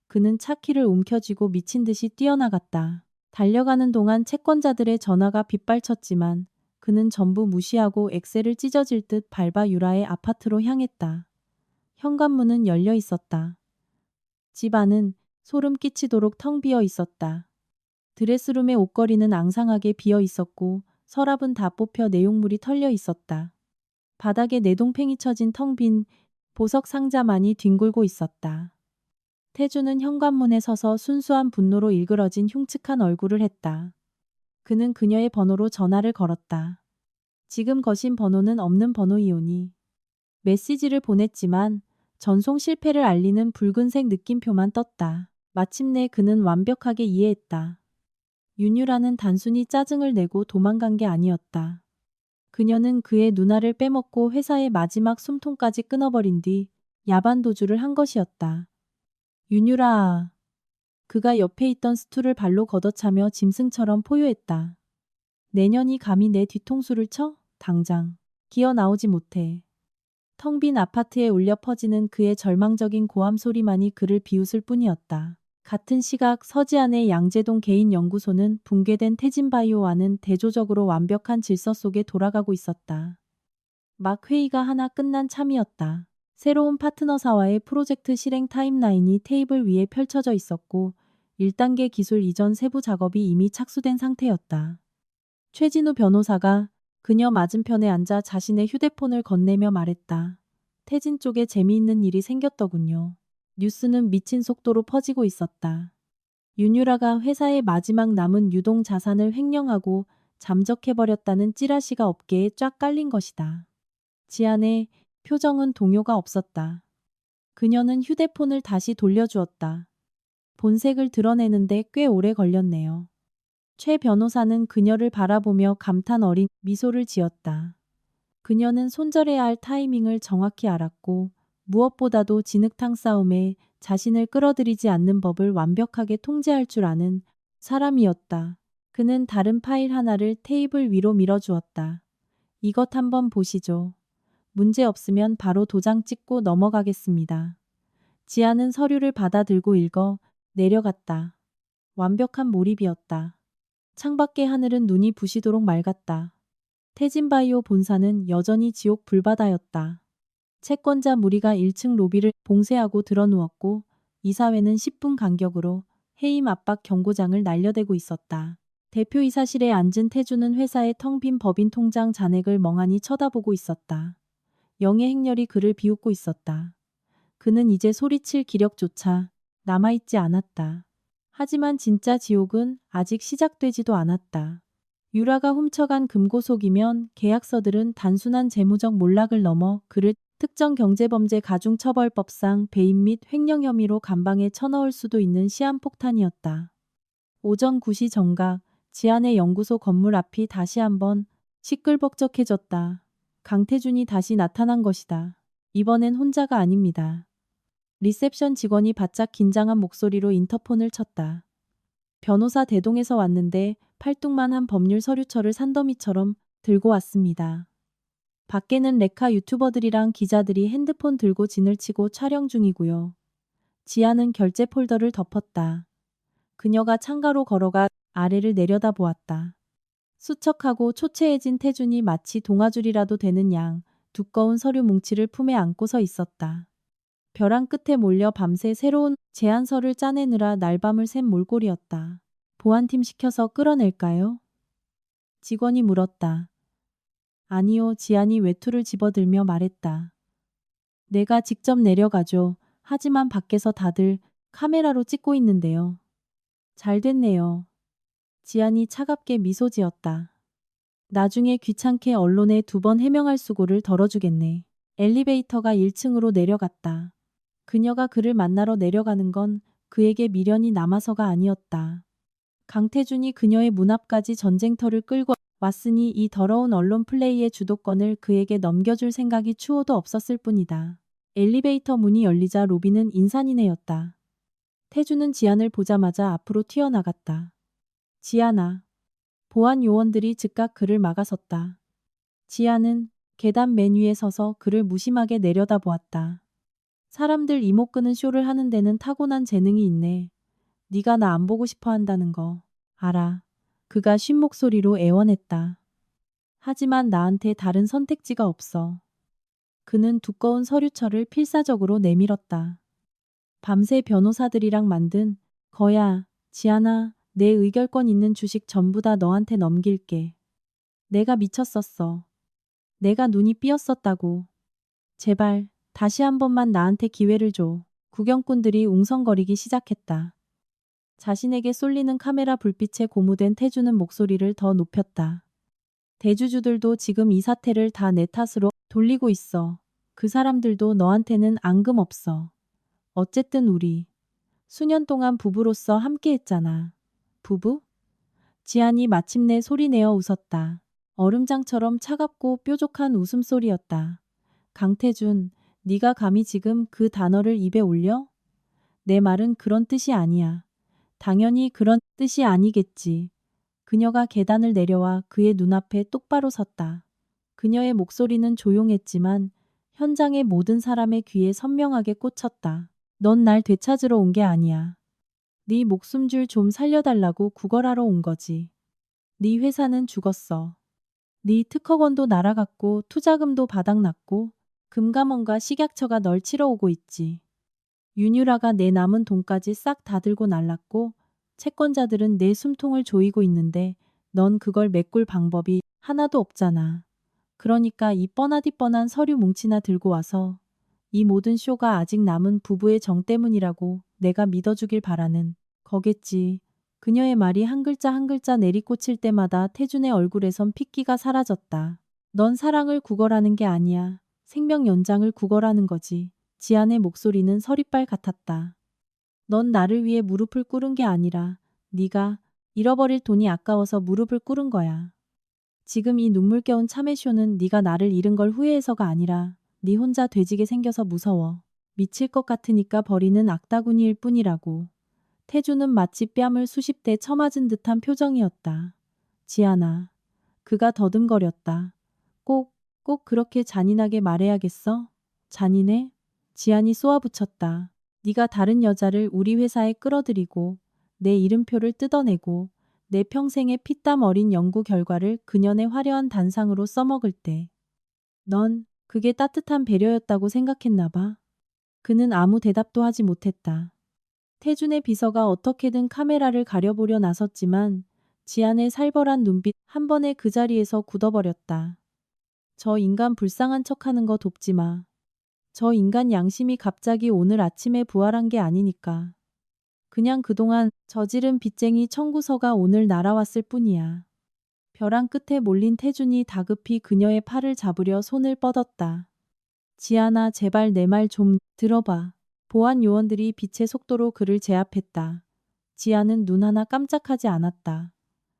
그는 차키를 움켜쥐고 미친 듯이 뛰어나갔다. 달려가는 동안 채권자들의 전화가 빗발쳤지만 그는 전부 무시하고 엑셀을 찢어질 듯 밟아 유라의 아파트로 향했다. 현관문은 열려 있었다. 집 안은 소름 끼치도록 텅 비어 있었다. 드레스룸의 옷걸이는 앙상하게 비어 있었고 서랍은 다 뽑혀 내용물이 털려 있었다. 바닥에 내동팽이 쳐진 텅 빈 보석 상자만이 뒹굴고 있었다. 태주는 현관문에 서서 순수한 분노로 일그러진 흉측한 얼굴을 했다. 그는 그녀의 번호로 전화를 걸었다. 지금 거신 번호는 없는 번호이오니. 메시지를 보냈지만 전송 실패를 알리는 붉은색 느낌표만 떴다. 마침내 그는 완벽하게 이해했다. 윤유라는 단순히 짜증을 내고 도망간 게 아니었다. 그녀는 그의 누나를 빼먹고 회사의 마지막 숨통까지 끊어버린 뒤 야반도주를 한 것이었다. 윤유라. 그가 옆에 있던 스툴을 발로 걷어차며 짐승처럼 포효했다. 내년이 감히 내 뒤통수를 쳐? 당장. 기어 나오지 못해. 텅 빈 아파트에 울려 퍼지는 그의 절망적인 고함 소리만이 그를 비웃을 뿐이었다. 같은 시각 서지안의 양재동 개인연구소는 붕괴된 태진바이오와는 대조적으로 완벽한 질서 속에 돌아가고 있었다. 막 회의가 하나 끝난 참이었다. 새로운 파트너사와의 프로젝트 실행 타임라인이 테이블 위에 펼쳐져 있었고 1단계 기술 이전 세부 작업이 이미 착수된 상태였다. 최진우 변호사가 그녀 맞은편에 앉아 자신의 휴대폰을 건네며 말했다. 태진 쪽에 재미있는 일이 생겼더군요. 뉴스는 미친 속도로 퍼지고 있었다. 윤유라가 회사의 마지막 남은 유동 자산을 횡령하고 잠적해버렸다는 찌라시가 업계에 쫙 깔린 것이다. 지안의 표정은 동요가 없었다. 그녀는 휴대폰을 다시 돌려주었다. 본색을 드러내는데 꽤 오래 걸렸네요. 최 변호사는 그녀를 바라보며 감탄 어린 미소를 지었다. 그녀는 손절해야 할 타이밍을 정확히 알았고 무엇보다도 진흙탕 싸움에 자신을 끌어들이지 않는 법을 완벽하게 통제할 줄 아는 사람이었다. 그는 다른 파일 하나를 테이블 위로 밀어주었다. 이것 한번 보시죠. 문제 없으면 바로 도장 찍고 넘어가겠습니다. 지아는 서류를 받아들고 읽어 내려갔다. 완벽한 몰입이었다. 창밖의 하늘은 눈이 부시도록 맑았다. 태진바이오 본사는 여전히 지옥 불바다였다. 채권자 무리가 1층 로비를 봉쇄하고 드러누웠고 이사회는 10분 간격으로 해임 압박 경고장을 날려대고 있었다. 대표이사실에 앉은 태주는 회사의 텅 빈 법인 통장 잔액을 멍하니 쳐다보고 있었다. 영의 행렬이 그를 비웃고 있었다. 그는 이제 소리칠 기력조차 남아있지 않았다. 하지만 진짜 지옥은 아직 시작되지도 않았다. 유라가 훔쳐간 금고속이면 계약서들은 단순한 재무적 몰락을 넘어 그를 특정 경제범죄 가중처벌법상 배임 및 횡령 혐의로 감방에 쳐넣을 수도 있는 시한폭탄이었다. 오전 9시 정각, 지안의 연구소 건물 앞이 다시 한번 시끌벅적해졌다. 강태준이 다시 나타난 것이다. 이번엔 혼자가 아닙니다. 리셉션 직원이 바짝 긴장한 목소리로 인터폰을 쳤다. 변호사 대동에서 왔는데 팔뚝만한 법률 서류처를 산더미처럼 들고 왔습니다. 밖에는 레카 유튜버들이랑 기자들이 핸드폰 들고 진을 치고 촬영 중이고요. 지아는 결제 폴더를 덮었다. 그녀가 창가로 걸어가 아래를 내려다보았다. 수척하고 초췌해진 태준이 마치 동아줄이라도 되는 양 두꺼운 서류 뭉치를 품에 안고 서 있었다. 벼랑 끝에 몰려 밤새 새로운 제안서를 짜내느라 날밤을 샌 몰골이었다. 보안팀 시켜서 끌어낼까요? 직원이 물었다. 아니요, 지안이 외투를 집어들며 말했다. 내가 직접 내려가죠. 하지만 밖에서 다들 카메라로 찍고 있는데요. 잘 됐네요. 지안이 차갑게 미소 지었다. 나중에 귀찮게 언론에 2번 해명할 수고를 덜어주겠네. 엘리베이터가 1층으로 내려갔다. 그녀가 그를 만나러 내려가는 건 그에게 미련이 남아서가 아니었다. 강태준이 그녀의 문 앞까지 전쟁터를 끌고 왔으니 이 더러운 언론 플레이의 주도권을 그에게 넘겨줄 생각이 추호도 없었을 뿐이다. 엘리베이터 문이 열리자 로비는 인산이네였다. 태준은 지안을 보자마자 앞으로 튀어나갔다. 지안아. 보안 요원들이 즉각 그를 막아섰다. 지안은 계단 맨 위에 서서 그를 무심하게 내려다보았다. 사람들 이목 끄는 쇼를 하는 데는 타고난 재능이 있네. 네가 나 안 보고 싶어 한다는 거 알아. 그가 쉰 목소리로 애원했다. 하지만 나한테 다른 선택지가 없어. 그는 두꺼운 서류철을 필사적으로 내밀었다. 밤새 변호사들이랑 만든 거야. 지안아, 내 의결권 있는 주식 전부 다 너한테 넘길게. 내가 미쳤었어. 내가 눈이 삐었었다고. 제발 다시 한 번만 나한테 기회를 줘. 구경꾼들이 웅성거리기 시작했다. 자신에게 쏠리는 카메라 불빛에 고무된 태주는 목소리를 더 높였다. 대주주들도 지금 이 사태를 다 내 탓으로 돌리고 있어. 그 사람들도 너한테는 앙금 없어. 어쨌든 우리 수년 동안 부부로서 함께했잖아. 부부? 지안이 마침내 소리내어 웃었다. 얼음장처럼 차갑고 뾰족한 웃음소리였다. 강태준, 네가 감히 지금 그 단어를 입에 올려? 내 말은 그런 뜻이 아니야. 당연히 그런 뜻이 아니겠지. 그녀가 계단을 내려와 그의 눈앞에 똑바로 섰다. 그녀의 목소리는 조용했지만 현장의 모든 사람의 귀에 선명하게 꽂혔다. 넌 날 되찾으러 온 게 아니야. 네 목숨줄 좀 살려달라고 구걸하러 온 거지. 네 회사는 죽었어. 네 특허권도 날아갔고 투자금도 바닥났고 금감원과 식약처가 널 치러 오고 있지. 윤유라가 내 남은 돈까지 싹 다 들고 날랐고 채권자들은 내 숨통을 조이고 있는데 넌 그걸 메꿀 방법이 하나도 없잖아. 그러니까 이 뻔하디 뻔한 서류 뭉치나 들고 와서 이 모든 쇼가 아직 남은 부부의 정 때문이라고 내가 믿어주길 바라는 거겠지. 그녀의 말이 한 글자 한 글자 내리꽂힐 때마다 태준의 얼굴에선 핏기가 사라졌다. 넌 사랑을 구걸하는 게 아니야. 생명 연장을 구걸하는 거지. 지안의 목소리는 서리빨 같았다. 넌 나를 위해 무릎을 꿇은 게 아니라 네가 잃어버릴 돈이 아까워서 무릎을 꿇은 거야. 지금 이 눈물겨운 참회쇼는 네가 나를 잃은 걸 후회해서가 아니라 네 혼자 돼지게 생겨서 무서워. 미칠 것 같으니까 버리는 악다구니일 뿐이라고. 태주는 마치 뺨을 수십 대 쳐맞은 듯한 표정이었다. 지안아. 그가 더듬거렸다. 꼭 그렇게 잔인하게 말해야겠어? 잔인해? 지안이 쏘아붙였다. 네가 다른 여자를 우리 회사에 끌어들이고 내 이름표를 뜯어내고 내 평생의 피땀 어린 연구 결과를 그년의 화려한 단상으로 써먹을 때 넌 그게 따뜻한 배려였다고 생각했나 봐. 그는 아무 대답도 하지 못했다. 태준의 비서가 어떻게든 카메라를 가려보려 나섰지만 지안의 살벌한 눈빛 한 번에 그 자리에서 굳어버렸다. 저 인간 불쌍한 척하는 거 돕지 마. 저 인간 양심이 갑자기 오늘 아침에 부활한 게 아니니까. 그냥 그동안 저지른 빚쟁이 청구서가 오늘 날아왔을 뿐이야. 벼랑 끝에 몰린 태준이 다급히 그녀의 팔을 잡으려 손을 뻗었다. 지안아, 제발 내 말 좀 들어봐. 보안 요원들이 빛의 속도로 그를 제압했다. 지안은 눈 하나 깜짝하지 않았다.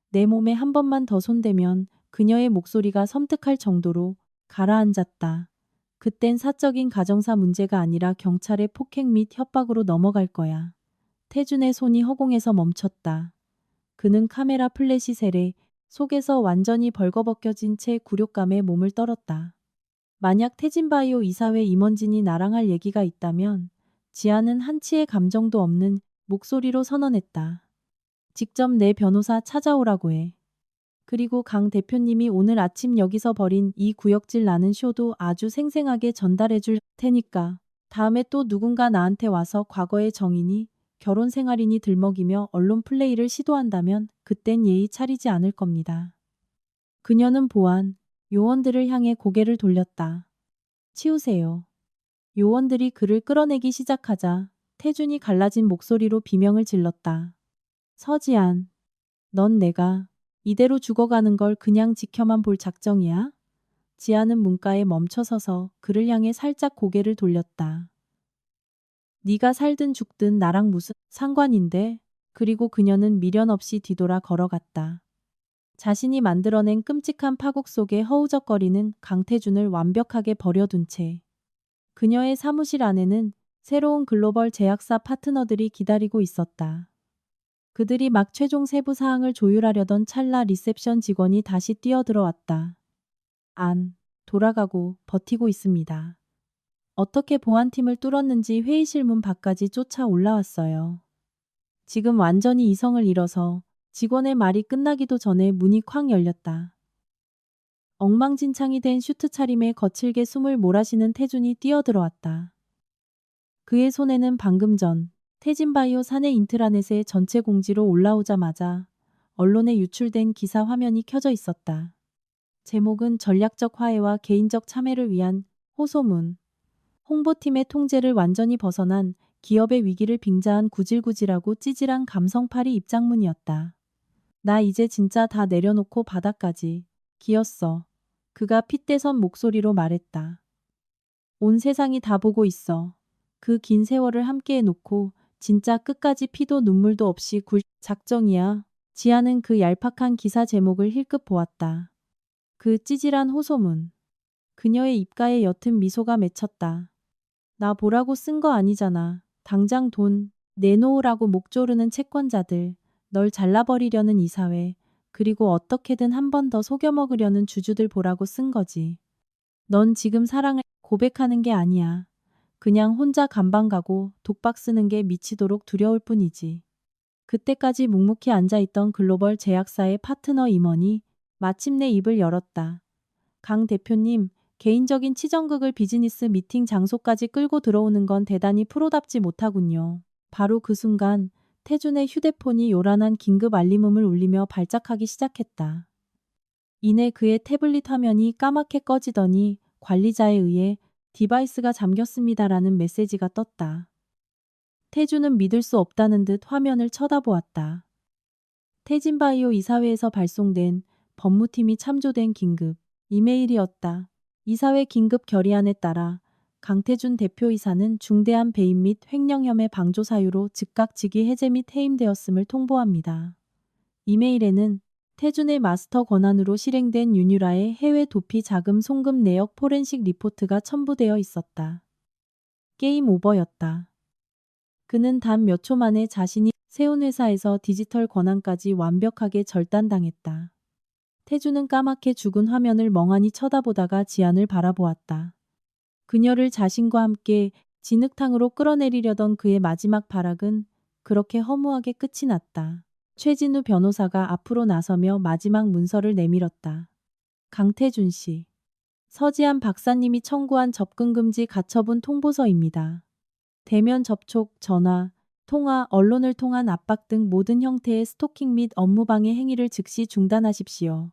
내 몸에 한 번만 더 손대면 그녀의 목소리가 섬뜩할 정도로 가라앉았다. 그땐 사적인 가정사 문제가 아니라 경찰의 폭행 및 협박으로 넘어갈 거야. 태준의 손이 허공에서 멈췄다. 그는 카메라 플래시 세례 속에서 완전히 벌거벗겨진 채 굴욕감에 몸을 떨었다. 만약 태진바이오 이사회 임원진이 나랑 할 얘기가 있다면 지아는 한치의 감정도 없는 목소리로 선언했다. 직접 내 변호사 찾아오라고 해. 그리고 강 대표님이 오늘 아침 여기서 벌인 이 구역질 나는 쇼도 아주 생생하게 전달해 줄 테니까 다음에 또 누군가 나한테 와서 과거의 정인이 결혼 생활인이 들먹이며 언론 플레이를 시도한다면 그땐 예의 차리지 않을 겁니다. 그녀는 보안 요원들을 향해 고개를 돌렸다. 치우세요. 요원들이 그를 끌어내기 시작하자 태준이 갈라진 목소리로 비명을 질렀다. 서지안, 넌 내가 이대로 죽어가는 걸 그냥 지켜만 볼 작정이야? 지아는 문가에 멈춰서서 그를 향해 살짝 고개를 돌렸다. 네가 살든 죽든 나랑 무슨 상관인데? 그리고 그녀는 미련 없이 뒤돌아 걸어갔다. 자신이 만들어낸 끔찍한 파국 속에 허우적거리는 강태준을 완벽하게 버려둔 채 그녀의 사무실 안에는 새로운 글로벌 제약사 파트너들이 기다리고 있었다. 그들이 막 최종 세부 사항을 조율하려던 찰나 리셉션 직원이 다시 뛰어들어왔다. 돌아가고 버티고 있습니다. 어떻게 보안팀을 뚫었는지 회의실 문 밖까지 쫓아 올라왔어요. 지금 완전히 이성을 잃어서 직원의 말이 끝나기도 전에 문이 쾅 열렸다. 엉망진창이 된 슈트 차림에 거칠게 숨을 몰아쉬는 태준이 뛰어들어왔다. 그의 손에는 방금 전 태진바이오 사내 인트라넷의 전체 공지로 올라오자마자 언론에 유출된 기사 화면이 켜져 있었다. 제목은 전략적 화해와 개인적 참여를 위한 호소문. 홍보팀의 통제를 완전히 벗어난 기업의 위기를 빙자한 구질구질하고 찌질한 감성파리 입장문이었다. 나 이제 진짜 다 내려놓고 바닥까지 기었어. 그가 핏대선 목소리로 말했다. 온 세상이 다 보고 있어. 그 긴 세월을 함께 해놓고 진짜 끝까지 피도 눈물도 없이 굴 작정이야. 지아는 그 얄팍한 기사 제목을 힐끗 보았다. 그 찌질한 호소문. 그녀의 입가에 옅은 미소가 맺혔다. 나 보라고 쓴 거 아니잖아. 당장 돈 내놓으라고 목 조르는 채권자들. 널 잘라버리려는 이사회. 그리고 어떻게든 한 번 더 속여먹으려는 주주들 보라고 쓴 거지. 넌 지금 사랑을 고백하는 게 아니야. 그냥 혼자 감방 가고 독박 쓰는 게 미치도록 두려울 뿐이지. 그때까지 묵묵히 앉아있던 글로벌 제약사의 파트너 임원이 마침내 입을 열었다. 강 대표님, 개인적인 치정극을 비즈니스 미팅 장소까지 끌고 들어오는 건 대단히 프로답지 못하군요. 바로 그 순간 태준의 휴대폰이 요란한 긴급 알림음을 울리며 발작하기 시작했다. 이내 그의 태블릿 화면이 까맣게 꺼지더니 관리자에 의해 디바이스가 잠겼습니다라는 메시지가 떴다. 태준은 믿을 수 없다는 듯 화면을 쳐다보았다. 태진바이오 이사회에서 발송된 법무팀이 참조된 긴급 이메일이었다. 이사회 긴급 결의안에 따라 강태준 대표이사는 중대한 배임 및 횡령혐의 방조 사유로 즉각 직위 해제 및 해임되었음을 통보합니다. 이메일에는 태준의 마스터 권한으로 실행된 윤유라의 해외 도피 자금 송금 내역 포렌식 리포트가 첨부되어 있었다. 게임 오버였다. 그는 단 몇 초 만에 자신이 세운 회사에서 디지털 권한까지 완벽하게 절단당했다. 태준은 까맣게 죽은 화면을 멍하니 쳐다보다가 지안을 바라보았다. 그녀를 자신과 함께 진흙탕으로 끌어내리려던 그의 마지막 발악은 그렇게 허무하게 끝이 났다. 최진우 변호사가 앞으로 나서며 마지막 문서를 내밀었다. 강태준 씨. 서지한 박사님이 청구한 접근금지 가처분 통보서입니다. 대면 접촉, 전화, 통화, 언론을 통한 압박 등 모든 형태의 스토킹 및 업무방해 행위를 즉시 중단하십시오.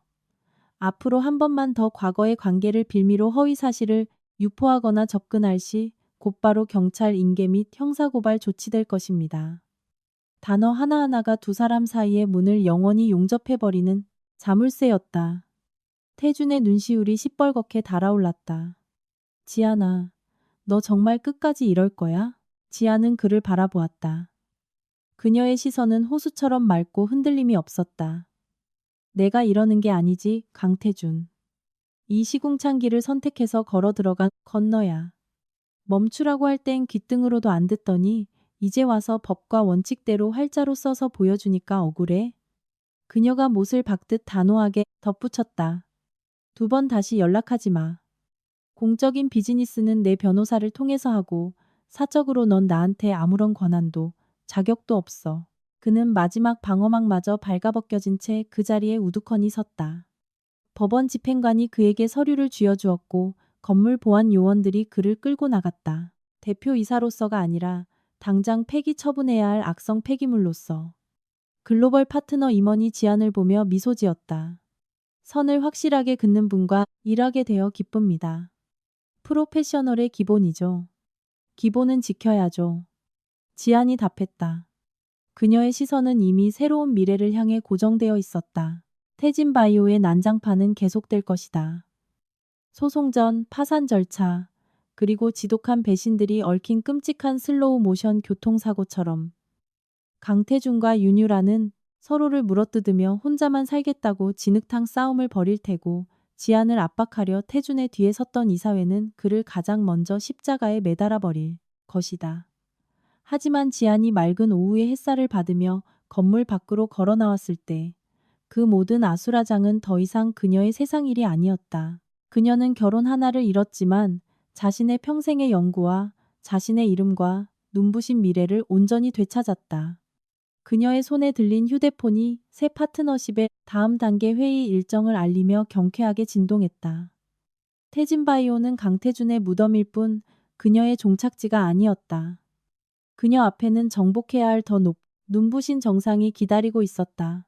앞으로 한 번만 더 과거의 관계를 빌미로 허위 사실을 유포하거나 접근할 시 곧바로 경찰 인계 및 형사고발 조치될 것입니다. 단어 하나하나가 두 사람 사이의 문을 영원히 용접해버리는 자물쇠였다. 태준의 눈시울이 시뻘겋게 달아올랐다. 지안아, 너 정말 끝까지 이럴 거야? 지안은 그를 바라보았다. 그녀의 시선은 호수처럼 맑고 흔들림이 없었다. 내가 이러는 게 아니지, 강태준. 이 시궁창길을 선택해서 걸어 들어간 건너야. 멈추라고 할 땐 귓등으로도 안 듣더니 이제 와서 법과 원칙대로 활자로 써서 보여주니까 억울해. 그녀가 못을 박듯 단호하게 덧붙였다. 2번 다시 연락하지 마. 공적인 비즈니스는 내 변호사를 통해서 하고 사적으로 넌 나한테 아무런 권한도 자격도 없어. 그는 마지막 방어막마저 발가벗겨진 채 그 자리에 우두커니 섰다. 법원 집행관이 그에게 서류를 쥐어주었고 건물 보안 요원들이 그를 끌고 나갔다. 대표이사로서가 아니라 당장 폐기 처분해야 할 악성 폐기물로서. 글로벌 파트너 임원이 지안을 보며 미소 지었다. 선을 확실하게 긋는 분과 일하게 되어 기쁩니다. 프로페셔널의 기본이죠. 기본은 지켜야죠. 지안이 답했다. 그녀의 시선은 이미 새로운 미래를 향해 고정되어 있었다. 태진바이오의 난장판은 계속될 것이다. 소송전, 파산 절차, 그리고 지독한 배신들이 얽힌 끔찍한 슬로우 모션 교통사고처럼 강태준과 윤유라는 서로를 물어뜯으며 혼자만 살겠다고 진흙탕 싸움을 벌일 테고 지안을 압박하려 태준의 뒤에 섰던 이사회는 그를 가장 먼저 십자가에 매달아 버릴 것이다. 하지만 지안이 맑은 오후의 햇살을 받으며 건물 밖으로 걸어 나왔을 때 그 모든 아수라장은 더 이상 그녀의 세상 일이 아니었다. 그녀는 결혼 하나를 잃었지만 자신의 평생의 연구와 자신의 이름과 눈부신 미래를 온전히 되찾았다. 그녀의 손에 들린 휴대폰이 새 파트너십의 다음 단계 회의 일정을 알리며 경쾌하게 진동했다. 태진바이오는 강태준의 무덤일 뿐 그녀의 종착지가 아니었다. 그녀 앞에는 정복해야 할 더 눈부신 정상이 기다리고 있었다.